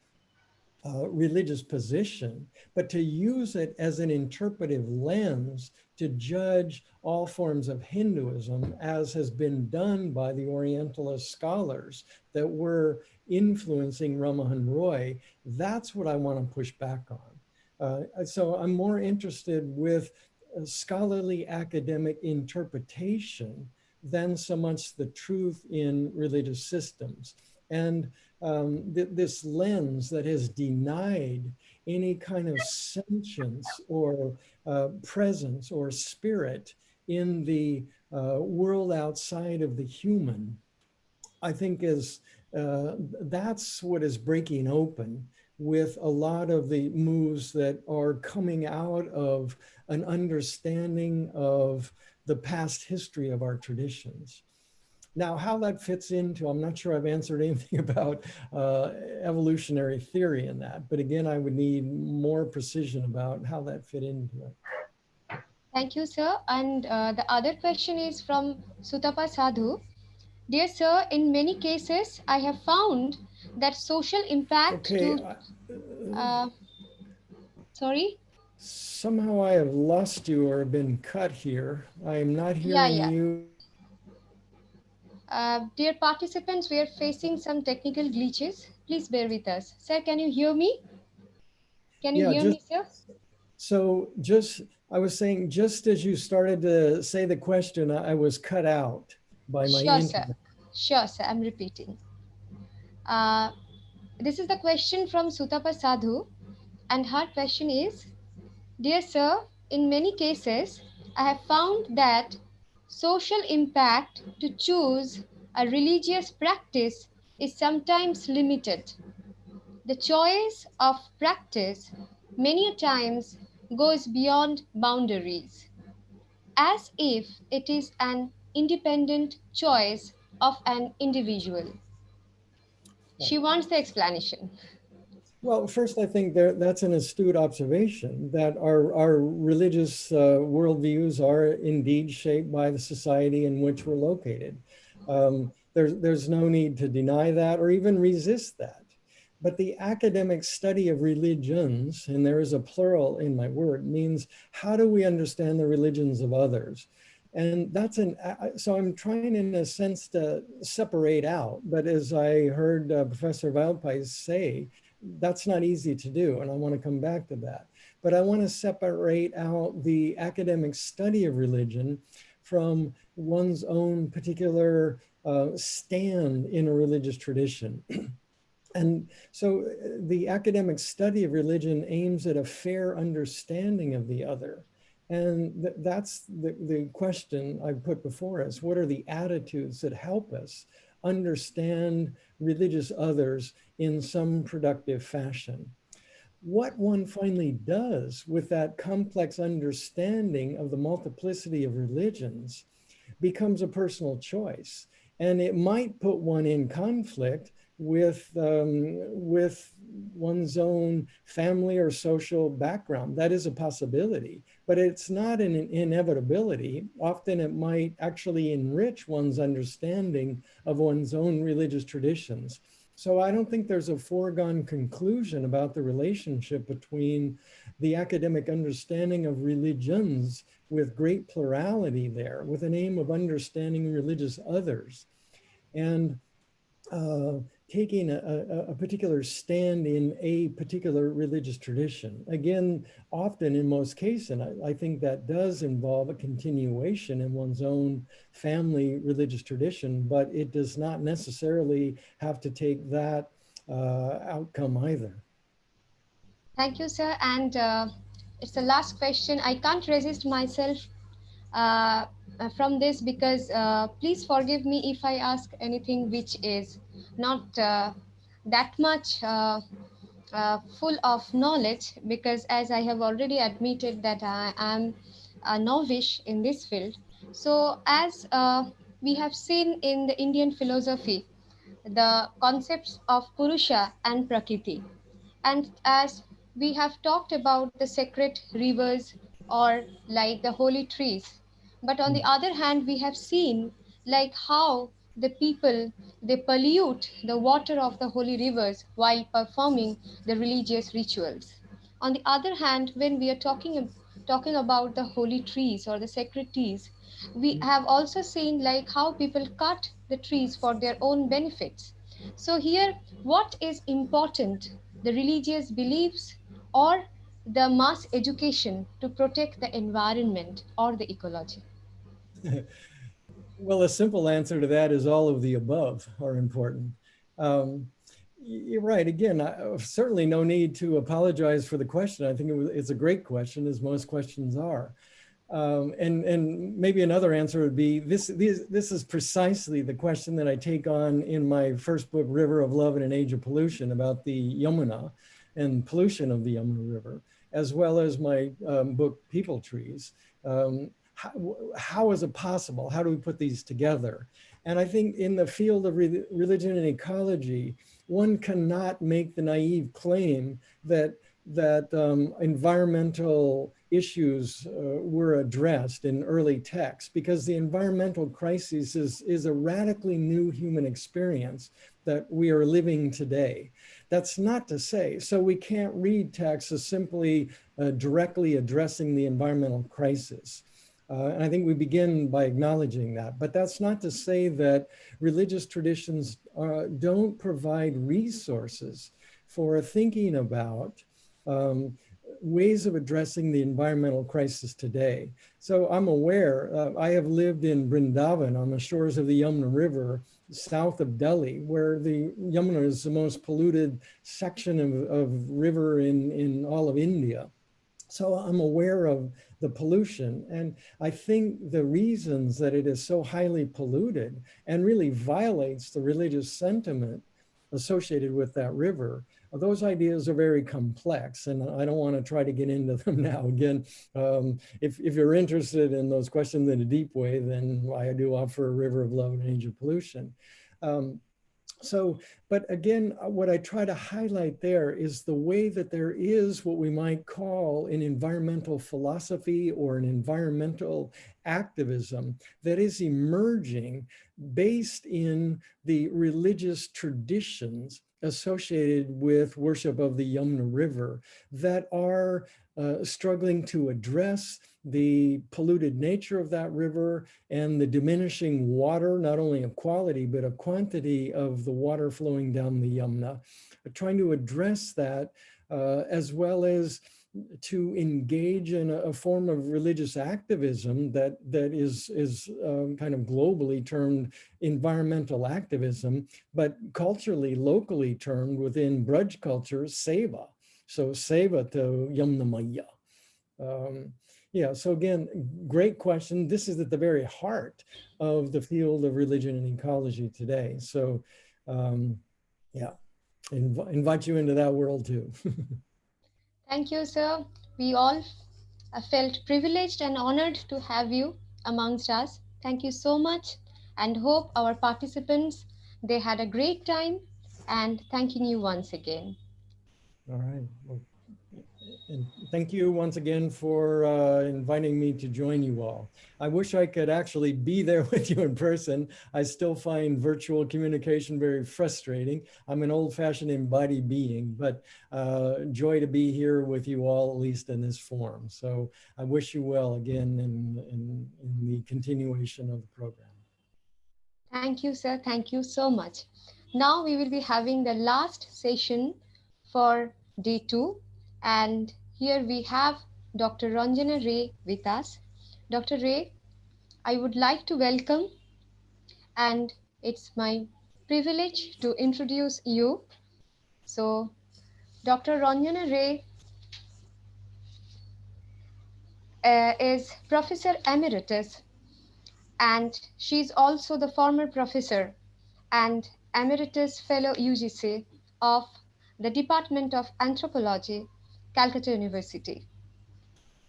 religious position, but to use it as an interpretive lens to judge all forms of Hinduism, as has been done by the Orientalist scholars that were influencing Ramahan Roy, that's what I want to push back on. So I'm more interested with scholarly academic interpretation than so much the truth in religious systems. And this lens that has denied any kind of sentience or presence or spirit in the world outside of the human, I think is, that's what is breaking open with a lot of the moves that are coming out of an understanding of the past history of our traditions. Now, how that fits into, I'm not sure I've answered anything about evolutionary theory in that, but again, I would need more precision about how that fit into it. Thank you, sir. And the other question is from Sutapa Sadhu. Dear sir, in many cases, I have found that social impact Okay. Sorry? Somehow I have lost you or been cut here. I am not hearing Yeah. you. Dear participants, we are facing some technical glitches. Please bear with us. Sir, can you hear me? Can you hear me, sir? So I was saying, just as you started to say the question, I was cut out by my internet. Sure, sir. I'm repeating. This is the question from Sutapa Sadhu, and her question is, Dear sir, in many cases, I have found that social impact to choose a religious practice is sometimes limited. The choice of practice many times goes beyond boundaries, as if it is an independent choice of an individual. She wants the explanation. Well, first, I think that's an astute observation that our religious worldviews are indeed shaped by the society in which we're located. There's no need to deny that or even resist that. But the academic study of religions, and there is a plural in my word, means how do we understand the religions of others? And so I'm trying in a sense to separate out, but as I heard Professor Valpais say, that's not easy to do, and I want to come back to that. But I want to separate out the academic study of religion from one's own particular stand in a religious tradition. And so the academic study of religion aims at a fair understanding of the other. And that's the question I put before us. What are the attitudes that help us understand religious others in some productive fashion? What one finally does with that complex understanding of the multiplicity of religions becomes a personal choice. And it might put one in conflict with one's own family or social background. That is a possibility, but it's not an inevitability. Often it might actually enrich one's understanding of one's own religious traditions. So I don't think there's a foregone conclusion about the relationship between the academic understanding of religions with great plurality there, with an aim of understanding religious others. And taking a particular stand in a particular religious tradition. Again, often in most cases, and I think that does involve a continuation in one's own family religious tradition, but it does not necessarily have to take that outcome either. Thank you, sir. And it's the last question. I can't resist myself uh, from this because please forgive me if I ask anything which is not that much full of knowledge, because as I have already admitted that I am a novice in this field. So as we have seen in the Indian philosophy, the concepts of Purusha and Prakriti. And as we have talked about the sacred rivers or like the holy trees, but on the other hand, we have seen like how the people they pollute the water of the holy rivers while performing the religious rituals. On the other hand, when we are talking about the holy trees or the sacred trees, we have also seen like how people cut the trees for their own benefits. So here, what is important, the religious beliefs or the mass education to protect the environment or the ecology? Well, a simple answer to that is all of the above are important. Um, you're right. Again, certainly no need to apologize for the question. I think it's a great question, as most questions are. And maybe another answer would be this is precisely the question that I take on in my first book, River of Love in an Age of Pollution, about the Yamuna and pollution of the Yamuna River, as well as my book, People Trees. How is it possible? How do we put these together? And I think in the field of religion and ecology, one cannot make the naive claim that environmental issues were addressed in early texts, because the environmental crisis is a radically new human experience that we are living today. That's not to say, so we can't read texts as simply directly addressing the environmental crisis. And I think we begin by acknowledging that. But that's not to say that religious traditions don't provide resources for thinking about ways of addressing the environmental crisis today. So I'm aware, I have lived in Vrindavan on the shores of the Yamuna River, south of Delhi, where the Yamuna is the most polluted section of river in all of India. So I'm aware of the pollution. And I think the reasons that it is so highly polluted and really violates the religious sentiment associated with that river, those ideas are very complex, and I don't want to try to get into them now. Again, if you're interested in those questions in a deep way, then I do offer a River of Love and an Age of Pollution. But again, what I try to highlight there is the way that there is what we might call an environmental philosophy or an environmental activism that is emerging based in the religious traditions associated with worship of the Yamuna River that are struggling to address the polluted nature of that river and the diminishing water, not only of quality, but of quantity of the water flowing down the Yamuna, trying to address that as well as to engage in a form of religious activism that is kind of globally termed environmental activism, but culturally, locally termed within Braj culture, seva. So seva to Yamuna Maya. Yeah, so again, great question. This is at the very heart of the field of religion and ecology today. So yeah, invite you into that world too. Thank you, sir. We all felt privileged and honored to have you amongst us. Thank you so much, and hope our participants they had a great time, and thanking you once again. All right. Well, and thank you once again for inviting me to join you all. I wish I could actually be there with you in person. I still find virtual communication very frustrating. I'm an old-fashioned embodied being, but joy to be here with you all, at least in this form. So I wish you well again in the continuation of the program. Thank you, sir. Thank you so much. Now we will be having the last session for day 2, and here we have Dr. Ranjana Ray with us. Dr. Ray, I would like to welcome, and it's my privilege to introduce you. So, Dr. Ranjana Ray is Professor Emeritus, and she's also the former professor and Emeritus Fellow UGC of the Department of Anthropology, Calcutta University.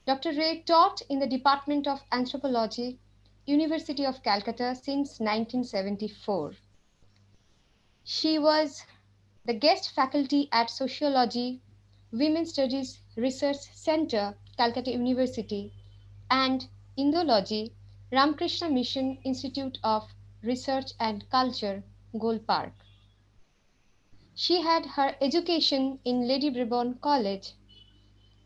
Dr. Ray taught in the Department of Anthropology, University of Calcutta since 1974. She was the guest faculty at Sociology, Women's Studies Research Center, Calcutta University, and Indology, Ramakrishna Mission Institute of Research and Culture, Gold Park. She had her education in Lady Brabourne College,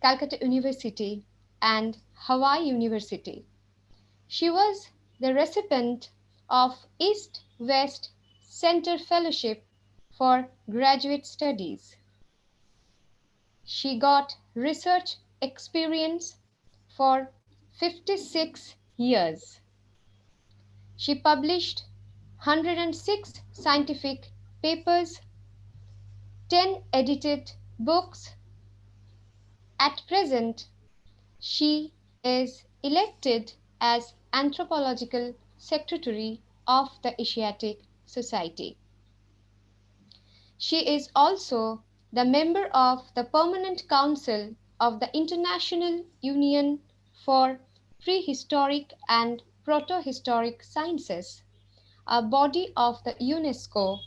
Calcutta University, and Hawaii University. She was the recipient of East-West Center Fellowship for Graduate Studies. She got research experience for 56 years. She published 106 scientific papers, 10 edited books. At present, she is elected as Anthropological Secretary of the Asiatic Society. She is also the member of the Permanent Council of the International Union for Prehistoric and Protohistoric Sciences, a body of the UNESCO,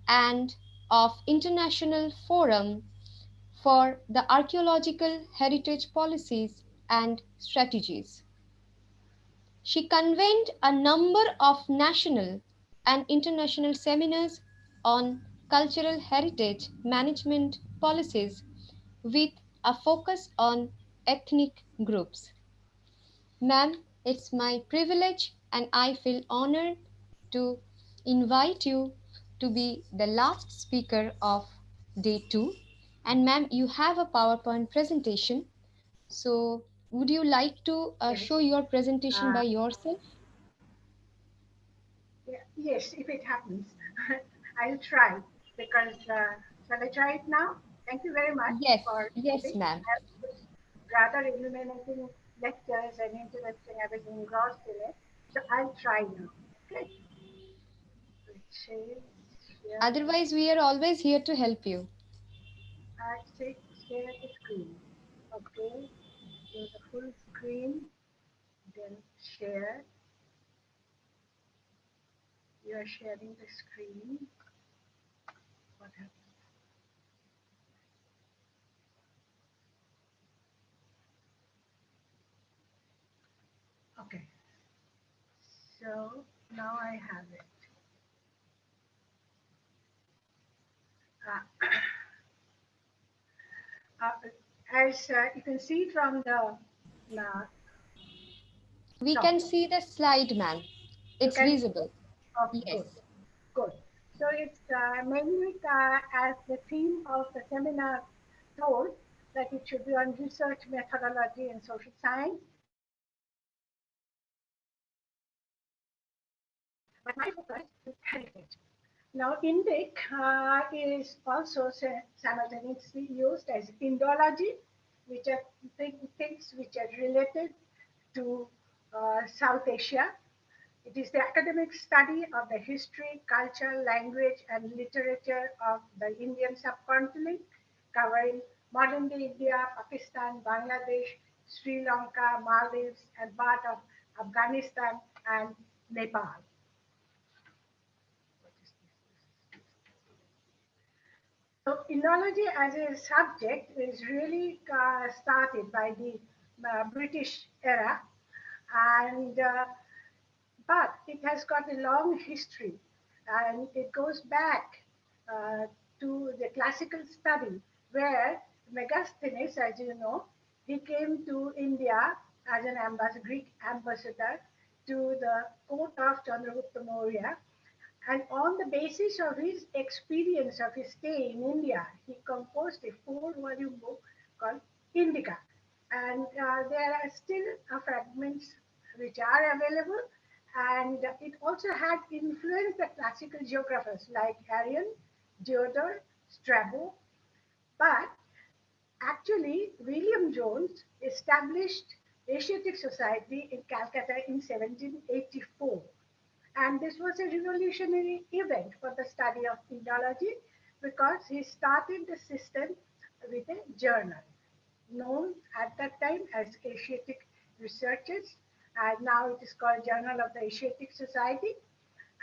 and of International Forum for the Archaeological Heritage Policies and Strategies. She convened a number of national and international seminars on cultural heritage management policies with a focus on ethnic groups. Ma'am, it's my privilege and I feel honored to invite you to be the last speaker of day 2. And ma'am, you have a PowerPoint presentation. So would you like to Yes. show your presentation by yourself? Yes, if it happens, I'll try because shall I try it now? Thank you very much Yes, for yes, giving ma'am. rather illuminating lectures and interesting. I was engrossed in it. So I'll try now. Okay. It says share, Otherwise, we are always here to help you. say share the screen. Okay. So the full screen, then share. You are sharing the screen. What happens? Okay. So now I have it. Uh, as you can see from the, uh, We no, can see the slide, ma'am. you It's can, visible. okay, Yes. good, good. So it's mainly as the theme of the seminar told that it should be on research methodology and social science. But my focus is heritage. Now, Indic is also simultaneously used as Indology, which are things which are related to South Asia. It is the academic study of the history, culture, language, and literature of the Indian subcontinent, covering modern-day India, Pakistan, Bangladesh, Sri Lanka, Maldives, and part of Afghanistan and Nepal. So, Indology as a subject is really started by the British era, and but it has got a long history, and it goes back uh, to the classical study where Megasthenes, as you know, he came to India as an Greek ambassador to the court of Chandragupta Maurya, And on the basis of his experience of his stay in India, he composed a 4-volume book called Indica. And there are still fragments which are available. And it also had influenced the classical geographers like Arrian, Diodor, Strabo. But actually, William Jones established Asiatic Society in Calcutta in 1784. And this was a revolutionary event for the study of Indology because he started the system with a journal known at that time as Asiatic Researches, and now it is called Journal of the Asiatic Society.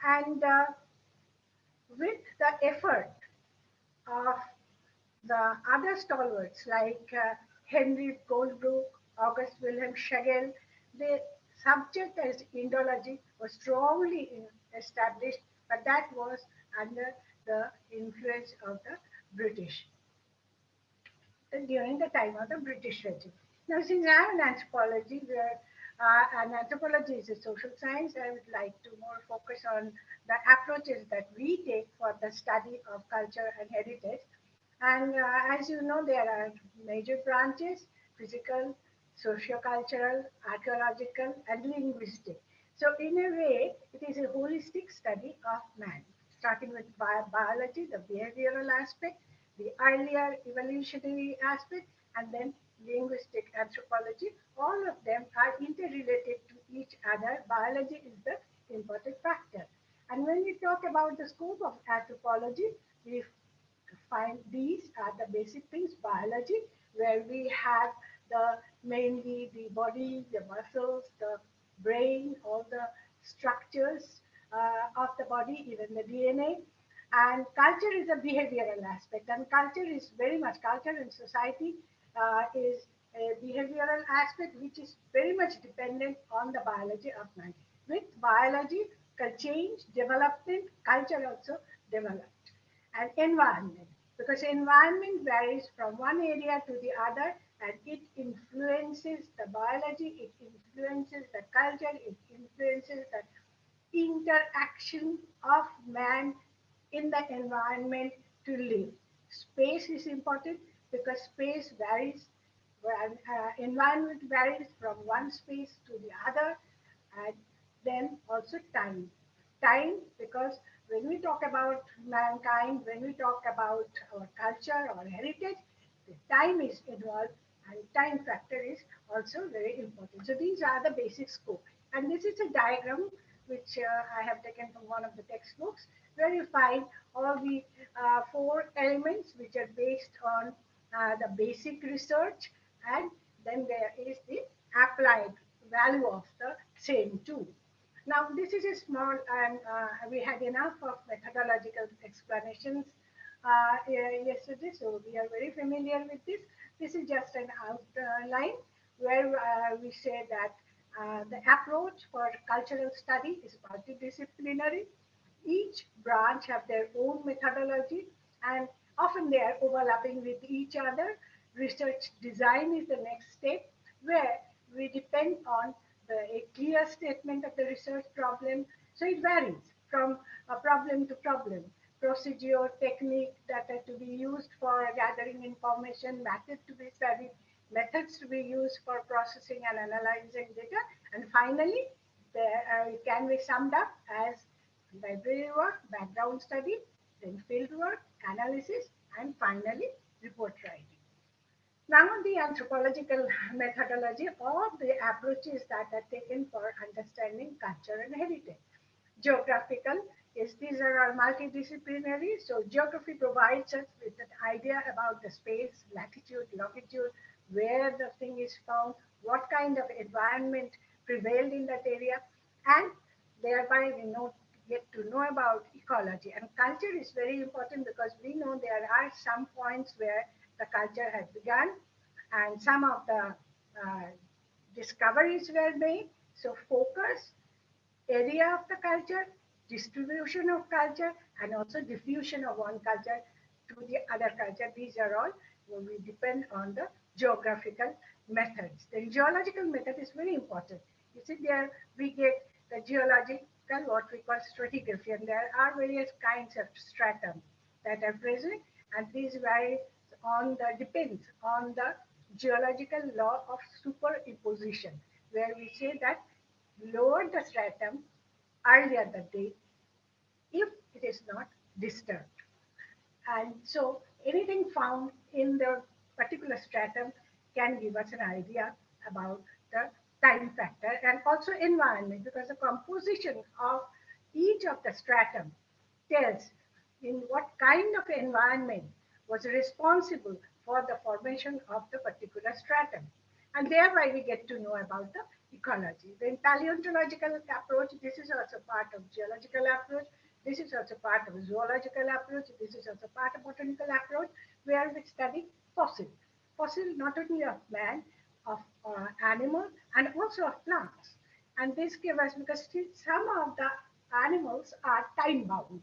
And with the effort of the other stalwarts like Henry Goldbrook, August Wilhelm Schlegel, the subject as Indology was strongly established, but that was under the influence of the British during the time of the British regime. Now, since I am an anthropology, where and anthropology is a social science, I would like to more focus on the approaches that we take for the study of culture and heritage. And as you know, there are major branches: physical, sociocultural, archaeological, and linguistic. So, in a way, it is a holistic study of man, starting with biology, the behavioral aspect, the earlier evolutionary aspect, and then linguistic anthropology. All of them are interrelated to each other. Biology is the important factor. And when we talk about the scope of anthropology, we find these are the basic things: biology, where we have the mainly the body, the muscles, the brain, all the structures of the body, even the DNA. And culture is a behavioral aspect, and culture is very much culture and society is a behavioral aspect which is very much dependent on the biology of man. With biology, change, development, culture also developed. And environment, because environment varies from one area to the other, and it influences the biology, it influences the culture, it influences the interaction of man in the environment to live. Space is important because space varies, environment varies from one space to the other, and then also time. Time, because when we talk about mankind, when we talk about our culture or heritage, the time is involved, and time factor is also very important. So these are the basic scope. And this is a diagram which I have taken from one of the textbooks, where you find all the 4 elements which are based on the basic research, and then there is the applied value of the same too. Now, this is a small, and we had enough of methodological explanations yesterday, so we are very familiar with this. This is just an outline where we say that the approach for cultural study is multidisciplinary. Each branch have their own methodology, and often they are overlapping with each other. Research design is the next step, where we depend on a clear statement of the research problem. So it varies from problem to problem. Procedure, technique that are to be used for gathering information, method to be studied, methods to be used for processing and analyzing data, and finally, it can be summed up as library work, background study, then field work, analysis, and finally, report writing. Now, the anthropological methodology or the approaches that are taken for understanding culture and heritage. Geographical is these are all multidisciplinary. So geography provides us with an idea about the space, latitude, longitude, where the thing is found, what kind of environment prevailed in that area, and thereby we get to know about ecology. And culture is very important because we know there are some points where the culture has begun, and some of the discoveries were made. So focus, area of the culture, distribution of culture, and also diffusion of one culture to the other culture. These are all we depend on the geographical methods. The geological method is very important. You see there we get the geology, what we call stratigraphy, and there are various kinds of stratum that are present, and these vary depends on the geological law of superimposition, where we say that lower the stratum, earlier the date, if it is not disturbed. And so anything found in the particular stratum can give us an idea about the time factor and also environment, because the composition of each of the stratum tells in what kind of environment was responsible for the formation of the particular stratum. And thereby we get to know about the ecology. The paleontological approach, this is also part of geological approach. This is also part of zoological approach. This is also part of botanical approach, where we study fossil. Fossil not only of man, of animal, and also of plants. And this gives us, because some of the animals are time bound,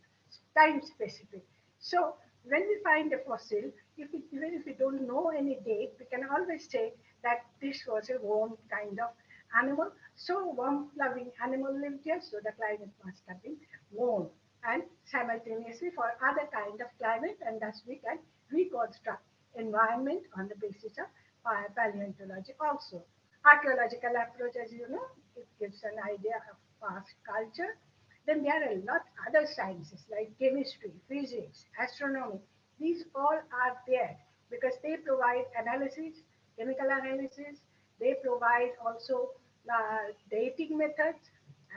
time specific. So when we find a fossil, even if we don't know any date, we can always say that this was a warm kind of animal. So warm loving animal lived here, so the climate must have been warm, and simultaneously for other kind of climate, and thus we can reconstruct environment on the basis of paleontology also. Archaeological approach, as you know, it gives an idea of past culture. Then there are a lot other sciences like chemistry, physics, astronomy. These all are there because they provide analysis, chemical analysis. They provide also dating methods,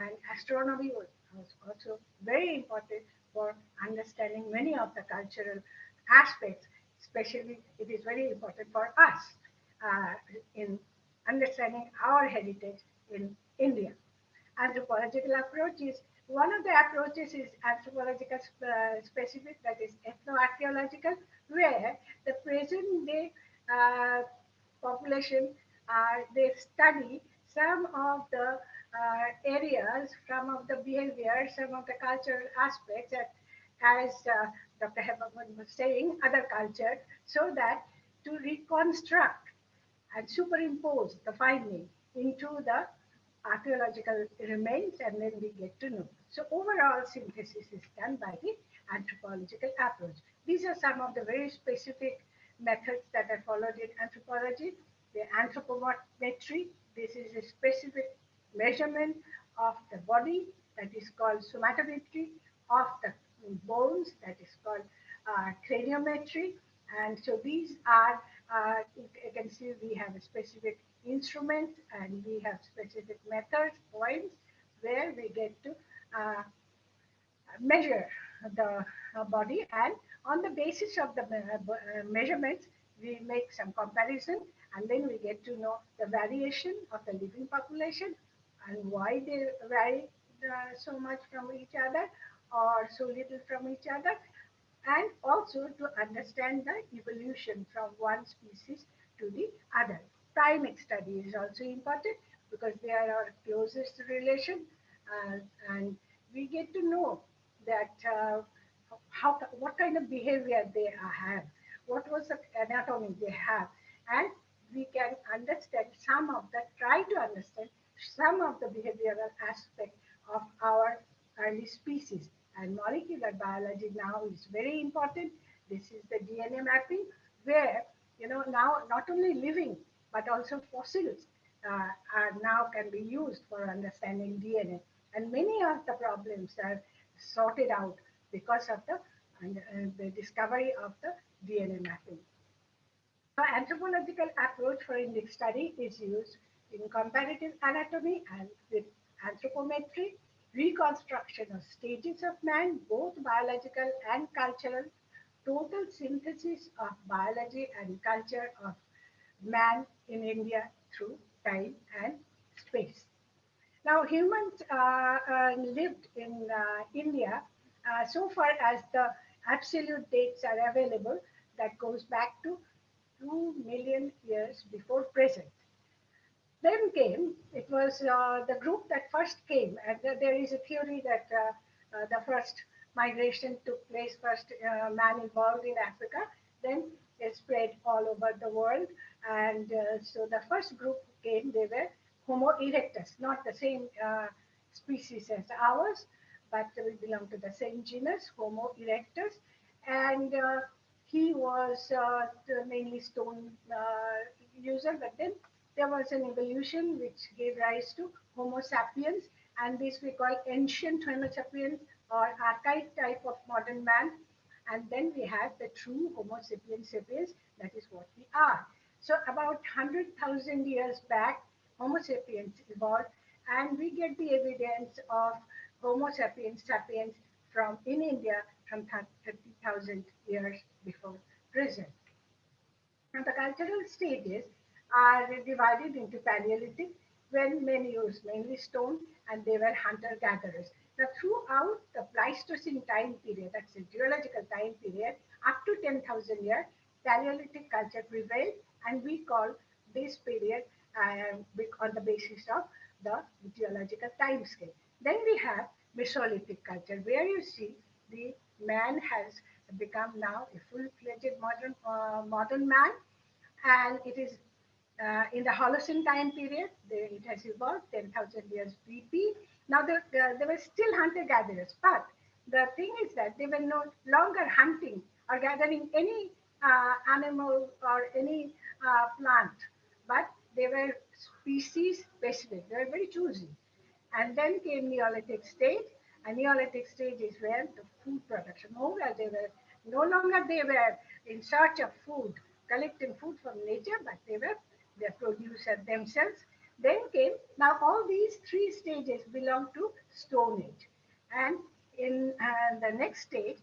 and astronomy was also very important for understanding many of the cultural aspects. Especially, it is very important for us in understanding our heritage in India. Anthropological approach is one of the approaches is anthropological specific, that is ethnoarchaeological, where the present day population they study some of the areas, some of the behavior, some of the cultural aspects that, as Dr. Heberman was saying, other cultures, so that to reconstruct and superimpose the finding into the archaeological remains, and then we get to know. So overall synthesis is done by the anthropological approach. These are some of the very specific methods that are followed in anthropology. The anthropometry, this is a specific measurement of the body, that is called somatometry, of the bones, that is called craniometry. And so these are, you can see we have a specific instrument and we have specific methods, points, where we get to measure the body, and on the basis of the measurements, we make some comparison, and then we get to know the variation of the living population and why they vary so much from each other or so little from each other, and also to understand the evolution from one species to the other. Primate study is also important because they are our closest relation, and we get to know that what kind of behavior they have, what was the anatomy they have, and we can understand try to understand some of the behavioral aspect of our early species. And molecular biology now is very important. This is the DNA mapping, where now not only living but also fossils are now can be used for understanding DNA. And many of the problems are sorted out because of the discovery of the DNA mapping. The anthropological approach for index study is used in comparative anatomy and with anthropometry, reconstruction of stages of man, both biological and cultural, total synthesis of biology and culture of man in India through time and space. Now, humans lived in India so far as the absolute dates are available, that goes back to 2 million years before present. Then came, it was the group that first came, and there is a theory that the first migration took place, first man evolved in Africa, then it spread all over the world. And so the first group came, they were Homo erectus, not the same species as ours, but we belong to the same genus, Homo erectus. And he was mainly stone user, but then there was an evolution which gave rise to Homo sapiens, and this we call ancient Homo sapiens or archaic type of modern man. And then we have the true Homo sapiens sapiens, that is what we are. So about 100,000 years back, Homo sapiens evolved, and we get the evidence of Homo sapiens sapiens from in India from 30,000 years before present. Now, the cultural stages are divided into Paleolithic, when men used mainly stone and they were hunter gatherers. Now, throughout the Pleistocene time period, that's the geological time period, up to 10,000 years, Paleolithic culture prevailed, and we call this period on the basis of the geological time scale. Then we have Mesolithic culture, where you see the man has become now a full-fledged modern man, and it is in the Holocene time period. It has evolved 10,000 years BP. Now they were still hunter-gatherers, but the thing is that they were no longer hunting or gathering any animal or any plant, but they were species specific. They were very choosy. And then came Neolithic State. And Neolithic State is where the food production, no longer they were in search of food, collecting food from nature, but they were the producer themselves. Then came, now all these three stages belong to Stone Age. And in the next stage,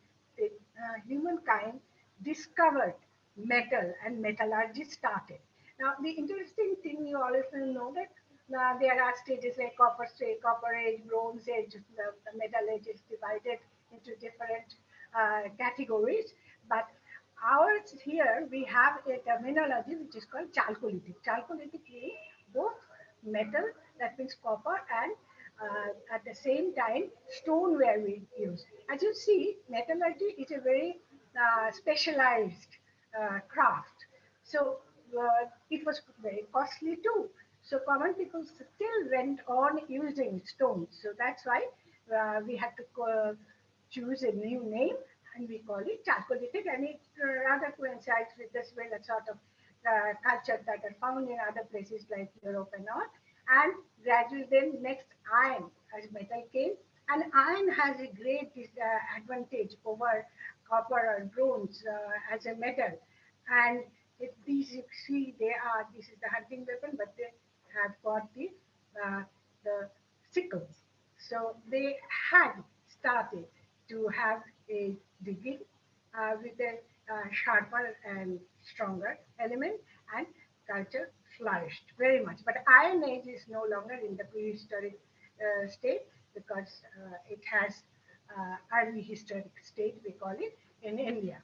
humankind discovered metal and metallurgy started. Now, the interesting thing you all know that there are stages like copper stage, copper age, bronze age. The metal age is divided into different categories. But ours here, we have a terminology which is called chalcolithic. Chalcolithic means both metal, that means copper, and at the same time, stone where we use. As you see, metallurgy is a very specialized craft. So it was very costly too. So common people still went on using stones. So that's why we had to choose a new name, and we call it chalcolithic, and it rather coincides with this way, the sort of culture that are found in other places like Europe and all. And gradually then next iron as metal came, and iron has a great advantage over copper or bronze as a metal. And if these you see, this is the hunting weapon, but they have got the sickles. So they had started to have a digging with a sharper and stronger element, and culture flourished very much. But Iron Age is no longer in the prehistoric state, because it has early historic state, we call it, in India.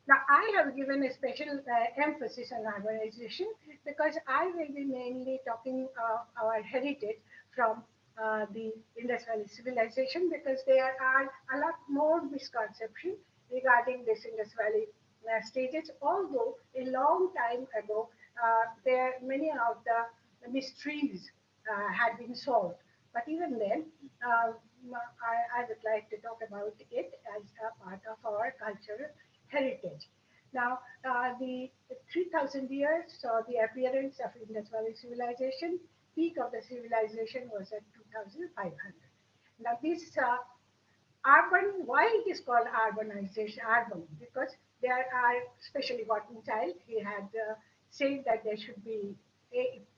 Now, I have given a special emphasis on urbanization because I will be mainly talking our heritage from the Indus Valley civilization, because there are a lot more misconceptions regarding this Indus Valley stages. Although a long time ago, many of the mysteries had been solved. But even then, I would like to talk about it as a part of our cultural heritage. Now, the 3,000 years saw the appearance of Indus Valley civilization. Peak of the civilization was at 2,500. Now, this urban, why it is called urbanization, urban? Because there are, especially Child, he had said that there should be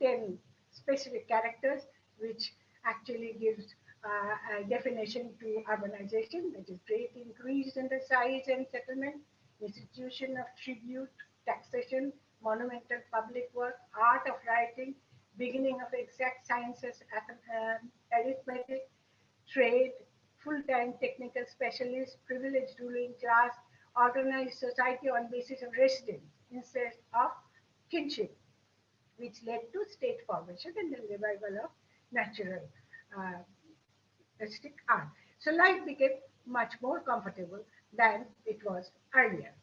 10 specific characters, which actually gives a definition to urbanization, that is great increase in the size and settlement, institution of tribute, taxation, monumental public work, art of writing, beginning of exact sciences, arithmetic, trade, full-time technical specialists, privileged ruling class, organized society on basis of residence instead of kinship, which led to state formation and the revival of natural art. So life became much more comfortable than it was earlier.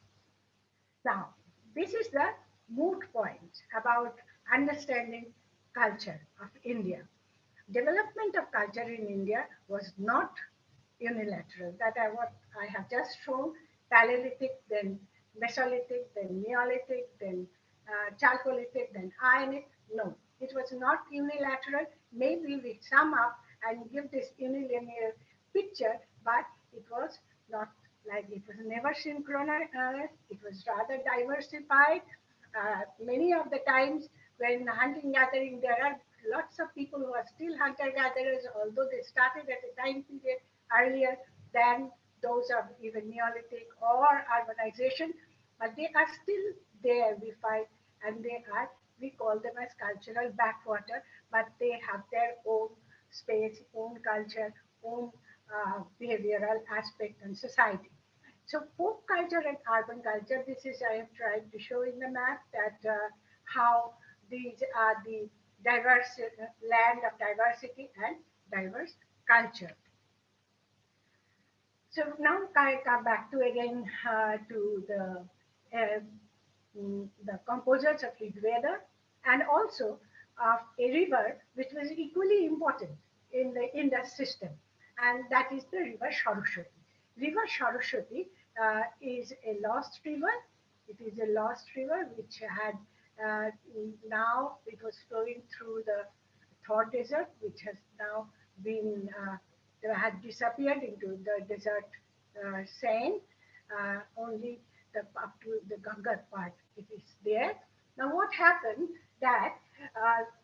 Now, this is the moot point about understanding culture of India. development of culture in India was not unilateral. That I what I have just shown: Paleolithic, then Mesolithic, then Neolithic, then Chalcolithic, then Ionic. No, it was not unilateral. Maybe we sum up and give this unilinear picture, but it was not like it was never synchronized. It was rather diversified. Many of the times when hunting gathering, there are lots of people who are still hunter gatherers, although they started at a time period earlier than those of even Neolithic or urbanization, but they are still there, we find, and we call them as cultural backwater, but they have their own space, own culture, own behavioral aspect and society. So folk culture and urban culture, this is I have tried to show in the map that how these are the diverse land of diversity and diverse culture. So now I come back to again to the composers of Rigveda and also of a river which was equally important in the Indus system, and that is the river Saraswati. River Saraswati is a lost river. It is a lost river which had now it was flowing through the Thor Desert, which has now been had disappeared into the desert sand. Only up to the Gangar part it is there. Now, what happened that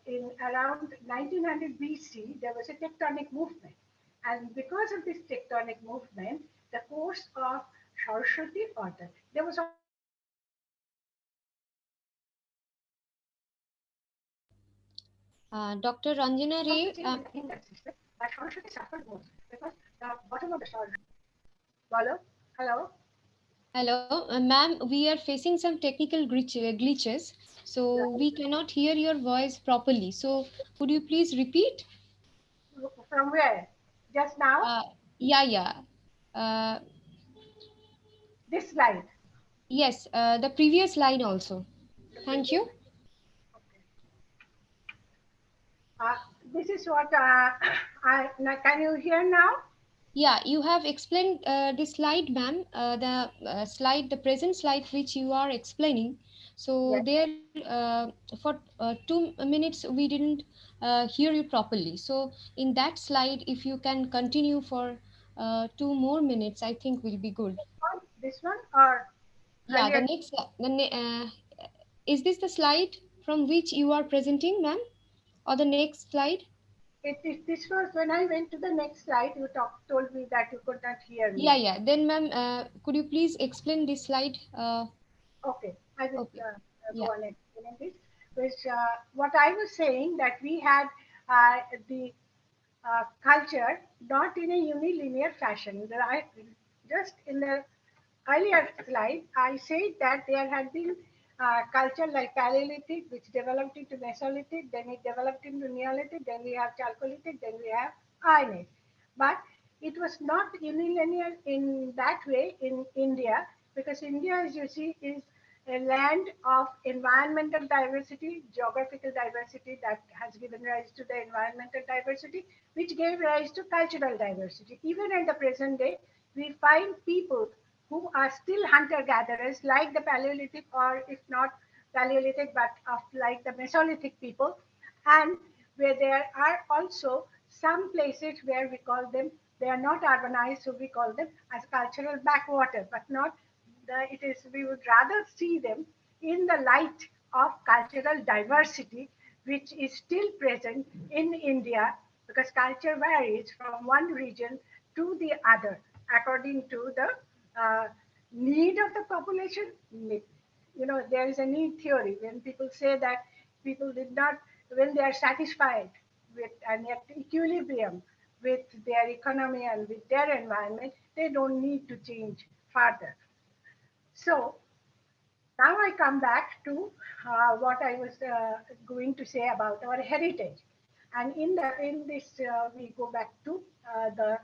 in around 1900 BC there was a tectonic movement, and because of this tectonic movement, the course of Saraswati or there was also a tectonic movement in Dr. Ranjana Ray, Indus system, but Saraswati suffered most because the bottom of the Saraswati. Hello, hello. hello, ma'am, we are facing some technical glitches, so Right. we cannot hear your voice properly. So, could you please repeat? From where? Just now? Uh, yeah, yeah. Uh, This slide. yes, the previous line also. The Thank previous. you. Okay. Uh, this is what now, can you hear now? Yeah, you have explained this slide, ma'am. The present slide which you are explaining. So Yes. there, for 2 minutes we didn't hear you properly. So in that slide, if you can continue for 2 more minutes, I think will be good. This one or Yeah, the earlier? next, is this the slide from which you are presenting, ma'am, or the next slide? This was when I went to the next slide. You told me that you could not hear Yeah, me. yeah. Then, ma'am, could you please explain this slide? Okay, I will Okay. go Yeah. on explaining this. Which what I was saying that we had the culture not in a unilinear fashion. Just in the earlier slide, I said that there had been culture like Paleolithic, which developed into Mesolithic, then it developed into Neolithic, then we have Chalcolithic, then we have Ionic. But it was not unilinear in that way in India, because India, as you see, is a land of environmental diversity, geographical diversity that has given rise to the environmental diversity, which gave rise to cultural diversity. Even in the present day, we find people who are still hunter-gatherers like the Paleolithic, or if not Paleolithic, but of like the Mesolithic people, and where there are also some places where we call them, they are not urbanized, so we call them as cultural backwater, but not it is, we would rather see them in the light of cultural diversity, which is still present in India, because culture varies from one region to the other according to the need of the population. There is a need theory when people say that people did not, when they are satisfied with and at equilibrium with their economy and with their environment, they don't need to change further. So now I come back to what I was going to say about our heritage, and in this we go back to the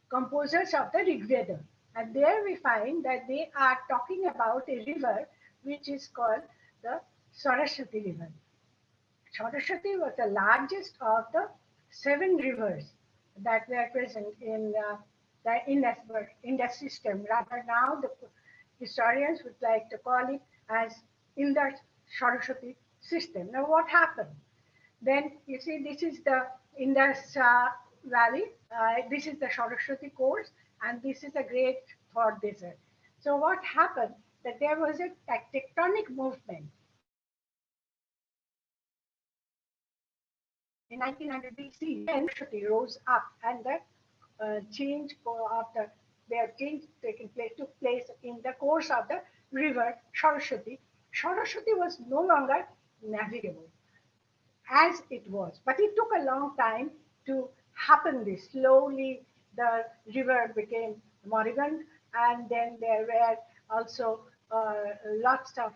composers of the Rigveda, and there we find that they are talking about a river which is called the Saraswati River. Saraswati was the largest of the 7 rivers that were present in the Indus system. Rather, now the historians would like to call it as Indus Saraswati system. Now, what happened? Then you see, this is the Indus Valley. This is the Saraswati course, and this is the Great Thor Desert. So, what happened? That there was a tectonic movement in 1900 BC. Then Saraswati rose up, and the change of the their change taking place took place in the course of the river Saraswati. Saraswati was no longer navigable as it was. But it took a long time to happen this. Slowly, the river became moribund, and then there were also lots of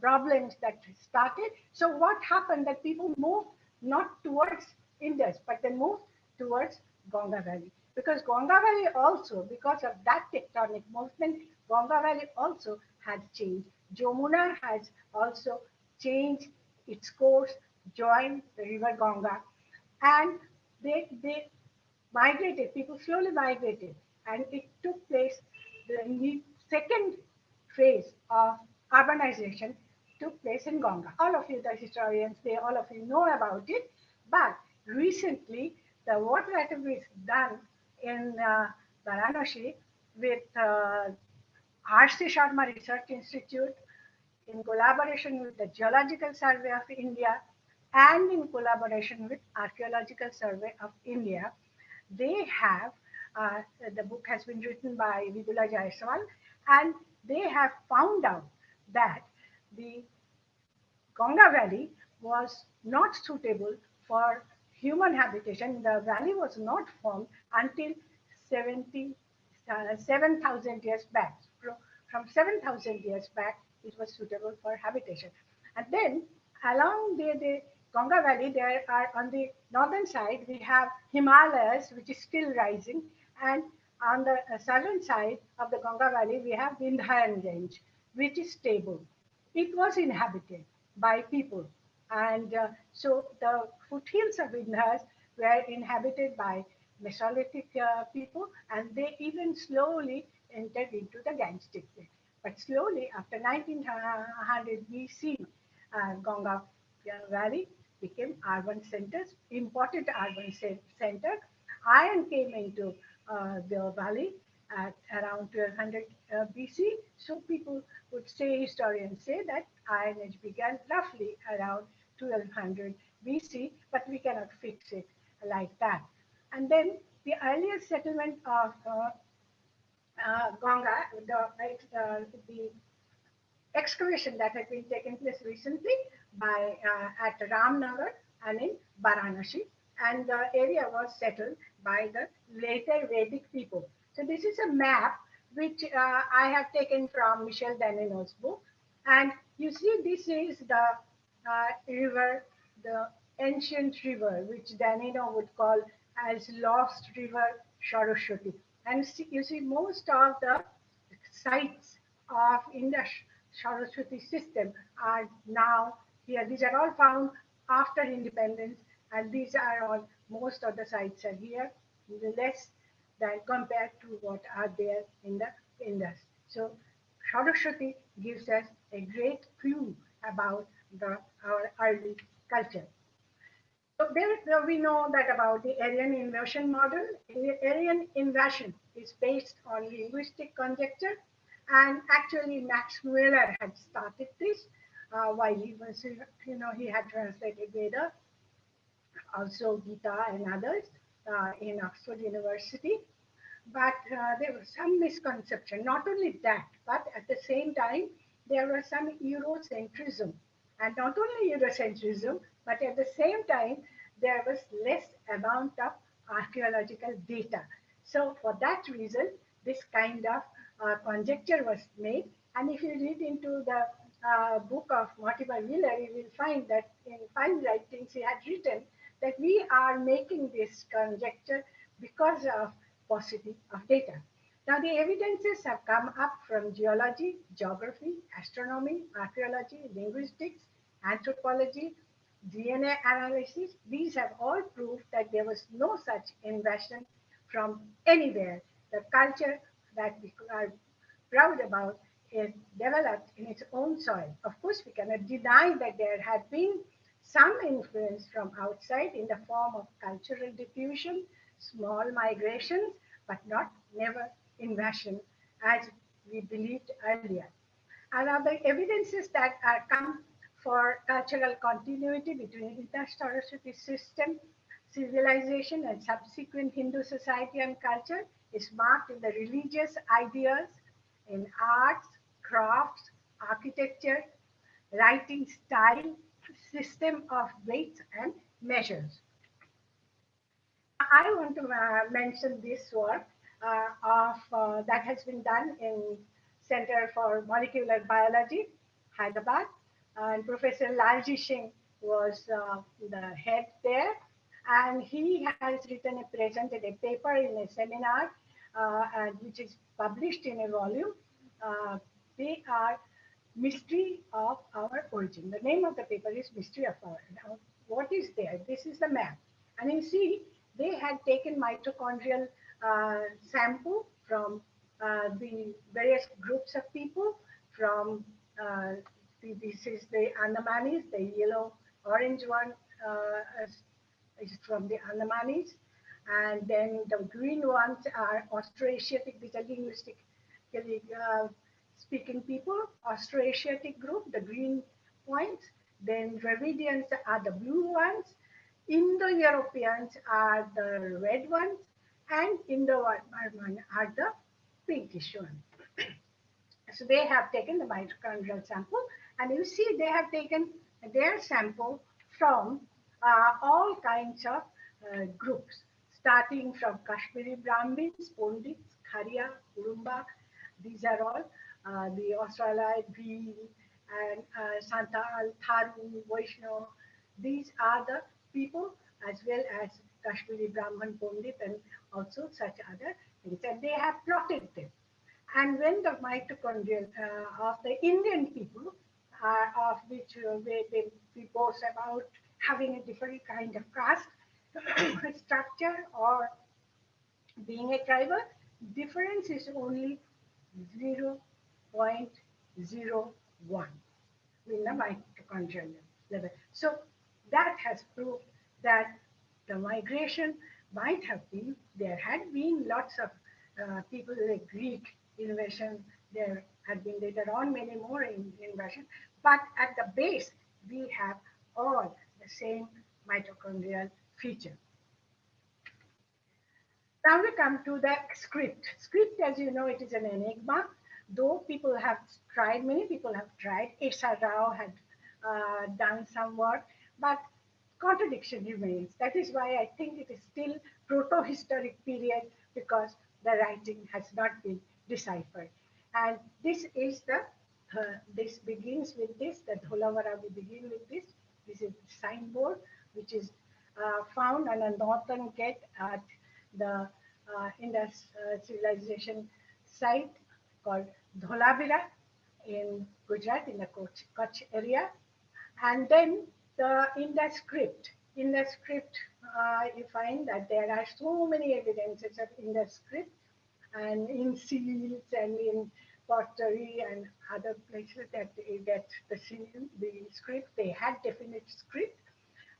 problems that started. So what happened that people moved not towards Indus, but they moved towards Ganga Valley. Because Ganga Valley also, because of that tectonic movement, Ganga Valley also had changed. Jamuna has also changed its course, joined the river Ganga, and they migrated, people slowly migrated, and it took place the second phase of urbanization took place in Ganga. All of you, the historians, all of you know about it, but recently the work that was done in Varanasi with R.C. Sharma Research Institute in collaboration with the Geological Survey of India and in collaboration with Archaeological Survey of India. They have, the book has been written by Vidula Jaiswal, and they have found out that the Ganga Valley was not suitable for human habitation. The valley was not formed until 7,000 years back. From 7,000 years back, it was suitable for habitation. And then along the Ganga Valley, there are on the northern side, we have Himalayas, which is still rising. And on the southern side of the Ganga Valley, we have Vindhyan Range, which is stable. It was inhabited by people. And so the foothills of Vindhyas were inhabited by Mesolithic people, and they even slowly entered into the Gangetic Plain. But slowly, after 1900 BC, Ganga Valley became urban centers, important urban center. Iron came into the valley at around 1200 BC. So people would say, historians say that Iron Age began roughly around 1200 BC, but we cannot fix it like that. And then the earliest settlement of Ganga, the excavation that had been taken place recently by at Ramnagar and in Varanasi, and the area was settled by the later Vedic people. So this is a map which I have taken from Michel Danino's book, and you see this is the river, the ancient river, which Danino would call as Lost River Saraswati. And you see most of the sites of Indus Saraswati system are now here. These are all found after independence, and these are all, most of the sites are here, less than compared to what are there in the Indus. So Saraswati gives us a great clue about our early culture. So there we know that about the Aryan inversion model. The Aryan inversion is based on linguistic conjecture, and actually Max Mueller had started this while he was, he had translated Veda, also Gita and others in Oxford University. But there was some misconception. Not only that, but at the same time, there was some Eurocentrism. And not only Eurocentrism, but at the same time, there was less amount of archaeological data. So for that reason, this kind of conjecture was made. And if you read into the book of Mortimer Wheeler, you will find that in 5 writings he had written that we are making this conjecture because of paucity of data. Now the evidences have come up from geology, geography, astronomy, archaeology, linguistics, anthropology, DNA analysis, these have all proved that there was no such invasion from anywhere. The culture that we are proud about is developed in its own soil. Of course, we cannot deny that there had been some influence from outside in the form of cultural diffusion, small migrations, but not never invasion as we believed earlier. And other evidences that are come for cultural continuity between inter-Saraswati system, civilization, and subsequent Hindu society and culture is marked in the religious ideas, in arts, crafts, architecture, writing style, system of weights and measures. I want to mention this work that has been done in Center for Molecular Biology, Hyderabad, and Professor Lalji Singh was the head there, and he has written presented a paper in a seminar, and which is published in a volume. They are Mystery of Our Origin. The name of the paper is Mystery of Our. Now, what is there? This is the map, and you see they had taken mitochondrial sample from the various groups of people from this is the Andamanis, the yellow orange one is from the Andamanis, and then the green ones are Austroasiatic, these are linguistic speaking people, Austroasiatic group, the green points, then Dravidians are the blue ones, Indo-Europeans are the red ones, and Indo-Burman are the pinkish ones. So they have taken the mitochondrial sample, and you see they have taken their sample from all kinds of groups, starting from Kashmiri Brahmins, Pundits, Kharia, Urumba. These are all the Australite, Bhil, and Santal, Tharu, Vaishno. These are the people as well as Kashmiri Brahman, Pundit, and also such other things. And they have plotted them. And when the mitochondria of the Indian people, of which we boast about having a different kind of caste structure or being a tribal, difference is only 0.01 in the mitochondrial level. So that has proved that the migration might have been, there had been lots of people like Greek invasion, there had been later on many more invasion, but at the base, we have all the same mitochondrial feature. Now we come to the script. Script, as you know, it is an enigma. Though people have tried, many people have tried. Esa Rao had done some work, but contradiction remains. That is why I think it is still proto-historic period, because the writing has not been deciphered. And this is the, this begins with this, the Dholavara, we begin with this. This is the signboard, which is found on a northern gate at the Indus civilization site called Dholavira in Gujarat, in the Kutch area. And then in the script, you find that there are so many evidences of in the script and in seals and in pottery and other places that you get the seal, the script. They had definite script.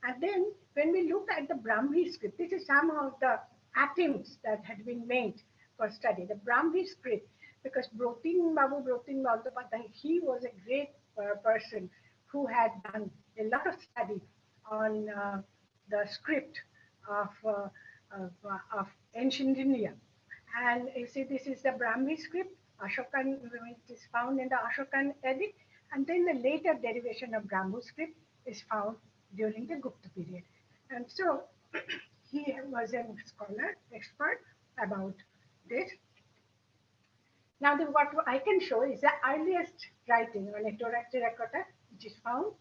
And then when we look at the Brahmi script, this is some of the attempts that had been made for study. The Brahmi script, because Brotin Bandyopadhyay, he was a great person who had done a lot of study on the script of ancient India. And you see, this is the Brahmi script. Ashokan, it is found in the Ashokan edict. And then the later derivation of Brahmo script is found during the Gupta period. And so he was a scholar, expert about this. Now, what I can show is the earliest writing on a Torah terracotta, which is found,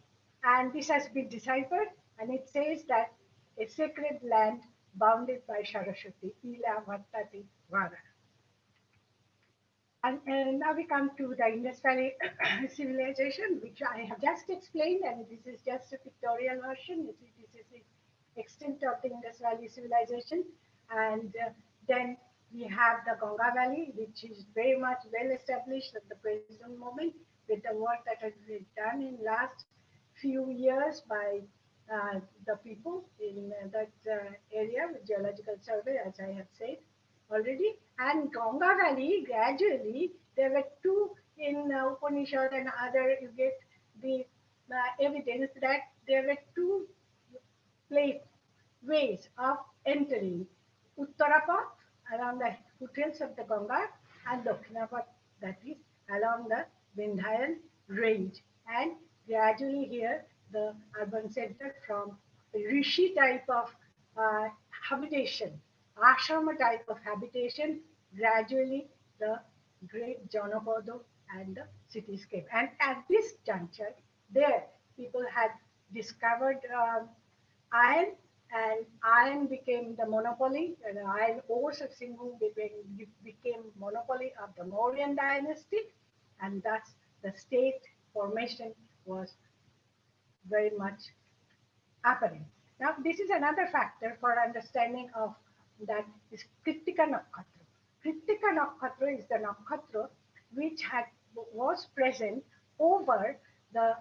and this has been deciphered, and it says that a sacred land bounded by Saraswati, Ila Vattati Vara. And now we come to the Indus Valley civilization, which I have just explained, and this is just a pictorial version. This is the extent of the Indus Valley civilization. And then we have the Ganga Valley, which is very much well established at the present moment with the work that has been done in last few years by the people in that area with geological survey, as I have said already. And Ganga Valley, gradually, there were two in Upanishad and other, you get the evidence that there were two place, ways of entering. Uttarapath along the foothills of the Ganga and Dakshinapath, that is along the Vindhyan range. And gradually here the urban center from Rishi type of habitation, ashrama type of habitation, gradually the great Janapada and the cityscape. And at this juncture, there people had discovered iron, and iron became the monopoly, and the iron ores of Singhu became monopoly of the Mauryan dynasty, and thus the state formation was very much apparent. Now, this is another factor for understanding of that is Kritika Nakshatra. Kritika Nakshatra is the nakshatra which was present over the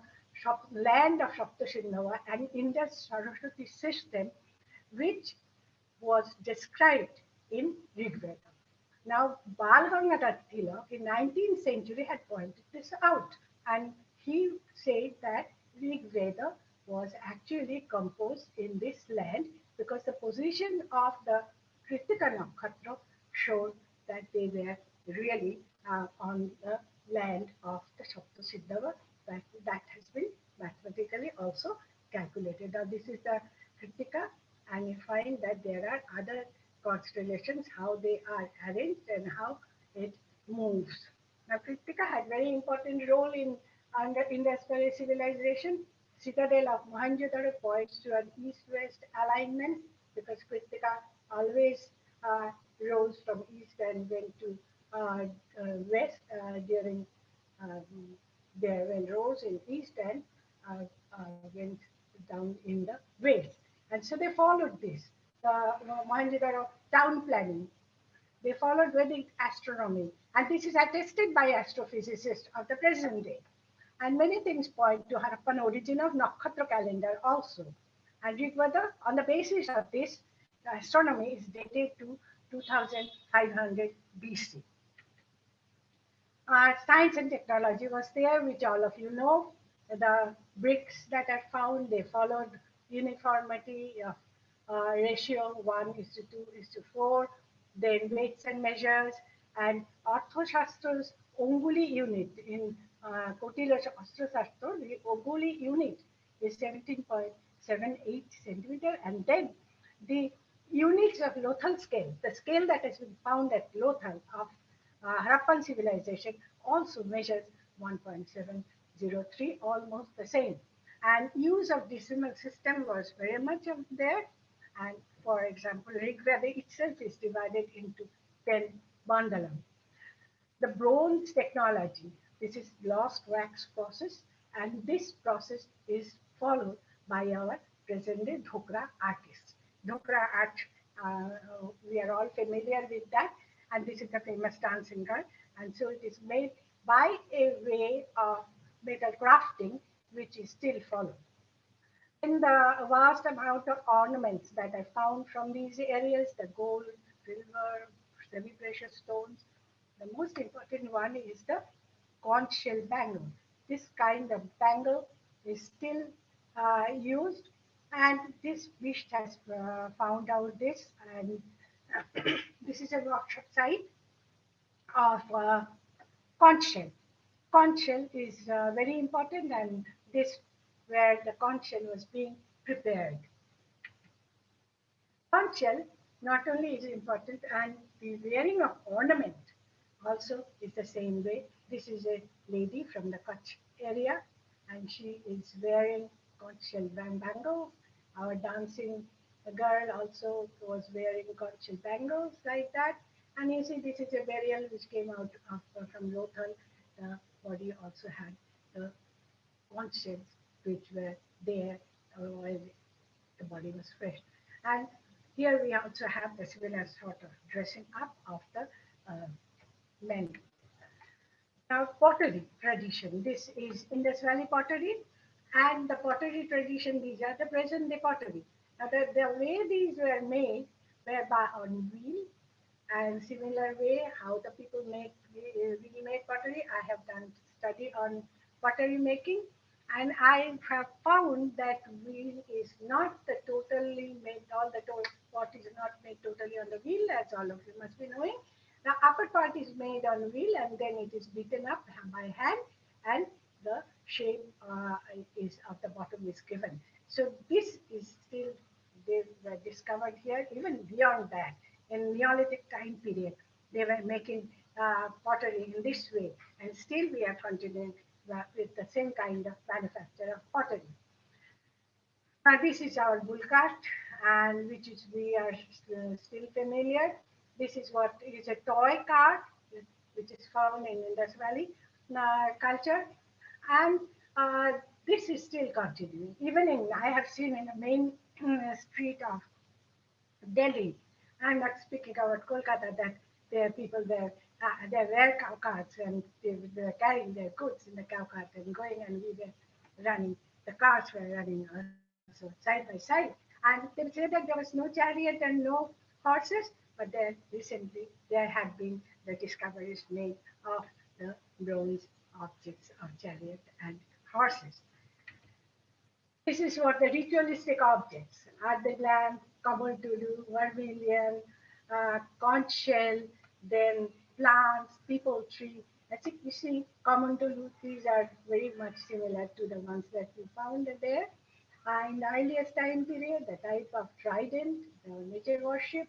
land of Saptashindava and in the Saraswati system, which was described in Rigveda. Now, Bal Gangadhar Tilak in 19th century had pointed this out, and he said that Rig Veda was actually composed in this land because the position of the Kritika Nakshatra showed that they were really on the land of the Saptasiddhava. That has been mathematically also calculated. Now, this is the Kritika, and you find that there are other constellations, how they are arranged and how it moves. Now, Kritika had very important role in under Indus Valley civilization. Citadel of Mohenjo-daro points to an east-west alignment because Kritika always rose from east and went to west during um, there when rose in east and went down in the west. And so they followed this. The Mohenjo-daro town planning, they followed Vedic astronomy, and this is attested by astrophysicists of the present day. And many things point to Harappan origin of Nakshatra calendar also. And Rigveda, on the basis of this, the astronomy is dated to 2500 BC. Science and technology was there, which all of you know. The bricks that are found, they followed uniformity of ratio 1 is to 2 is to 4, then weights and measures, and Arthashastra's Onguli unit in Kotila Shastra, the Onguli unit is 17.78 centimeter, and then the units of Lothal scale, the scale that has been found at Lothal of Harappan civilization also measures 1.703, almost the same. And use of decimal system was very much there. And for example, Rigveda itself is divided into 10 mandalam. The bronze technology, this is lost wax process, and this process is followed by our present day Dhokra artists. Dhokra art, we are all familiar with that, and this is the famous dancing girl. And so it is made by a way of metal crafting, which is still followed. In the vast amount of ornaments that I found from these areas, the gold, silver, semi-precious stones, the most important one is the conch shell bangle. This kind of bangle is still used, and this Bisht has found out this, and this is a workshop site of conch shell. Conch shell is very important, and this where the conch shell was being prepared. Conch shell not only is important, and the wearing of ornament also is the same way. This is a lady from the Kutch area, and she is wearing conch shell bangles. Our dancing girl also was wearing conch shell bangles like that. And you see, this is a burial which came out from Lothal. The body also had the conch shells which were there while the body was fresh. And here we also have the similar sort of dressing up of the men. Now, pottery tradition. This is Indus Valley pottery, and the pottery tradition, these are the present day pottery. Now, the way these were made were by on wheel, and similar way how the people make wheel made pottery. I have done study on pottery making, and I have found that wheel is not the totally made, all the pot is not made totally on the wheel, as all of you must be knowing. The upper part is made on wheel and then it is beaten up by hand, and the shape is of the bottom is given. So this is still, they were discovered here. Even beyond that, in Neolithic time period, they were making pottery in this way, and still we are continuing with the same kind of manufacture of pottery. This is our bull cart, and which is we are still familiar. This is what is a toy cart, which is found in Indus Valley culture, and this is still continuing. Even in, I have seen in the main street of Delhi. I'm not speaking about Kolkata, that there are people there, there were cow carts and they were carrying their goods in the cow cart and going, and we were running, the cars were running also side by side. And they say that there was no chariot and no horses, but there recently there had been the discoveries made of the bronze objects of chariot and horses. This is what the ritualistic objects are: the lamp, common tulu, vermilion, conch shell, then plants, people tree. As you see, common tulu, these are very much similar to the ones that we found there. In the earliest time period, the type of trident, the nature worship,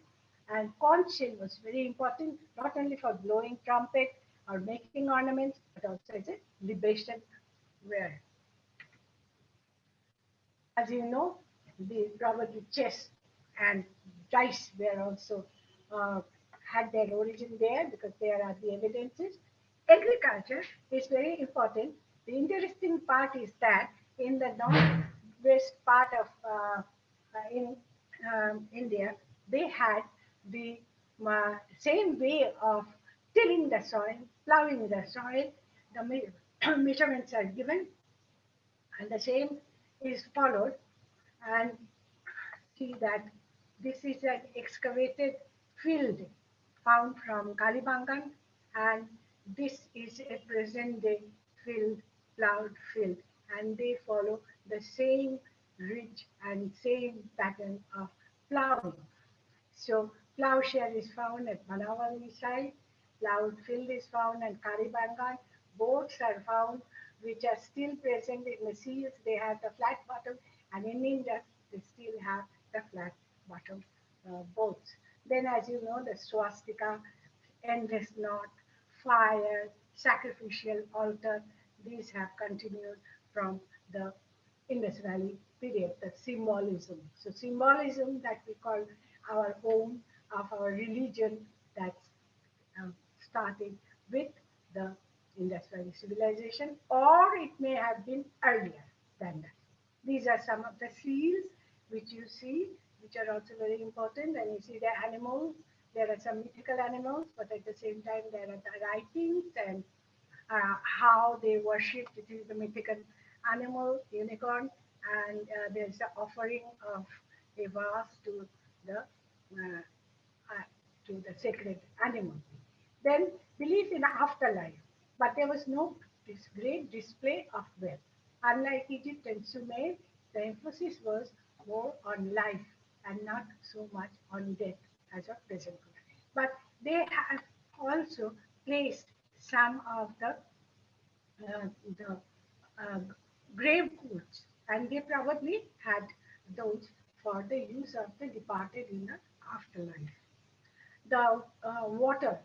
and conch shell was very important, not only for blowing trumpet or making ornaments, but also as a libation ware. As you know, the probably chess and dice were also had their origin there, because there are the evidences. Agriculture is very important. The interesting part is that in the northwest part of in India, they had the same way of tilling the soil, plowing the soil. The measurements are given, and the same is followed, and see that this is an excavated field found from Kalibangan, and this is a present day field, plowed field, and they follow the same ridge and same pattern of plowing. So plowshare is found at Manawali side, plowed field is found at Kalibangan, boats are found which are still present in the seals. They have the flat bottom, and in India they still have the flat bottom boats. Then, as you know, the swastika, endless knot, fire, sacrificial altar, these have continued from the Indus Valley period, the symbolism. So symbolism that we call our own, of our religion, that's starting with the Indus Valley civilization, or it may have been earlier than that. These are some of the seals which you see, which are also very important. And you see the animals. There are some mythical animals, but at the same time there are the writings and how they worship. It is the mythical animal, unicorn, and there's the offering of a vase uh, to the sacred animal. Then belief in afterlife, but there was no this great display of wealth. Unlike Egypt and Sumer, the emphasis was more on life and not so much on death as of present. But they have also placed some of the uh, grave goods, and they probably had those for the use of the departed in the afterlife. The water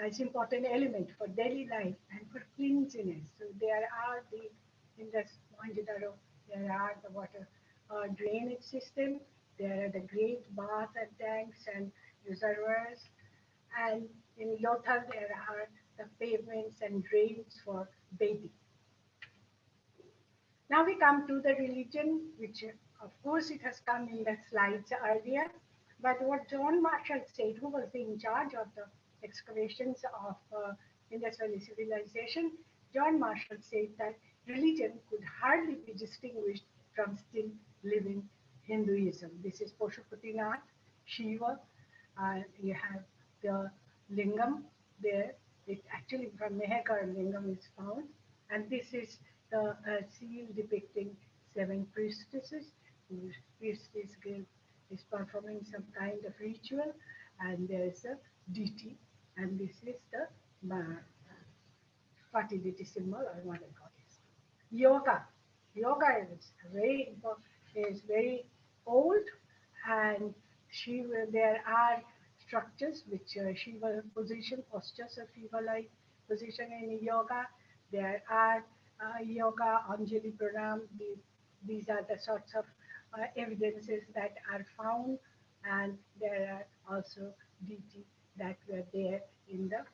is important element for daily life and for cleanliness. So there are the, in the Mohenjo-daro, there are the water drainage system. There are the great bath and tanks and reservoirs. and in Lothal there are the pavements and drains for bathing. Now we come to the religion, which of course it has come in the slides earlier, but what John Marshall said, who was in charge of the excavations of Indus Valley civilization, John Marshall said that religion could hardly be distinguished from still living Hinduism. This is Pashupatinath, Shiva, you have the lingam there. It actually from Mehergarh lingam is found, and this is the seal depicting 7 priestesses whose priestess is performing some kind of ritual, and there is a deity, and this is the fertility symbol or mother goddess. Yoga. Yoga is very old, and there are structures which Shiva position, postures of Shiva-like position in yoga. There are yoga, Anjali Pranam. These are the sorts of evidences that are found, and there are also deity that were there in the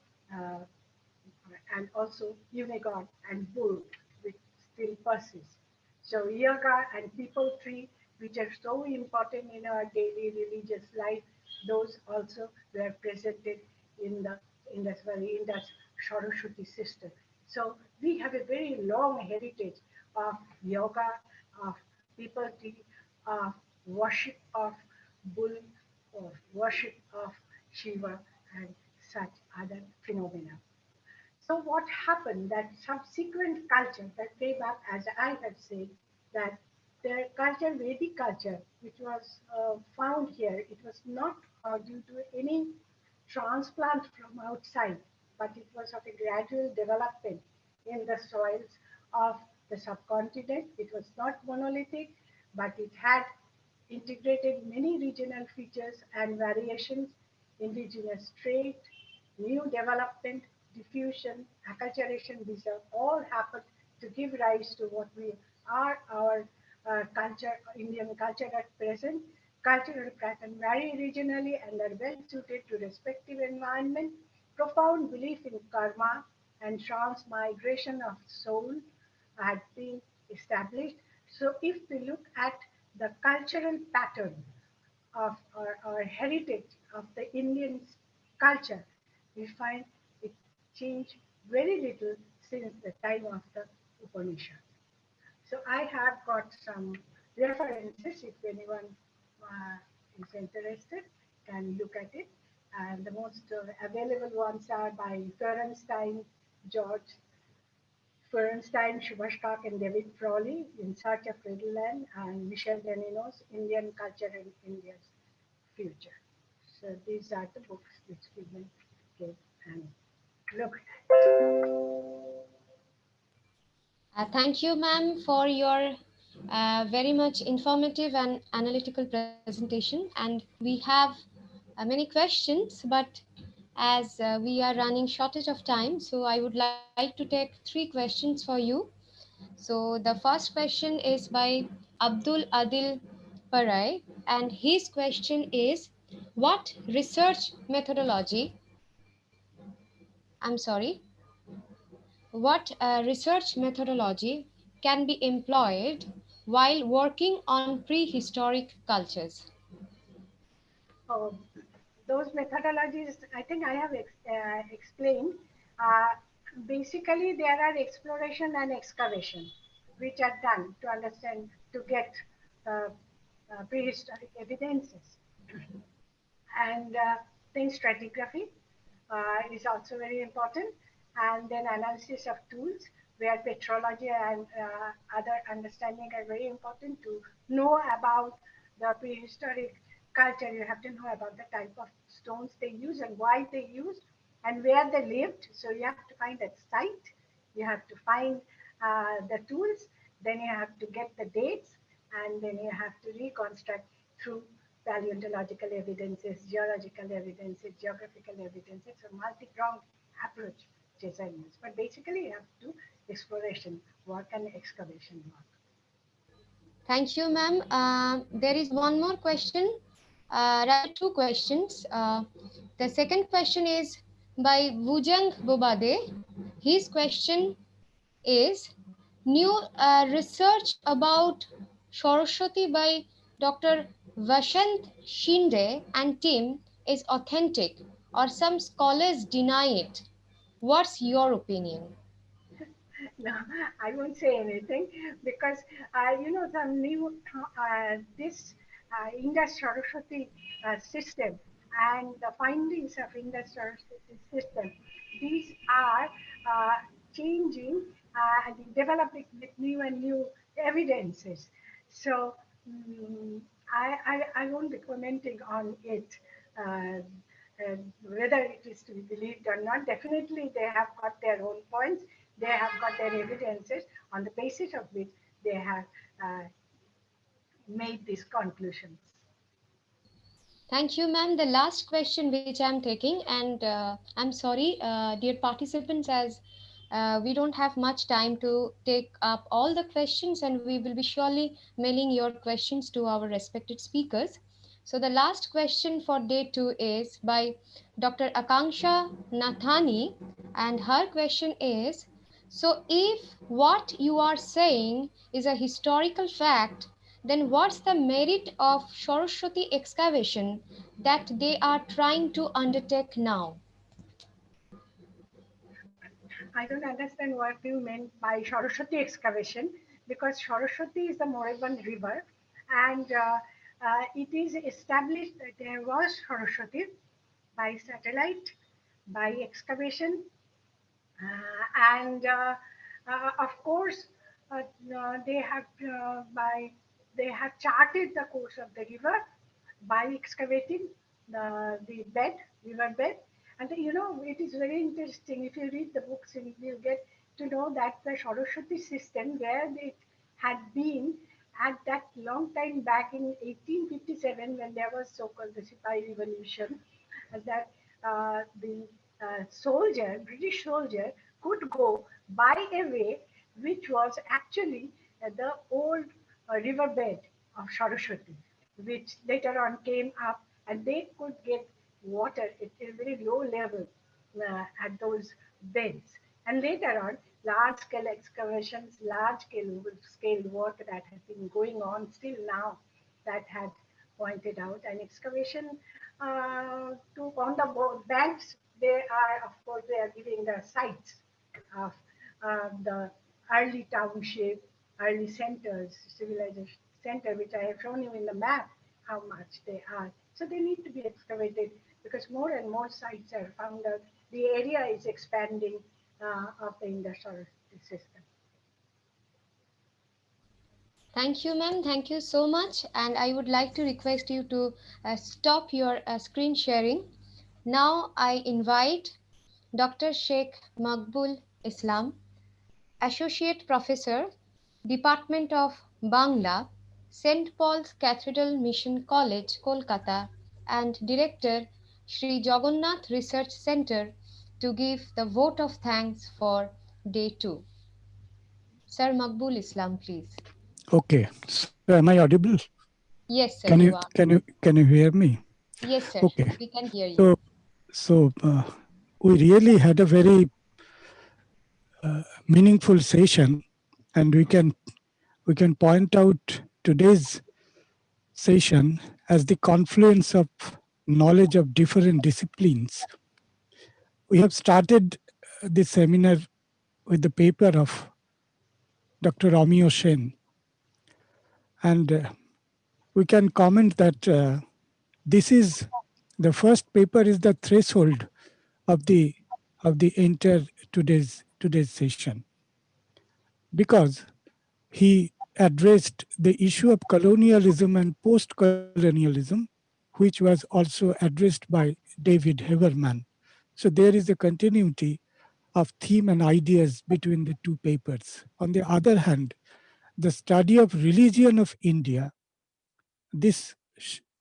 and also unicorn and bull, which still persists. So yoga and people tree, which are so important in our daily religious life, those also were presented in the Indus Valley, Indus Saraswati system. So we have a very long heritage of yoga, of people tree, of worship of bull, of worship of Shiva, and such other phenomena. So what happened that subsequent culture that came up, as I have said, that the culture, Vedic culture, which was found here, it was not due to any transplant from outside, but it was of a gradual development in the soils of the subcontinent. It was not monolithic, but it had integrated many regional features and variations, indigenous trait, new development, diffusion, acculturation. These are all happened to give rise to what we are, our culture, Indian culture at present. Cultural pattern vary regionally and are well suited to respective environment. Profound belief in karma and transmigration of soul had been established. So if we look at the cultural pattern of our heritage of the Indian culture, we find it changed very little since the time of the Upanishad. So I have got some references if anyone is interested can look at it. And the most available ones are by Ferenstein, George Ferenstein, Shubhashtak, and David Frawley, In Search of Riddleland, and Michel Denino's Indian Culture and India's Future. So these are the books which we will get and look at. Thank you, ma'am, for your very much informative and analytical presentation. And we have many questions, but as we are running shortage of time, so I would like to take 3 questions for you. So the first question is by Abdul Adil Parai, and his question is, what research methodology, I'm sorry, what research methodology can be employed while working on prehistoric cultures? Oh, those methodologies, I think I have explained. Uh, Basically, there are exploration and excavation, which are done to understand, to get prehistoric evidences. And then stratigraphy is also very important, and then analysis of tools, where petrology and other understanding are very important. To know about the prehistoric culture, you have to know about the type of stones they use and why they used and where they lived. So you have to find that site, you have to find the tools, then you have to get the dates, and then you have to reconstruct through paleontological evidences, geological evidences, geographical evidences. It's a multi-pronged approach which I use. But basically, you have to do exploration work and excavation work. Thank you, ma'am. There is one more question rather two questions. The second question is by Wujang Bobade. His question is new research about Saraswati by Dr. Vashant Shinde and team is authentic, or some scholars deny it. What's your opinion? No, I won't say anything because the new this Indus Saraswati system and the findings of Indus Saraswati system, these are uh, changing and developing with new and new evidences. So I won't be commenting on it. Uh, Whether it is to be believed or not, definitely they have got their own points, they have got their evidences on the basis of which they have made these conclusions. Thank you, ma'am. The last question which I'm taking, and I'm sorry, dear participants, as we don't have much time to take up all the questions, and we will be surely mailing your questions to our respected speakers. So, the last question for day two is by Dr. Akanksha Nathani, and her question is: so, if what you are saying is a historical fact, then what's the merit of Saraswati excavation that they are trying to undertake now? I don't understand what you meant by Saraswati excavation because Saraswati is the moribund river, and it is established that there was Saraswati by satellite, by excavation, and of course they have they have charted the course of the river by excavating the bed, river bed. And it is very interesting. If you read the books, you get to know that the Saraswati system, where it had been at that long time back in 1857, when there was so-called the Sipahi Revolution, that the soldier, British soldier, could go by a way which was actually the old riverbed of Saraswati, which later on came up, and they could get water at a very low level at those beds. And later on, large scale excavations, large scale work that has been going on still now, that had pointed out an excavation to on the banks. They are, of course, they are giving the sites of the early township, early centers, civilization center, which I have shown you in the map how much they are. So they need to be excavated because more and more sites are found out. The area is expanding of the industrial system. Thank you, ma'am. Thank you so much. And I would like to request you to stop your screen sharing. Now I invite Dr. Sheikh Makbul Islam, Associate Professor, Department of Bangla, St. Paul's Cathedral Mission College, Kolkata, and Director, Sri Jagannath Research Center, to give the vote of thanks for day 2. Sir Makbul Islam, please. Okay, so am I audible? Yes, sir, you are. Can you hear me? Yes, sir, Okay. we can hear you. So we really had a very meaningful session, and we can point out today's session as the confluence of knowledge of different disciplines. We have started this seminar with the paper of Dr. Romeo Shen, and we can comment that this is the first paper is the threshold of the entire today's session, because he addressed the issue of colonialism and post-colonialism, which was also addressed by David Heberman. So there is a continuity of theme and ideas between the two papers. On the other hand, the study of religion of India, this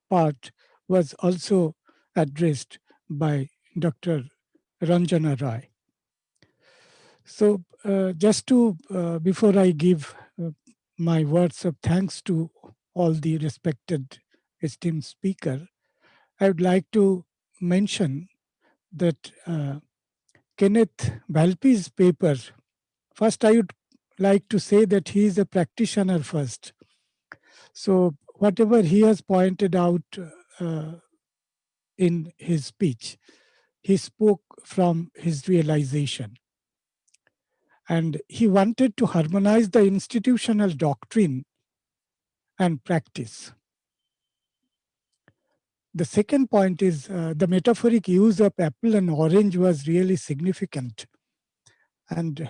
part was also addressed by Dr. Ranjana Rai. So just to, before I give my words of thanks to all the respected esteemed speaker, I would like to mention that Kenneth Valpy's paper, first I would like to say that he is a practitioner first. So whatever he has pointed out in his speech, he spoke from his realization. And he wanted to harmonize the institutional doctrine and practice. The second point is the metaphoric use of apple and orange was really significant. And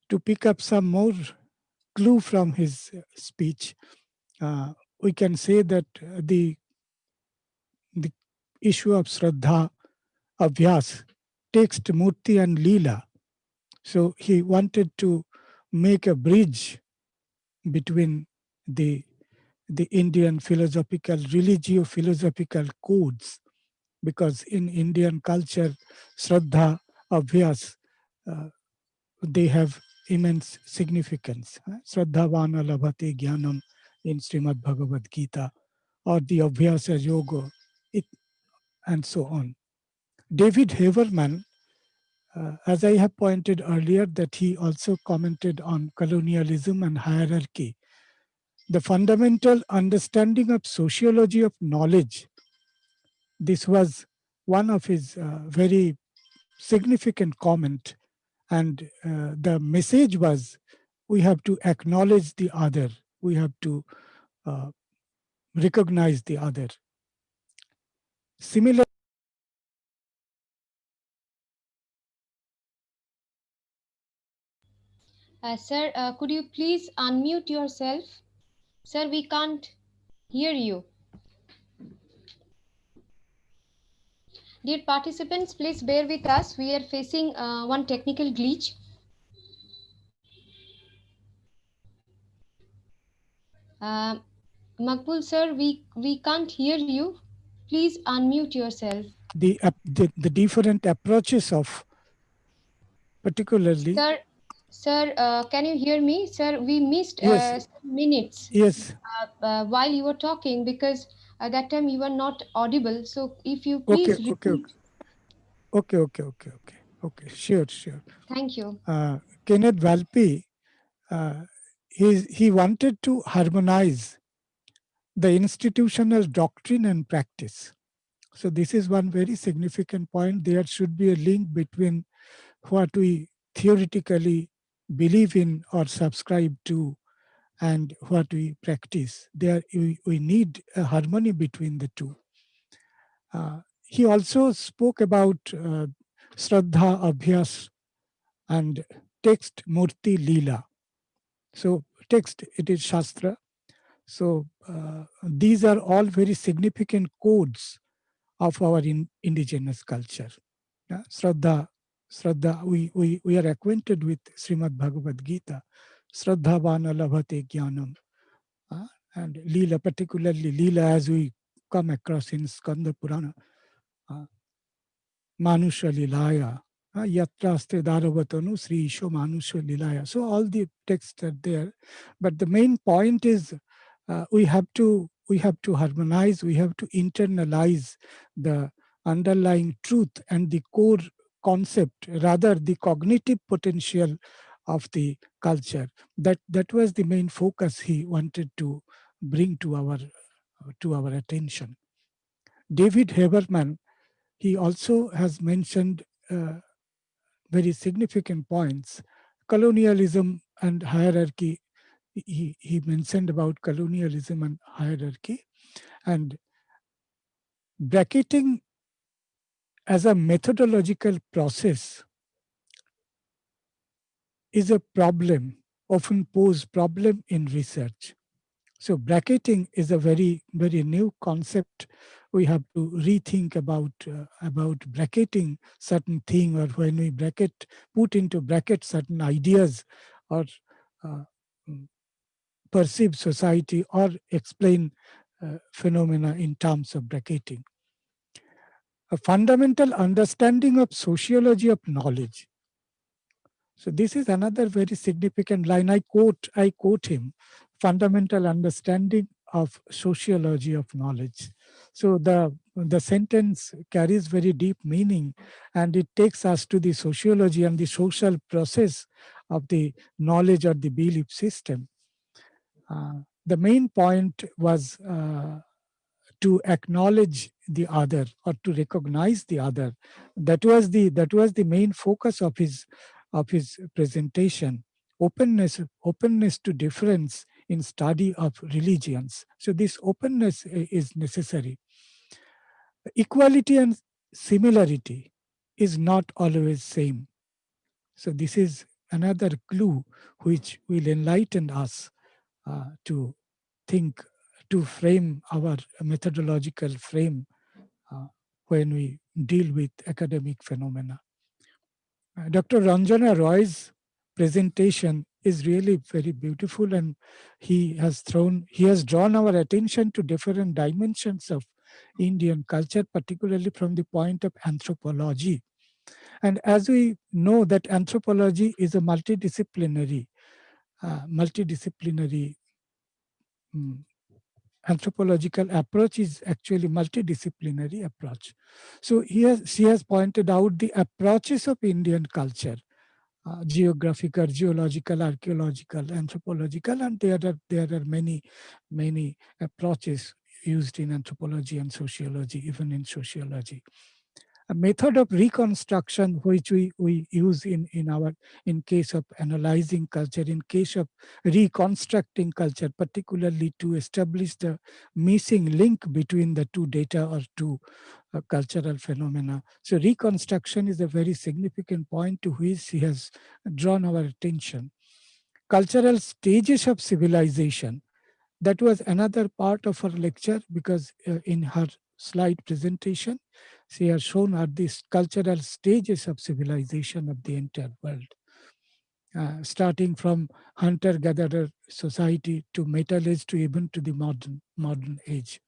to pick up some more clue from his speech, we can say that the issue of Shraddha, Abhyas, text, Murti and Leela. So he wanted to make a bridge between the Indian philosophical, religio-philosophical codes, because in Indian culture, Shraddha, Abhyas, they have immense significance. Shraddhavana labhate jnanam in Srimad Bhagavad Gita, or the Abhyasa Yoga, and so on. David Heberman, as I have pointed earlier, that he also commented on colonialism and hierarchy. The fundamental understanding of sociology of knowledge, this was one of his very significant comment. And the message was, we have to acknowledge the other. We have to recognize the other. Similar. Sir, could you please unmute yourself? Sir, we can't hear you. Dear participants, please bear with us. We are facing one technical glitch. Makbul sir, we can't hear you. Please unmute yourself. The different approaches of particularly. Sir, can you hear me? Sir, we missed yes. minutes. Yes. While you were talking, because at that time you were not audible. So if you Okay, please okay. Sure. Thank you. Kenneth Valpy, he wanted to harmonize the institutional doctrine and practice. So this is one very significant point. There should be a link between what we theoretically believe in or subscribe to and what we practice. We need a harmony between the two. He also spoke about Shraddha, Abhyas, and text, Murti, Leela. So text, it is Shastra. So these are all very significant codes of our indigenous culture. Shraddha, we are acquainted with Srimad Bhagavad Gita. Shraddhavana labhate jnanam. And Leela, particularly Leela, as we come across in Skanda Purana. Manusha Lilaya, Yatraste Daravatanu, Sri Isho Manusha Lilaya. So all the texts are there. But the main point is we have to harmonize, we have to internalize the underlying truth and the core concept, rather the cognitive potential of the culture. That was the main focus he wanted to bring to our attention. David Heberman, he also has mentioned very significant points. Colonialism and hierarchy. He mentioned about colonialism and hierarchy, and bracketing as a methodological process is a problem, often pose problem in research. So bracketing is a very, very new concept. We have to rethink about bracketing certain thing, or when we put into bracket certain ideas, or perceive society or explain phenomena in terms of bracketing. A fundamental understanding of sociology of knowledge. So this is another very significant line. I quote him, fundamental understanding of sociology of knowledge. So the the sentence carries very deep meaning, and it takes us to the sociology and the social process of the knowledge or the belief system. The main point was to acknowledge the other or to recognize the other. That was the main focus of his presentation. Openness to difference in study of religions. So this openness is necessary. Equality and similarity is not always same. So this is another clue which will enlighten us to think, to frame our methodological frame when we deal with academic phenomena. Dr. Ranjana Roy's presentation is really very beautiful, and he has drawn our attention to different dimensions of Indian culture, particularly from the point of anthropology. And as we know that anthropology is a multidisciplinary anthropological approach is actually multidisciplinary approach. So she has pointed out the approaches of Indian culture, geographical, geological, archaeological, anthropological, and there are many approaches used in anthropology and sociology, even in sociology. A method of reconstruction which we use in case of analyzing culture, in case of reconstructing culture, particularly to establish the missing link between the two data or two cultural phenomena. So reconstruction is a very significant point to which he has drawn our attention. Cultural stages of civilization. That was another part of her lecture, because in her slide presentation, she has shown are these cultural stages of civilization of the entire world. Starting from hunter-gatherer society to Metal Age to even to the modern age.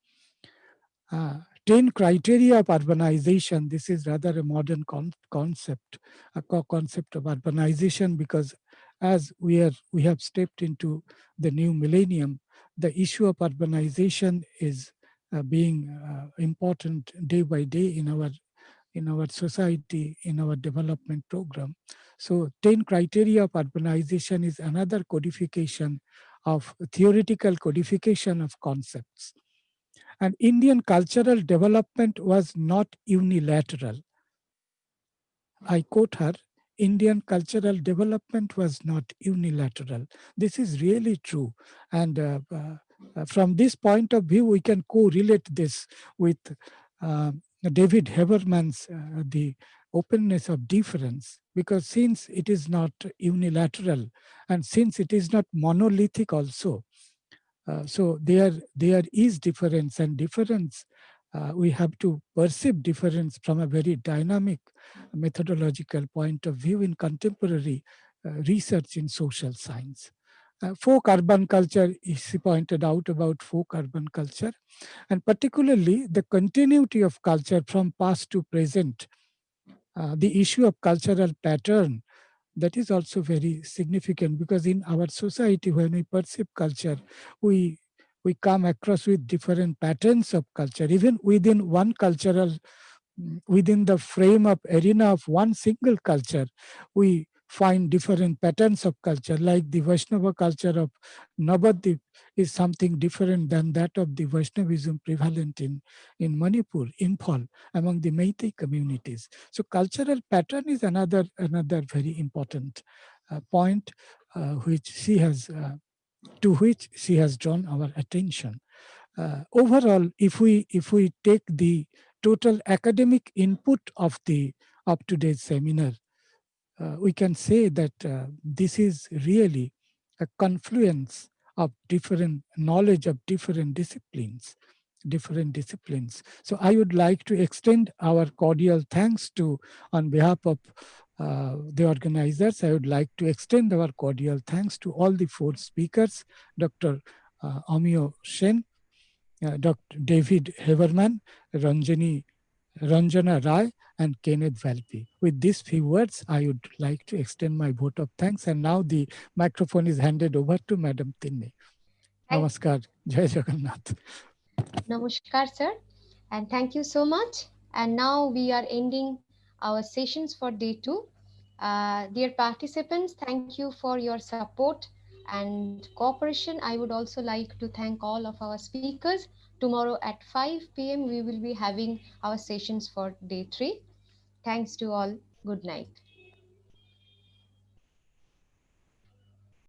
10 criteria of urbanization. This is rather a modern concept, a concept of urbanization, because as we have stepped into the new millennium, the issue of urbanization is being important day by day in our society, in our development program. So 10 criteria of urbanization is another codification of theoretical codification of concepts. And Indian cultural development was not unilateral. I quote her, Indian cultural development was not unilateral. This is really true. And from this point of view, we can correlate this with David Heberman's the openness of difference, because since it is not unilateral and since it is not monolithic also, so there is difference, and difference, we have to perceive difference from a very dynamic methodological point of view in contemporary research in social science. Folk urban culture, she pointed out about folk urban culture, and particularly the continuity of culture from past to present. The issue of cultural pattern, that is also very significant, because in our society, when we perceive culture, we come across with different patterns of culture, even within one cultural, within the frame of arena of one single culture, we find different patterns of culture, like the Vaishnava culture of Navadvip is something different than that of the Vaishnavism prevalent in Manipur, Imphal, among the Meitei communities. So cultural pattern is another very important point which she has to which she has drawn our attention. Overall, if we take the total academic input of today's seminar, we can say that this is really a confluence of different knowledge of different disciplines. So I would like to extend our cordial thanks to, on behalf of the organizers, I would like to extend our cordial thanks to all the 4 speakers, Dr. Amio Sen, Dr. David Heberman, Ranjana Rai, and Kenneth Valpi. With these few words, I would like to extend my vote of thanks. And now the microphone is handed over to Madam Tinne. Namaskar. Jai Jagannath. Namaskar, sir. And thank you so much. And now we are ending our sessions for day 2. Dear participants, thank you for your support and cooperation. I would also like to thank all of our speakers. Tomorrow at 5 p.m. we will be having our sessions for day 3. Thanks to all. Good night.